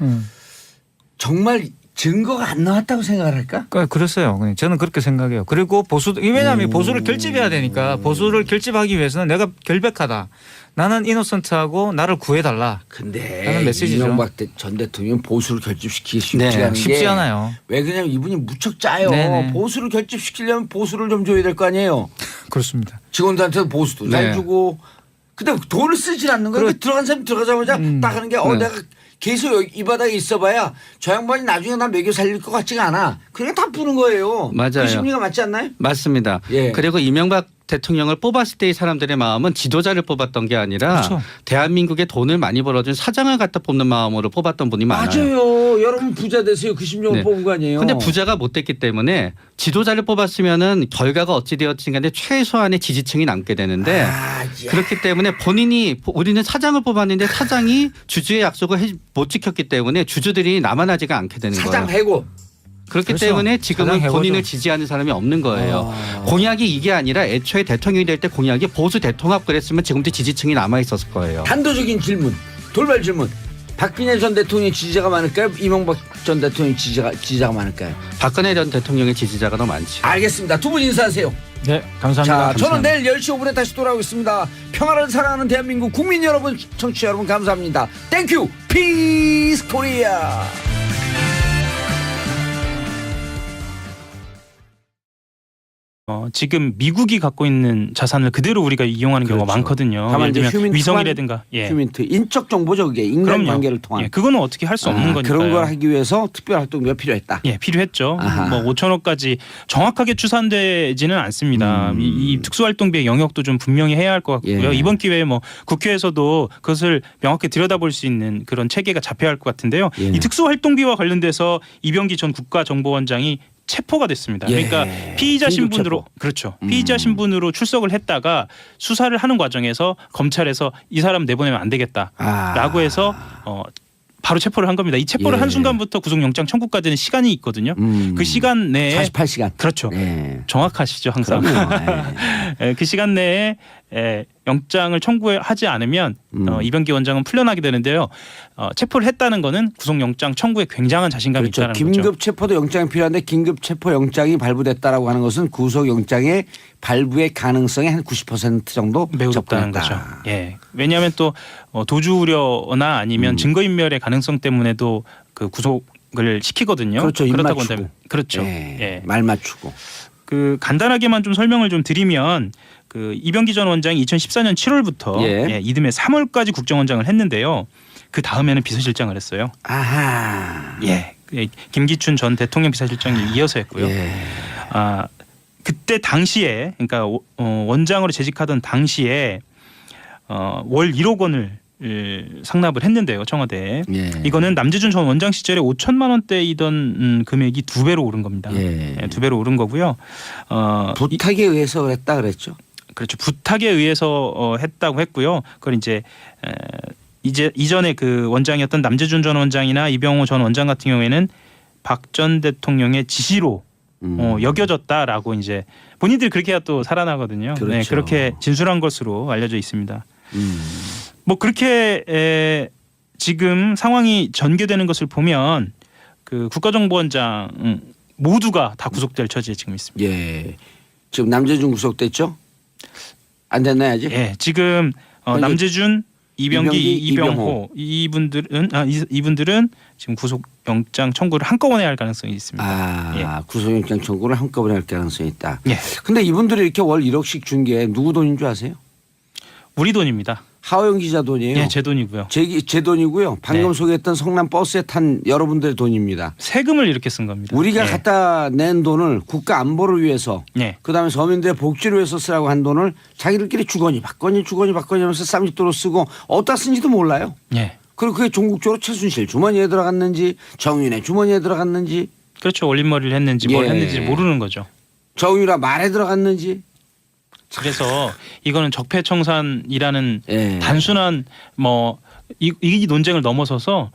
정말 증거가 안 나왔다고 생각을 할까? 그랬어요. 저는 그렇게 생각해요. 그리고 왜냐하면 보수를 결집해야 되니까 보수를 결집하기 위해서는 내가 결백하다. 나는 이노선트하고 나를 구해달라. 근데 라는 메시지죠. 이명박 전 대통령 보수를 결집시키기 쉽지 네. 않은 게 쉽지 않아요. 왜 그러냐면 이분이 무척 짜요. 네네. 보수를 결집시키려면 보수를 좀 줘야 될 거 아니에요. 그렇습니다. 직원들한테도 보수도 잘 네. 주고 근데 돈을 쓰질 않는 거예요. 들어간 사람이 들어가자마자 딱 하는 게 내가 계속 이 바닥에 있어봐야 저 양반이 나중에 나 먹여 살릴 것 같지가 않아. 그냥 다 부는 거예요. 맞아요. 그 심리가 맞지 않나요? 맞습니다. 예. 그리고 이명박 대통령을 뽑았을 때의 사람들의 마음은 지도자를 뽑았던 게 아니라 그렇죠. 대한민국에 돈을 많이 벌어준 사장을 갖다 뽑는 마음으로 뽑았던 분이 많아요. 맞아요. 여러분 부자 되세요. 그 심정을 네. 뽑은 거 아니에요. 근데 부자가 못 됐기 때문에 지도자를 뽑았으면은 결과가 어찌 되었든 간에 최소한의 지지층이 남게 되는데 예. 그렇기 때문에 본인이 우리는 사장을 뽑았는데 사장이 주주의 약속을 못 지켰기 때문에 주주들이 남아나지가 않게 되는 사장 거예요. 해고. 그렇기 그렇죠. 때문에 지금은 사장 해고죠. 본인을 지지하는 사람이 없는 거예요. 공약이 이게 아니라 애초에 대통령이 될 때 공약이 보수 대통합 그랬으면 지금도 지지층이 남아 있었을 거예요. 단도적인 질문. 돌발 질문. 박근혜 전 대통령 지지자가 많을까요? 이명박 전 대통령 지지자가 많을까요? 박근혜 전 대통령의 지지자가 더 많지. 알겠습니다. 두 분 인사하세요. 네, 감사합니다. 자, 저는 내일 10시 5분에 다시 돌아오겠습니다. 평화를 사랑하는 대한민국 국민 여러분, 청취자 여러분 감사합니다. 땡큐 피스 코리아. 지금 미국이 갖고 있는 자산을 그대로 우리가 이용하는 경우가 그렇죠. 많거든요. 다만 예를 이제 들면 휴민트만- 위성이라든가 휴민트 인적 정보죠. 그게 인간관계를 통한. 예, 그거는 어떻게 할 수 없는 거니까요. 그런 걸 하기 위해서 특별 활동비가 필요했다. 예, 필요했죠. 아하. 뭐 5천억까지 정확하게 추산되지는 않습니다. 이 특수활동비의 영역도 좀 분명히 해야 할 것 같고요. 예. 이번 기회에 뭐 국회에서도 그것을 명확히 들여다볼 수 있는 그런 체계가 잡혀야 할 것 같은데요. 예. 이 특수활동비와 관련돼서 이병기 전 국가정보원장이 체포가 됐습니다. 예. 그러니까 피의자 긴급 신분으로 체포. 그렇죠. 피의자 신분으로 출석을 했다가 수사를 하는 과정에서 검찰에서 이 사람 내보내면 안 되겠다라고 해서 바로 체포를 한 겁니다. 이 체포를 예. 한 순간부터 구속영장 청구까지는 시간이 있거든요. 그 시간 내에 48시간. 그렇죠. 예. 정확하시죠 항상. 그럼요. 예. 그 시간 내에 영장을 청구하지 않으면 이병기 원장은 풀려나게 되는데요. 체포를 했다는 거는 구속영장 청구에 굉장한 자신감이 그렇죠. 있다는 긴급 거죠. 체포도 영장이 필요한데 긴급 체포 영장이 발부됐다라고 하는 것은 구속 영장의 발부의 가능성이 한 90% 정도 매우 높다는 접근했다. 거죠. 예. 왜냐하면 또 도주 우려나 아니면 증거인멸의 가능성 때문에도 그 구속을 시키거든요. 그렇죠. 입 그렇다고 맞추고. 한다면 그렇죠. 예. 예. 말 맞추고. 그 간단하게만 좀 설명을 좀 드리면 그 이병기 전 원장이 2014년 7월부터 예. 이듬해 3월까지 국정원장을 했는데요. 그 다음에는 비서실장을 했어요. 아하. 예. 김기춘 전 대통령 비서실장이 이어서 했고요. 예. 그때 당시에 그러니까 원장으로 재직하던 당시에 월 1억 원을 상납을 했는데요. 청와대에. 예. 이거는 남재준 전 원장 시절에 5천만 원대이던 금액이 2배로 오른 겁니다. 예. 2배로 오른 거고요. 부탁에 의해서 그랬다 그랬죠. 그렇죠. 부탁에 의해서 했다고 했고요. 그걸 이제 이전에 그 원장이었던 남재준 전 원장이나 이병호 전 원장 같은 경우에는 박 전 대통령의 지시로 여겨졌다라고 이제 본인들이 그렇게 해야 또 살아나거든요. 그렇죠. 네, 그렇게 진술한 것으로 알려져 있습니다. 뭐 그렇게 지금 상황이 전개되는 것을 보면 그 국가정보원장 모두가 다 구속될 처지에 지금 있습니다. 예. 지금 남재준 구속됐죠? 안 됐나요 아직? 예, 지금 남재준, 이병기, 이병호 이분들은 지금 구속영장 청구를 한꺼번에 할 가능성이 있습니다. 구속영장 청구를 한꺼번에 할 가능성이 있다. 예. 근데 이분들이 이렇게 월 1억씩 준 게 누구 돈인 줄 아세요? 우리 돈입니다. 하호영 기자 돈이에요. 예, 제 돈이고요. 제 돈이고요. 방금 네. 소개했던 성남 버스에 탄 여러분들의 돈입니다. 세금을 이렇게 쓴 겁니다. 우리가 예. 갖다 낸 돈을 국가 안보를 위해서 예. 그다음에 서민들의 복지를 위해서 쓰라고 한 돈을 자기들끼리 주거니 받거니 하면서 쌈짓돈으로 쓰고 어디다 쓴지도 몰라요. 예. 그리고 그게 종국적으로 최순실 주머니에 들어갔는지 정윤의 주머니에 들어갔는지 그렇죠. 올림머리를 했는지 뭘 예. 했는지 모르는 거죠. 정유라 말에 들어갔는지 그래서 이거는 적폐청산이라는 예. 단순한 뭐 이 논쟁을 넘어서서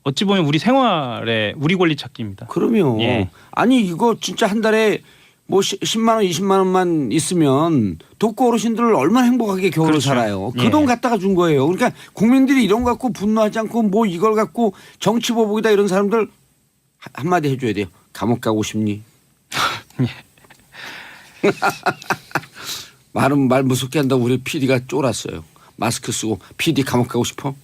어찌 보면 우리 생활의 우리 권리 찾기입니다. 그러면 예. 아니 이거 진짜 한 달에 뭐 10만 원 20만 원만 있으면 독거 어르신들 얼마나 행복하게 겨울을 그렇죠. 살아요. 그 예. 돈 갖다가 준 거예요. 그러니까 국민들이 이런 거 갖고 분노하지 않고 뭐 이걸 갖고 정치 보복이다 이런 사람들 한마디 해줘야 돼요. 감옥 가고 싶니? 말 무섭게 한다고 우리 PD가 쫄았어요. 마스크 쓰고 PD 감옥 가고 싶어?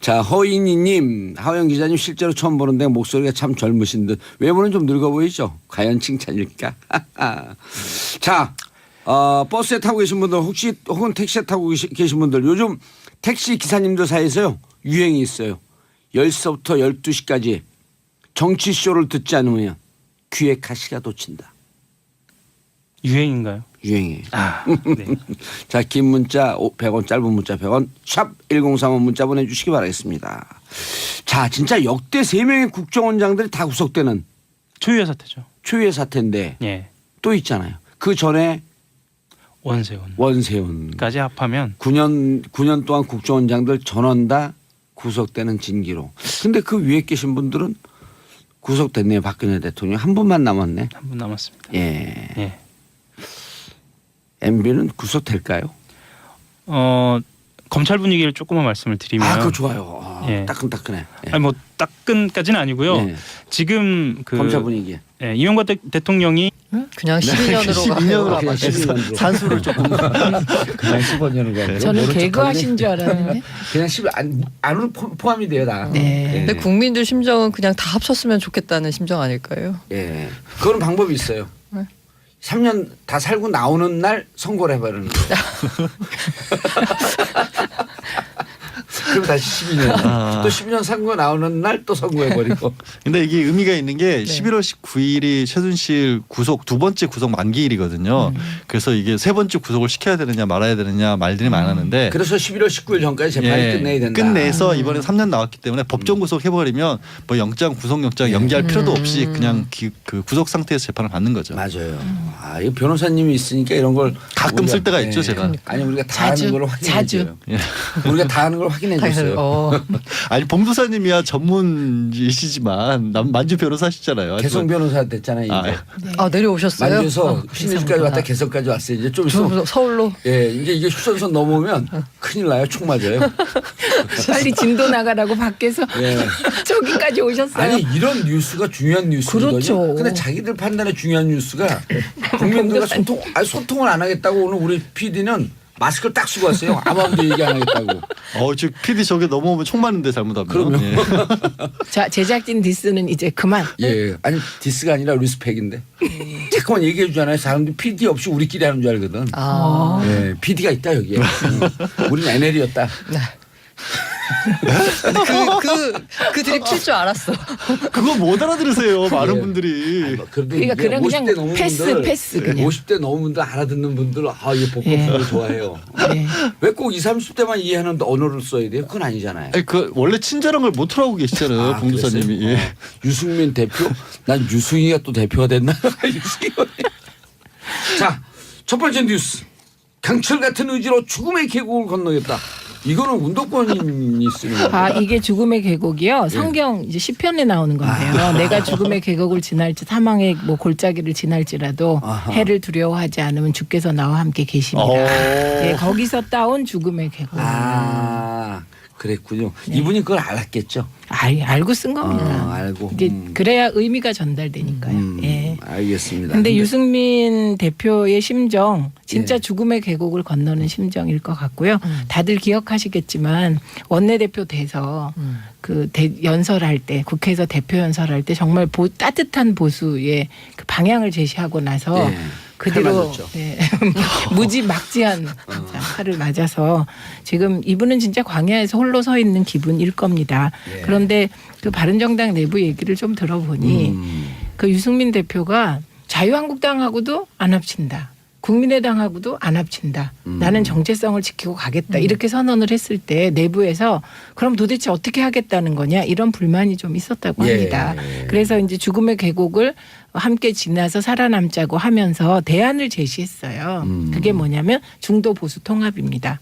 자, 허인이님, 하호영 기자님 실제로 처음 보는데 목소리가 참 젊으신 듯 외모는 좀 늙어 보이죠? 과연 칭찬일까? 자, 버스에 타고 계신 분들 혹은 택시에 타고 계신 분들 요즘 택시 기사님들 사이에서요 유행이 있어요. 10시부터 12시까지 정치쇼를 듣지 않으면 귀에 가시가 돋친다. 유행인가요? 유행이에요. 아, 네. 자, 긴 문자 100원, 짧은 문자 100원, 샵 1035 문자 보내주시기 바라겠습니다. 자, 진짜 역대 3명의 국정원장들이 다 구속되는 초유의 사태죠. 초유의 사태인데 예. 또 있잖아요. 그 전에 원세훈. 원세훈 까지 합하면 9년 동안 국정원장들 전원 다 구속되는 진기로. 근데 그 위에 계신 분들은 구속됐네요. 박근혜 대통령 한 분만 남았네. 한 분 남았습니다. 예. 예. MB는 구속될까요? 검찰 분위기를 조금만 말씀을 드리면 아, 그거 좋아요. 아, 예. 따끈따끈해. 예. 아니 뭐 따끈까지는 아니고요. 예. 지금 그 검찰 분위기. 예, 이명박 대통령이 그냥 12년으로 가요. 12년으로 그냥 산수를 조금 그냥 15년으로 가요. 저는 개그하신 줄 알았는데. 그냥 10 안으로 포함이 돼요 다. 네. 근데 국민들 심정은 그냥 다 합쳤으면 좋겠다는 심정 아닐까요? 예. 그거는 방법이 있어요. 네. 3년 다 살고 나오는 날 선고를 해버리는 거예요. 그럼 다시 12년. 또 12년 선고 나오는 날 또 선고해버리고. 근데 이게 의미가 있는 게 네. 11월 19일이 최순실 구속 두 번째 구속 만기일이거든요. 그래서 이게 세 번째 구속을 시켜야 되느냐 말아야 되느냐 말들이 많았는데 그래서 11월 19일 전까지 재판이 예, 끝내야 된다. 끝내서 이번에 3년 나왔기 때문에 법정 구속해버리면 뭐 영장 구속영장 연기할 필요도 없이 그냥 그 구속 상태에서 재판을 받는 거죠. 맞아요. 아, 이 변호사님이 있으니까 이런 걸 가끔 우리가- 쓸 때가 있죠, 예. 제가. 아니 우리가 다 자주, 하는 걸 확인해줘요. 예. 우리가 다 하는 걸 확인해줬어요. 아니 법무사님이야 전문이시지만 남 만주 변호사시잖아요. 개성 변호사 됐잖아요. 이제. 아, 네. 아 내려오셨어요? 만주에서 신일까지 왔다 개성구나. 개성까지 왔어요. 이제 좀 있으면 서울로. 예, 이게 휴전선 넘어오면 큰일 나요. 총 맞아요. 빨리 진도 나가라고 밖에서 예. 저기까지 오셨어요. 아니 이런 뉴스가 중요한 뉴스거든요. 그렇죠. 근데 자기들 판단에 중요한 뉴스가 국민들과 소통을 안 하겠다고 오늘 우리 PD는 마스크를 딱 쓰고 왔어요. 아무도 얘기 안 하겠다고. 저 PD 저게 넘어오면 총 맞는데 잘못하면. 그럼요. 예. 자, 제작진 디스는 이제 그만. 예, 아니 디스가 아니라 리스펙인데. 자꾸만 얘기해 주잖아요. 사람들이 PD 없이 우리끼리 하는 줄 알거든. 아. 예, PD가 있다 여기에. 우리는 NL이었다. 그 드립 칠 줄 알았어. 그거 못 알아들으세요. 많은 예. 분들이. 그러니까 그냥 50대 넘은 패스 그냥. 50대 넘은 분들 알아듣는 분들 이 복고풍을 좋아해요. 네. 왜 꼭 20, 30대만 이해하는 언어를 써야 돼요? 그건 아니잖아요. 아니, 그 원래 친절한 걸 못 하고 계시잖아요, 봉도사님이. 그랬어요? 예. 유승민 대표? 난 유승희가 또 대표가 됐나? 유승희. 자, 첫 번째 뉴스. 강철 같은 의지로 죽음의 계곡을 건너겠다. 이거는 운동권이 쓰는 거예요. 이게 죽음의 계곡이요. 성경 이제 시편에 나오는 건데요. 내가 죽음의 계곡을 지날지 사망의 뭐 골짜기를 지날지라도 아하. 해를 두려워하지 않으면 주께서 나와 함께 계십니다. 네, 거기서 따온 죽음의 계곡. 그랬군요. 이분이 그걸 알았겠죠. 알고 쓴 겁니다. 알고. 이게 그래야 의미가 전달되니까요. 예. 알겠습니다. 근데 유승민 대표의 심정 진짜 예. 죽음의 계곡을 건너는 심정일 것 같고요. 다들 기억하시겠지만 원내대표 돼서 그 연설할 때 국회에서 대표 연설할 때 정말 따뜻한 보수의 그 방향을 제시하고 나서 예. 그대로 칼 맞았죠. 예. 무지막지한 칼을 맞아서 지금 이분은 진짜 광야에서 홀로 서 있는 기분일 겁니다. 예. 그런데 그 바른정당 내부 얘기를 좀 들어보니 그 유승민 대표가 자유한국당하고도 안 합친다. 국민의당하고도 안 합친다. 나는 정체성을 지키고 가겠다. 이렇게 선언을 했을 때 내부에서 그럼 도대체 어떻게 하겠다는 거냐 이런 불만이 좀 있었다고 합니다. 그래서 이제 죽음의 계곡을 함께 지나서 살아남자고 하면서 대안을 제시했어요. 그게 뭐냐면 중도 보수 통합입니다.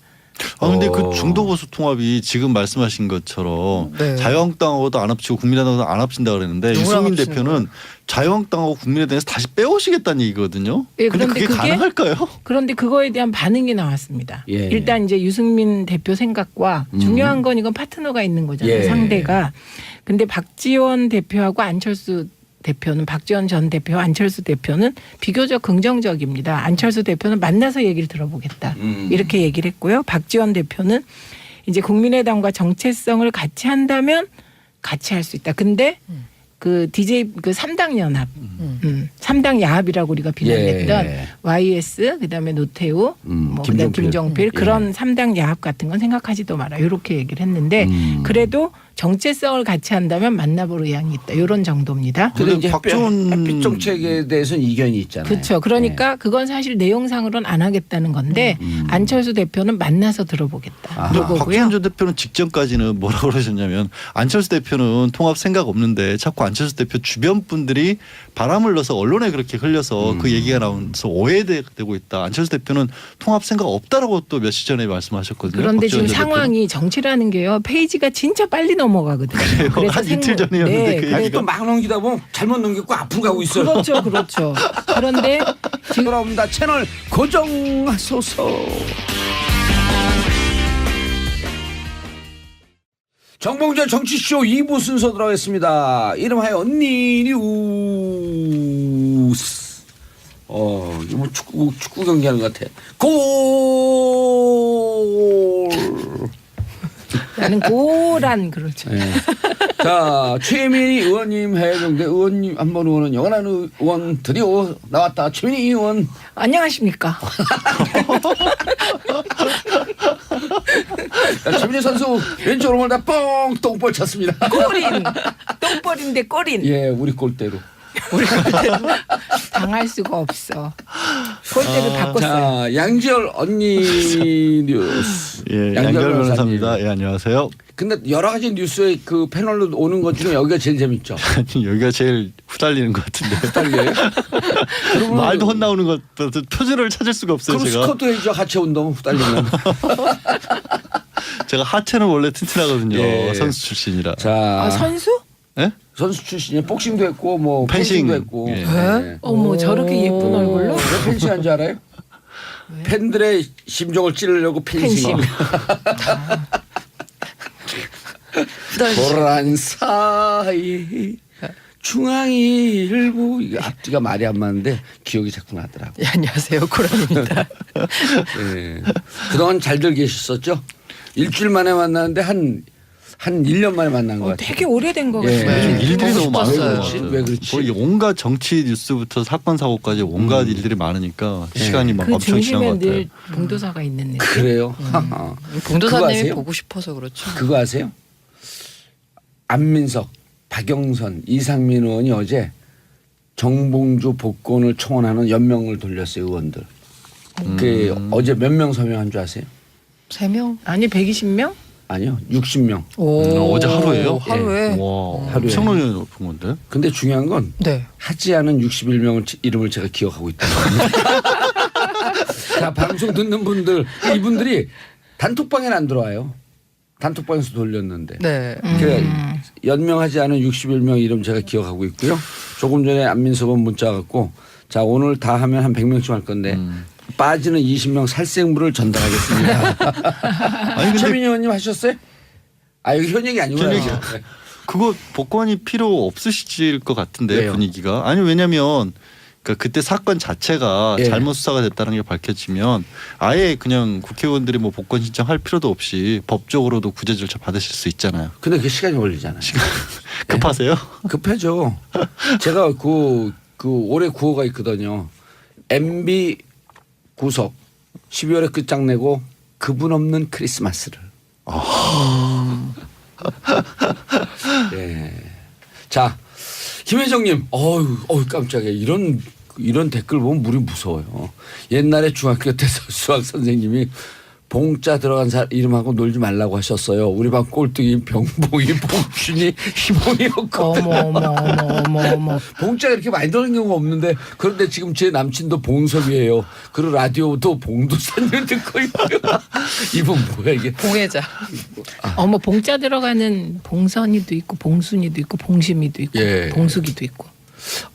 근데 그 중도 보수 통합이 지금 말씀하신 것처럼 네. 자유한국당하고도 안 합치고 국민의당하고도 안 합친다 그랬는데 누구랑 유승민 합치는 대표는 자유한국당하고 국민의당에서 다시 빼오시겠다는 얘기거든요. 예, 근데 그런데 그게 그게 가능할까요? 그런데 그거에 대한 반응이 나왔습니다. 예. 일단 이제 유승민 대표 생각과 중요한 건 이건 파트너가 있는 거잖아요. 예. 상대가. 근데 박지원 대표하고 안철수 대표는 박지원 전 대표, 안철수 대표는 비교적 긍정적입니다. 안철수 대표는 만나서 얘기를 들어보겠다. 이렇게 얘기를 했고요. 박지원 대표는 이제 국민의당과 정체성을 같이 한다면 같이 할 수 있다. 근데 그 DJ 그 3당 연합, 3당 야합이라고 우리가 비난했던 예. YS 그다음에 노태우, 뭐 그다음 김종필 그런 3당 야합 같은 건 생각하지도 마라 이렇게 얘기를 했는데 그래도 정체성을 같이 한다면 만나볼 의향이 있다 이런 정도입니다. 근데 이제 박지원 햇빛 정책에 대해서는 이견이 있잖아요. 그렇죠. 그러니까 그건 사실 내용상으로는 안 하겠다는 건데 안철수 대표는 만나서 들어보겠다. 그거고요. 박지원 전 대표는 직전까지는 뭐라고 그러셨냐면 안철수 대표는 통합 생각 없는데 자꾸 안철수 대표 주변 분들이 바람을 넣어서 언론에 그렇게 흘려서 그 얘기가 나오면서 오해되고 있다. 안철수 대표는 통합 생각 없다라고 또 며칠 전에 말씀하셨거든요. 그런데 지금 박지원 전 대표는. 상황이 정치라는 게요. 페이지가 진짜 빨리 넘어가거든요. 그래요? 한 이틀 전이었는데 그 그래서 아니 또 막 넘기다 보면 잘못 넘기고 앞으로 가고 있어요. 그렇죠, 그렇죠. 그런데 지금 돌아옵니다. 채널 고정하소서. 정봉재 정치쇼 2부 순서 들어가겠습니다. 이름하여 언니 뉴스. 이거 뭐 축구 경기하는 것 같아. 골. 나는 고란 그렇죠. 네. 자, 최민희 의원님, 해병대 의원님, 한번 의원은 영원한 의원 드디어 나왔다. 최민희 의원. 안녕하십니까. 자, 최민희 선수 왼쪽으로 몰다 뻥 똥볼 찼습니다. 꼬린. 똥벌인데 꼬린. 예, 우리 골대로. 당할 수가 없어. 골대를 바꿨어요. 자, 양지열 언니 뉴스. 예, 양결 변호사입니다. 예, 안녕하세요. 근데 여러 가지 뉴스에 그 패널로 오는 것 중에 여기가 제일 재밌죠. 아니, 여기가 제일 후달리는 것 같은데. 딸려요? 말도 헛나오는 것 표준을 찾을 수가 없어요. 그럼 제가. 스쿼트 해죠. 하체 운동 후달리면. 제가 하체는 원래 튼튼하거든요. 예. 선수 출신이라. 자, 아, 선수? 예? 선수 출신이 복싱도 했고 뭐 펜싱. 펜싱도 했고. 예. 네. 어머 저렇게 예쁜 얼굴로? 왜 펜싱한 줄 알아요? 팬들의 심정을 찌르려고 펜싱. 도란 사이 중앙이 일부 이거 앞뒤가 말이 안 맞는데 기억이 자꾸 나더라고. 예, 안녕하세요. 고란입니다. 예. 그동안 잘들 계셨었죠? 일주일 만에 만나는데 한 1년 만에 만난 것 같아요. 되게 오래된 거 예. 같아요. 요즘 일들이 보고 너무 싶었어요. 많아요. 왜 그렇지? 왜 그렇지? 거의 온갖 정치 뉴스부터 사건 사고까지 온갖 일들이 많으니까 시간이 막 그 엄청 지난 중심에 것 같아요. 늘 봉도사가 있는 느낌. 그래요? 그거 봉도사님이 아세요? 보고 싶어서 그렇죠. 그거 아세요? 안민석, 박영선, 이상민 의원이 어제 정봉주 복권을 청원하는 연명을 돌렸어요. 의원들. 그 어제 몇 명 서명한 줄 아세요? 3명? 아니 120명? 아니요. 60명. 어제 하루예요? 하루에. 와, 하루에. 엄청나게 높은 건데. 근데 중요한 건 네. 하지 않은 61명을 이름을 제가 기억하고 있다. 자, 방송 듣는 분들 이분들이 단톡방에는 안 들어와요. 단톡방에서 돌렸는데. 네. 그러니까 연명하지 않은 61명 이름 제가 기억하고 있고요. 조금 전에 안민석은 문자 갖고 자 오늘 다 하면 한 100명쯤 할 건데 빠지는 20명 살생부를 전달하겠습니다. 아니 근데 최민희 의원님 하셨어요? 아 여기 현역이 아니구나. 현역이요. 네. 그거 복권이 필요 없으실 것 같은데 왜요? 분위기가. 아니 왜냐면 그러니까 그때 사건 자체가 예. 잘못 수사가 됐다는 게 밝혀지면 아예 그냥 국회의원들이 뭐 복권 신청할 필요도 없이 법적으로도 구제 절차 받으실 수 있잖아요. 근데 그게 시간이 걸리잖아요. 급하세요? 급하죠. 제가 그 올해 구호가 있거든요. MB 구속 12월에 끝장내고 그분 없는 크리스마스를. 네. 자 김혜정님, 어우 깜짝이야. 이런 댓글 보면 물이 무서워요. 옛날에 중학교 때 수학 선생님이 봉자 들어간 이름하고 놀지 말라고 하셨어요. 우리 반 꼴등이 병봉이, 봉준이, 희봉이었거든. 어머. 봉자가 이렇게 많이 들어간 경우가 없는데 그런데 지금 제 남친도 봉섭이에요. 그리고 라디오도 봉도사님 듣고 있고요. 이분 뭐야 이게. 봉해자. 어머 봉자 들어가는 봉선이도 있고 봉순이도 있고 봉심이도 있고 예. 봉숙이도 있고.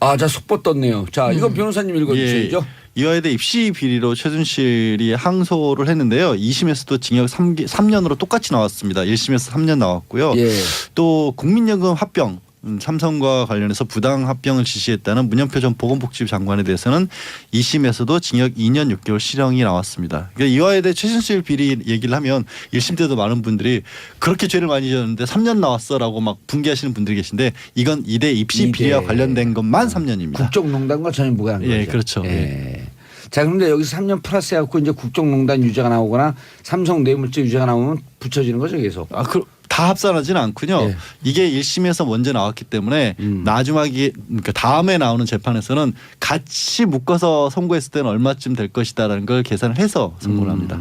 아, 자 속보 떴네요. 자 이건 변호사님 읽어주셔야죠. 이화여대 입시 비리로 최순실이 항소를 했는데요. 2심에서도 징역 3년으로 똑같이 나왔습니다. 1심에서 3년 나왔고요. 예. 또 국민연금 합병 삼성과 관련해서 부당 합병을 지시했다는 문현표 전 보건복지부 장관에 대해서는 2심에서도 징역 2년 6개월 실형이 나왔습니다. 그러니까 이와에 대해 최순실 비리 얘기를 하면 1심 때도 많은 분들이 그렇게 죄를 많이 지었는데 3년 나왔어라고 막 분개하시는 분들이 계신데 이건 이대 입시 비리와 관련된 것만 3년입니다. 국정농단과 전혀 무관한 거죠. 예, 그렇죠. 예. 자, 그런데 여기서 3년 플러스 해갖고 이제 국정농단 유죄가 나오거나 삼성 뇌물죄 유죄가 나오면 붙여지는 거죠, 계속. 다 합산하지는 않군요. 예. 이게 1심에서 먼저 나왔기 때문에 나중에 그러니까 다음에 나오는 재판에서는 같이 묶어서 선고했을 때는 얼마쯤 될 것이다라는 걸 계산을 해서 선고를 합니다.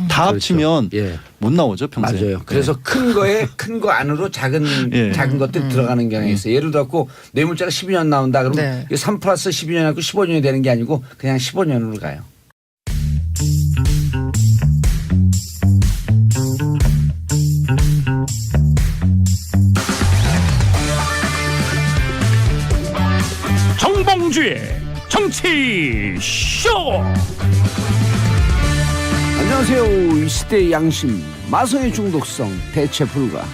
다 합치면 예. 못 나오죠 평소에. 맞아요. 그래서 큰 거에 큰 거 안으로 작은 예. 작은 것들이 들어가는 경향이 있어요. 예를 들어 뇌물죄가 12년 나온다 그러면 네. 이게 3 플러스 12년이 아니고 15년이 되는 게 아니고 그냥 15년으로 가요. 정봉주의 정치 쇼. 안녕하세요. 이 시대의 양심, 마성의 중독성, 대체 불가.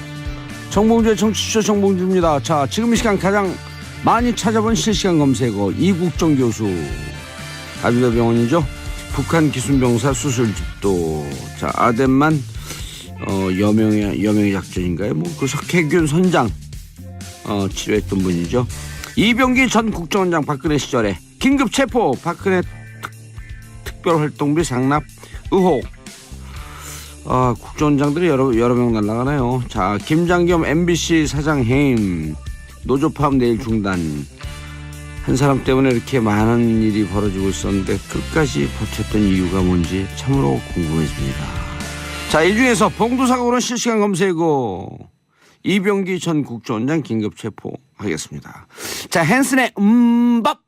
정봉주의 정치쇼 정봉주입니다. 자, 지금 이 시간 가장 많이 찾아본 실시간 검색어 이국정 교수. 아주대병원이죠. 북한 기순병사 수술집도. 자, 아덴만 여명의 작전인가요? 그 석혜균 선장 치료했던 분이죠. 이병기 전 국정원장 박근혜 시절에 긴급 체포, 박근혜 특별활동비 상납 의혹. 국정원장들이 여러 명 날아가네요. 자, 김장겸 MBC 사장 해임, 노조 파업 내일 중단. 한 사람 때문에 이렇게 많은 일이 벌어지고 있었는데 끝까지 버텼던 이유가 뭔지 참으로 궁금해집니다. 자, 이 중에서 봉두사고로 실시간 검색어 이병기 전 국정원장 긴급 체포하겠습니다. 자, 헨슨의 밥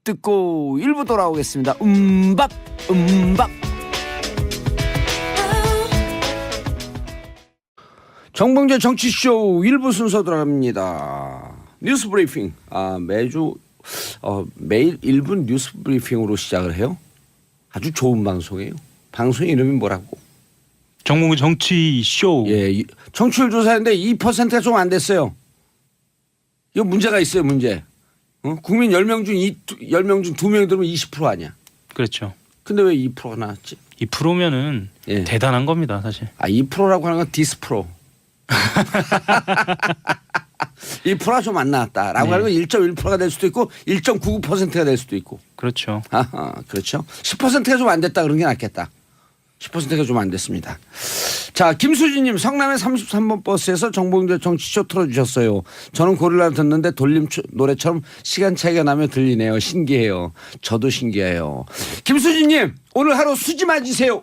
듣고 1부 돌아오겠습니다. 밥. 정봉재 정치쇼 1부 순서 들어갑니다. 뉴스 브리핑. 매일 1분 뉴스 브리핑으로 시작을 해요. 아주 좋은 방송이에요. 방송 이름이 뭐라고? 정봉주 정치 쇼. 예, 청취율 조사했는데 2%가 좀 안 됐어요. 이거 문제가 있어요, 문제. 국민 10명 중 10명 중 2명이 들으면 20% 아니야. 그렇죠. 근데 근데 왜 2%가 나왔지? 2%면은 예. 대단한 겁니다, 사실. 2%라고 하는 건 디스프로. 2%가 좀 안 나왔다라고 네. 하는 건 1.1%가 될 수도 있고 1.99%가 될 수도 있고. 그렇죠. 아하, 그렇죠. 10%가 좀 안 됐다 그런 게 낫겠다. 10%가 좀 안 됐습니다. 자, 김수진님, 성남의 33번 버스에서 정봉재 정치쇼 틀어주셨어요. 저는 고릴라 듣는데 돌림 노래처럼 시간 차이가 나며 들리네요. 신기해요. 저도 신기해요. 김수진님, 오늘 하루 수지 맞으세요.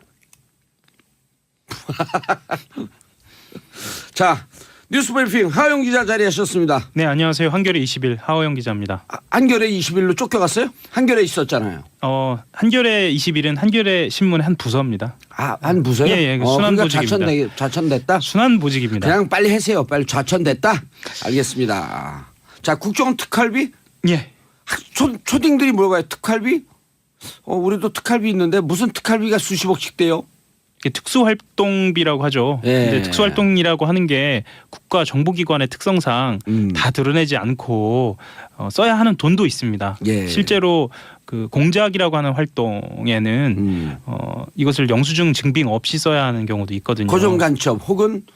자, 뉴스브리핑 하호영 기자 자리하셨습니다. 네, 안녕하세요. 한겨레 20일 하호영 기자입니다. 한겨레 21로 쫓겨갔어요? 한겨레 있었잖아요. 한겨레 21은 한겨레 신문의 한 부서입니다. 한 부서요? 예, 순환 그러니까 보직입니다. 좌천됐다? 순환 보직입니다. 그냥 빨리 하세요. 빨리 좌천됐다? 알겠습니다. 자, 국정원 특활비? 예. 초딩들이 물어봐요. 특활비? 우리도 특활비 있는데 무슨 특활비가 수십억씩 돼요? 특수활동비라고 하죠. 예. 근데 특수활동이라고 하는 게 국가 정보기관의 특성상 다 드러내지 않고 써야 하는 돈도 있습니다. 예. 실제로 그 공작이라고 하는 활동에는 이것을 영수증 증빙 없이 써야 하는 경우도 있거든요. 고정 간첩 혹은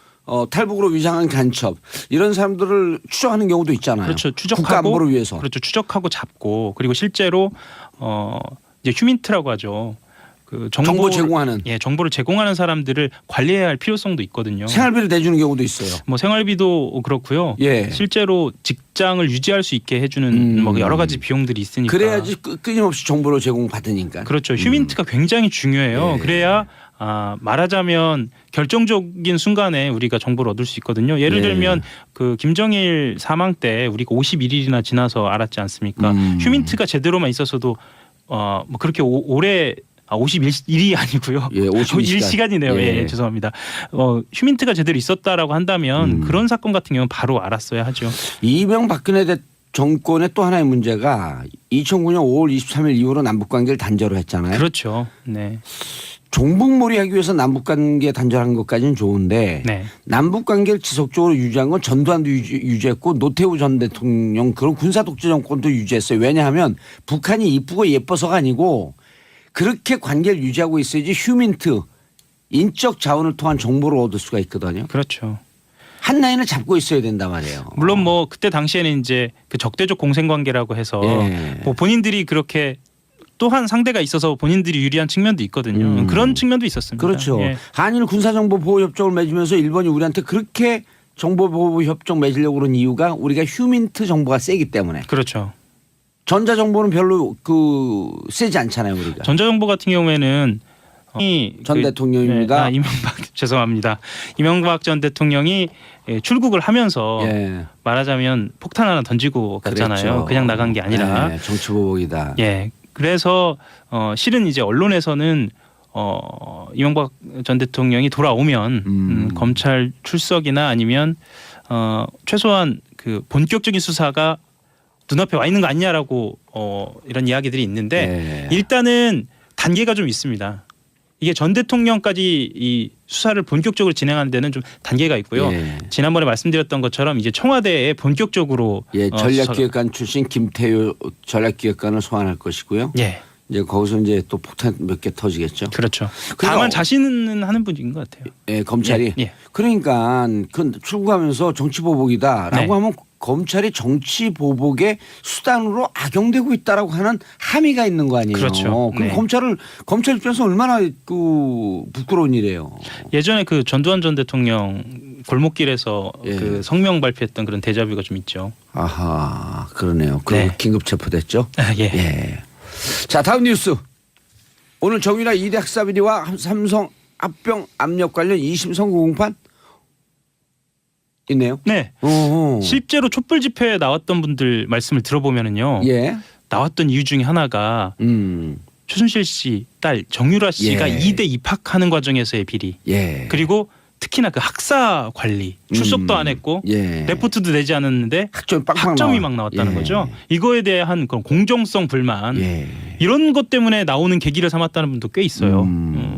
탈북으로 위장한 간첩 이런 사람들을 추적하는 경우도 있잖아요. 그렇죠. 추적하고 국가 안보를 위해서. 그렇죠. 추적하고 잡고 그리고 실제로 이제 휴민트라고 하죠. 그 정보 제공하는. 예, 정보를 제공하는 사람들을 관리해야 할 필요성도 있거든요. 생활비를 내주는 경우도 있어요. 뭐 생활비도 그렇고요. 예. 실제로 직장을 유지할 수 있게 해주는 뭐 여러 가지 비용들이 있으니까. 그래야지 끊임없이 정보를 제공받으니까. 그렇죠. 휴민트가 굉장히 중요해요. 예. 그래야 말하자면 결정적인 순간에 우리가 정보를 얻을 수 있거든요. 예를 예. 들면 그 김정일 사망 때 우리가 51일이나 지나서 알았지 않습니까? 휴민트가 제대로만 있었어도 뭐 그렇게 오래 51일이 아니고요. 예, 51시간이네요. 예. 예, 죄송합니다. 휴민트가 제대로 있었다라고 한다면 그런 사건 같은 경우는 바로 알았어야 하죠. 이명박근혜 정권의 또 하나의 문제가 2009년 5월 23일 이후로 남북관계를 단절을 했잖아요. 그렇죠. 네. 종북몰이하기 위해서 남북관계 단절한 것까지는 좋은데 네. 남북관계를 지속적으로 유지한 건 전두환도 유지했고 노태우 전 대통령 그런 군사독재 정권도 유지했어요. 왜냐하면 북한이 이쁘고 예뻐서가 아니고 그렇게 관계를 유지하고 있어야지 휴민트 인적 자원을 통한 정보를 얻을 수가 있거든요. 그렇죠. 한 라인을 잡고 있어야 된단 말이에요. 물론 뭐 그때 당시에는 이제 그 적대적 공생관계라고 해서 예. 뭐 본인들이 그렇게 또한 상대가 있어서 본인들이 유리한 측면도 있거든요. 그런 측면도 있었습니다. 그렇죠. 예. 한일 군사정보보호협정을 맺으면서 일본이 우리한테 그렇게 정보보호협정 맺으려고 그런 이유가 우리가 휴민트 정보가 세기 때문에. 그렇죠. 전자정보는 별로 세지 않잖아요 우리가. 전자정보 같은 경우에는 전 대통령입니다. 이명박 죄송합니다. 이명박 전 대통령이 출국을 하면서 예. 말하자면 폭탄 하나 던지고 갔잖아요. 그랬죠. 그냥 나간 게 아니라. 네, 정치보복이다. 예. 그래서 실은 이제 언론에서는 이명박 전 대통령이 돌아오면 검찰 출석이나 아니면 최소한 그 본격적인 수사가 눈앞에 와 있는 거 아니냐라고 이런 이야기들이 있는데 예. 일단은 단계가 좀 있습니다. 이게 전 대통령까지 이 수사를 본격적으로 진행하는 데는 좀 단계가 있고요. 예. 지난번에 말씀드렸던 것처럼 이제 청와대에 본격적으로 예, 전략기획관 출신 김태효 전략기획관을 소환할 것이고요. 예. 이제 거기서 이제 또 폭탄 몇 개 터지겠죠. 그렇죠. 그러니까 다만 자신은 하는 분인 것 같아요. 예, 검찰이. 예, 예. 그러니까 그 출국하면서 정치보복이다라고 네. 하면 검찰이 정치보복의 수단으로 악용되고 있다라고 하는 함의가 있는 거 아니에요. 그렇죠. 그럼 네. 검찰 입장에서 얼마나 그 부끄러운 일이에요. 예전에 그 전두환 전 대통령 골목길에서 예. 그 성명 발표했던 그런 데자뷰가 좀 있죠. 아하, 그러네요. 그리고 네. 긴급 체포됐죠. 예. 예. 자, 다음 뉴스. 오늘 정유라 2대 학사 비리와 삼성 합병 압력 관련 2심 선고 공판 있네요. 네. 어허. 실제로 촛불 집회에 나왔던 분들 말씀을 들어보면은요. 예. 나왔던 이유 중에 하나가 최순실 씨 딸 정유라 씨가 예. 2대 입학하는 과정에서의 비리. 예. 그리고 특히나 그 학사 관리 출석도 안 했고 예. 레포트도 내지 않았는데 학점이 빵빵 학점이 나와. 막 나왔다는 예. 거죠. 이거에 대한 그런 공정성 불만 예. 이런 것 때문에 나오는 계기를 삼았다는 분도 꽤 있어요.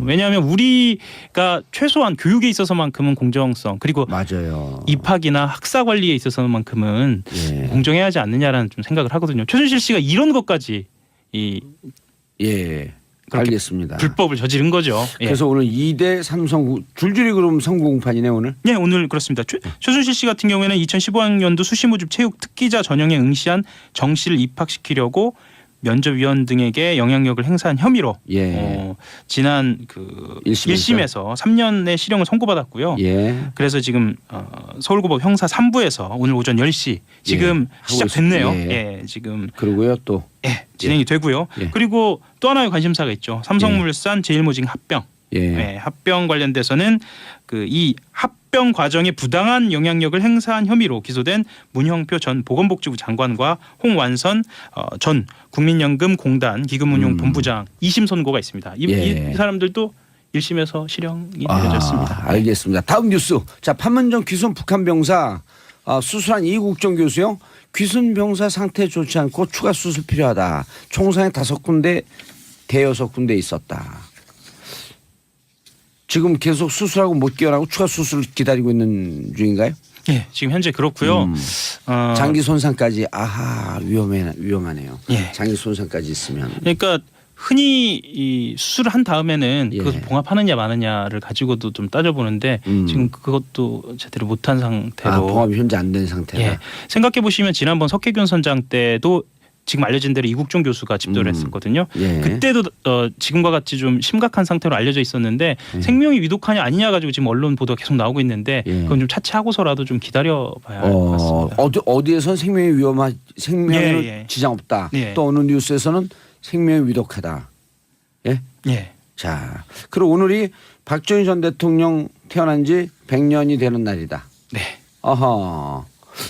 왜냐하면 우리가 최소한 교육에 있어서만큼은 공정성 그리고 맞아요. 입학이나 학사 관리에 있어서만큼은 예. 공정해야 하지 않느냐라는 좀 생각을 하거든요. 최순실 씨가 이런 것까지 이 예. 그렇게 알겠습니다. 불법을 저지른 거죠. 예. 그래서 오늘 2대 삼성 줄줄이 그럼 선고 공판이네 오늘. 네, 오늘 그렇습니다. 최순실 씨 같은 경우에는 2015학년도 수시모집 체육 특기자 전형에 응시한 정 씨를 입학시키려고 면접위원 등에게 영향력을 행사한 혐의로 예. 지난 그 1심에서 1심에서 3년의 실형을 선고받았고요. 예. 그래서 지금 서울고법 형사 3부에서 오늘 오전 10시 지금 하고 시작됐네요. 있습니다. 예, 지금 그리고요 또 진행이 되고요. 예. 그리고 또 하나의 관심사가 있죠. 삼성물산 제일모직 합병. 예. 합병 관련돼서는 그 이 합병 과정에 부당한 영향력을 행사한 혐의로 기소된 문형표 전 보건복지부 장관과 홍완선 전 국민연금공단 기금운용본부장 2심 선고가 있습니다. 예. 이 사람들도 1심에서 실형이 내려졌습니다. 알겠습니다. 다음 뉴스. 자, 판문점 귀순 북한 병사 수술한 이국정 교수요. 귀순 병사 상태 좋지 않고 추가 수술 필요하다. 총상에 5군데 대여섯 군데 있었다. 지금 계속 수술하고 못 깨어나고 추가 수술 기다리고 있는 중인가요? 예, 지금 현재 그렇고요. 장기 손상까지 위험하네요. 예. 장기 손상까지 있으면. 그러니까 흔히 이 수술을 한 다음에는 예. 그것을 봉합하느냐 마느냐를 가지고도 좀 따져보는데 지금 그것도 제대로 못한 상태로 봉합이 현재 안 된 상태다. 예. 생각해 보시면 지난번 석혜균 선장 때도 지금 알려진 대로 이국종 교수가 집도를 했었거든요. 예. 그때도 지금과 같이 좀 심각한 상태로 알려져 있었는데 생명이 위독하냐 아니냐 가지고 지금 언론 보도가 계속 나오고 있는데 예. 그건 좀 차치하고서라도 좀 기다려봐야 할 것 같습니다. 어디에선 생명에는 예. 지장 없다. 예. 또 어느 뉴스에서는 생명이 위독하다. 예. 예. 자, 그리고 오늘이 박정희 전 대통령 태어난 지 100년이 되는 날이다. 네.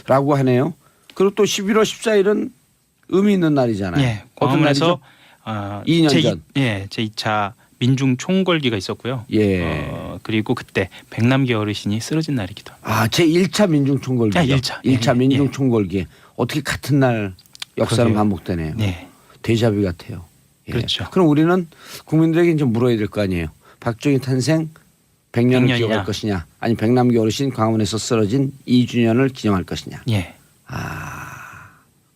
라고 하네요. 그리고 또 11월 14일은 의미 있는 날이잖아요. 예. 어떤 날이죠? 광화문에서 2년 전. 제2차 민중 총궐기가 있었고요. 예. 그리고 그때 백남기 어르신이 쓰러진 날이기도 합니다. 제1차 민중총궐기. 아, 1차. 1차 예. 민중총궐기. 어떻게 같은 날 역사는 그러게요. 반복되네요. 네. 데자뷰 같아요. 예. 그렇죠. 그럼 우리는 국민들에게 이제 물어야 될 거 아니에요. 박정희 탄생 100년을 100년이냐. 기억할 것이냐, 아니 백남기 어르신 광화문에서 쓰러진 2주년을 기념할 것이냐. 예.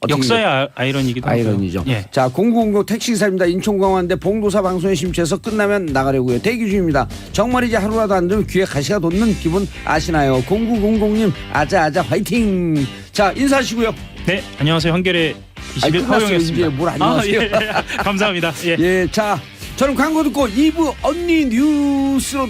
어떻게 역사의 아이러니기도 하고요. 아이러니죠. 예. 자, 0909 택시기사입니다. 인천공항인데 봉도사 방송에 심취해서 끝나면 나가려고요. 대기 중입니다. 정말이지 하루라도 안 되면 귀에 가시가 돋는 기분 아시나요? 0900님 아자아자 화이팅. 자, 인사하시고요. 네, 안녕하세요. 한겨레 21 끝났어요. 허용했습니다. 이제 뭘 안녕하세요. 예. 감사합니다. 예. 예, 자, 저는 광고 듣고 2부 언니 뉴스로